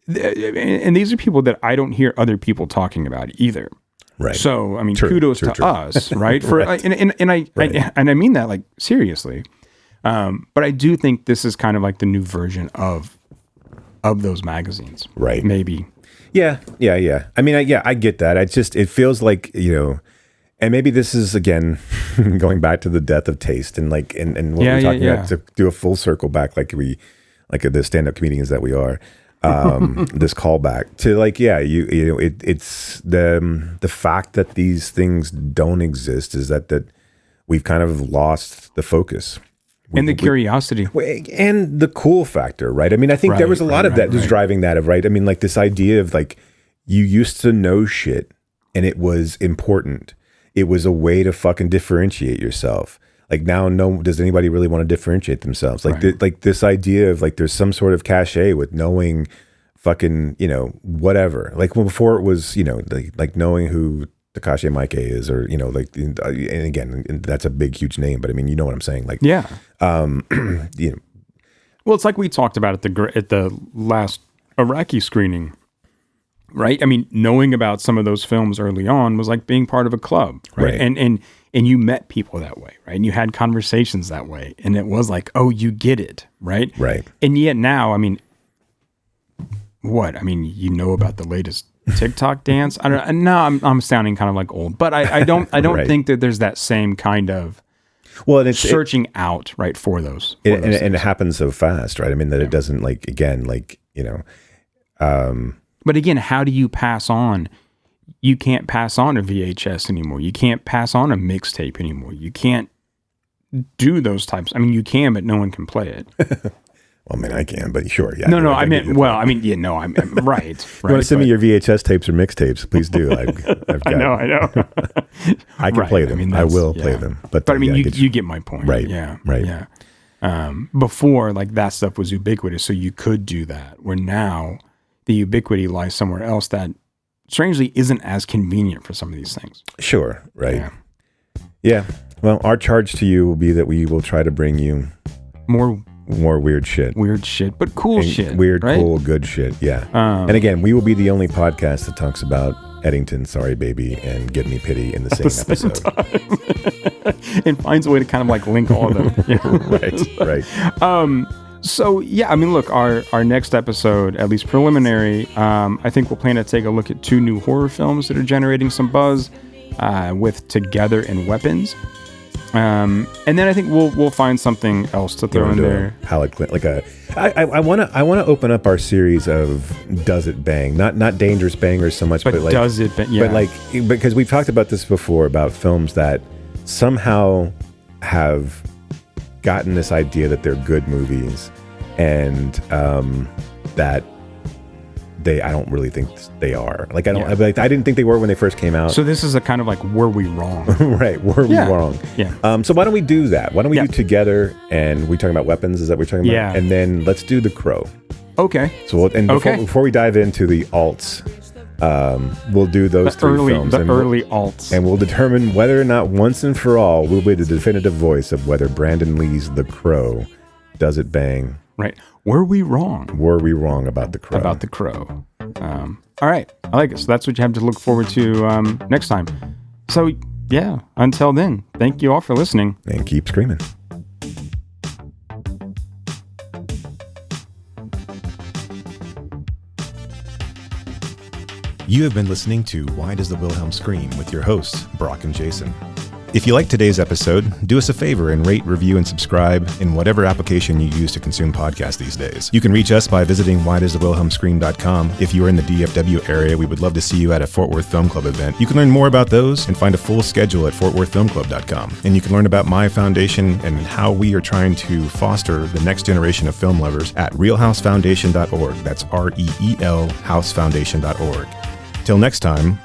And these are people that I don't hear other people talking about either. Right. So I mean, kudos to us, right? For and I mean that like seriously. But I do think this is kind of like the new version of those magazines, right? Maybe. Yeah. I mean, I get that. It feels like, you know, and maybe this is again going back to the death of taste and like and what we're talking about, to do a full circle back, like the stand-up comedians that we are. This callback to like, you know, it's the fact that these things don't exist is that we've kind of lost the focus. And the curiosity. And the cool factor, right? I mean, I think there was a lot of that was driving that, right? I mean, like this idea of like, you used to know shit and it was important. It was a way to fucking differentiate yourself. Like now, does anybody really want to differentiate themselves? Like, like this idea of like, there's some sort of cachet with knowing fucking, you know, whatever. Like before it was, you know, like knowing who Takashi Miike is, or, you know, like, and again, that's a big, huge name, but I mean, you know what I'm saying? Like, you know, well, it's like we talked about at the last Iraqi screening, right? I mean, knowing about some of those films early on was like being part of a club, right? And you met people that way, right? And you had conversations that way, and it was like, oh, you get it, right? Right. And yet now, I mean, what? I mean, you know about the latest TikTok dance. I don't. No, I'm sounding kind of like old, but I don't Right. think that there's that same kind of it's searching out right for those. And it happens so fast, right? I mean that it doesn't But again, how do you pass on? You can't pass on a VHS anymore. You can't pass on a mixtape anymore. You can't do those types. I mean, you can, but no one can play it. Well, I mean, I can, but sure. Yeah. No. I mean, right. You want to send me your VHS tapes or mixtapes? Please do. I've got, I know. I can play them. I will play them. But I mean, you get my point. Right. Yeah. Right. Yeah. Before, like that stuff was ubiquitous, so you could do that. Where now, the ubiquity lies somewhere else that, strangely, isn't as convenient for some of these things. Sure. Right. Yeah. Well, our charge to you will be that we will try to bring you more weird shit. Weird shit, but cool shit. Weird, right? cool, good shit. Yeah. And again, we will be the only podcast that talks about Eddington, Sorry Baby, and Give Me Pity in the same episode. And finds a way to kind of like link all of them. You know? Right. So yeah, I mean, look, our next episode, at least preliminary, I think we'll plan to take a look at 2 new horror films that are generating some buzz, with Together and Weapons. And then I think we'll find something else to throw in there. I want to open up our series of Does It Bang, not Dangerous Bangers so much, but like Does It Bang? Yeah. But like, because we've talked about this before about films that somehow have gotten this idea that they're good movies, and that I don't really think they are. Like I didn't think they were when they first came out. So this is a kind of like, were we wrong? Right, were we wrong? Yeah. So why don't we do that? Why don't we do Together, and we talking about weapons? Is that what we're talking about? Yeah. And then let's do The Crow. Okay. So before we dive into the alts, we'll do those 3 films. The early alts. And we'll determine whether or not once and for all we'll be the definitive voice of whether Brandon Lee's The Crow, Does It Bang? Right. Were we wrong? Were we wrong about The Crow? About The Crow. All right. I like it. So that's what you have to look forward to next time. So yeah, until then, thank you all for listening. And keep screaming. You have been listening to Why Does the Wilhelm Scream with your hosts, Brock and Jason. If you liked today's episode, do us a favor and rate, review, and subscribe in whatever application you use to consume podcasts these days. You can reach us by visiting whydoesthewilhelmscream.com. If you are in the DFW area, we would love to see you at a Fort Worth Film Club event. You can learn more about those and find a full schedule at fortworthfilmclub.com. And you can learn about my foundation and how we are trying to foster the next generation of film lovers at realhousefoundation.org. That's REEL housefoundation.org. Till next time,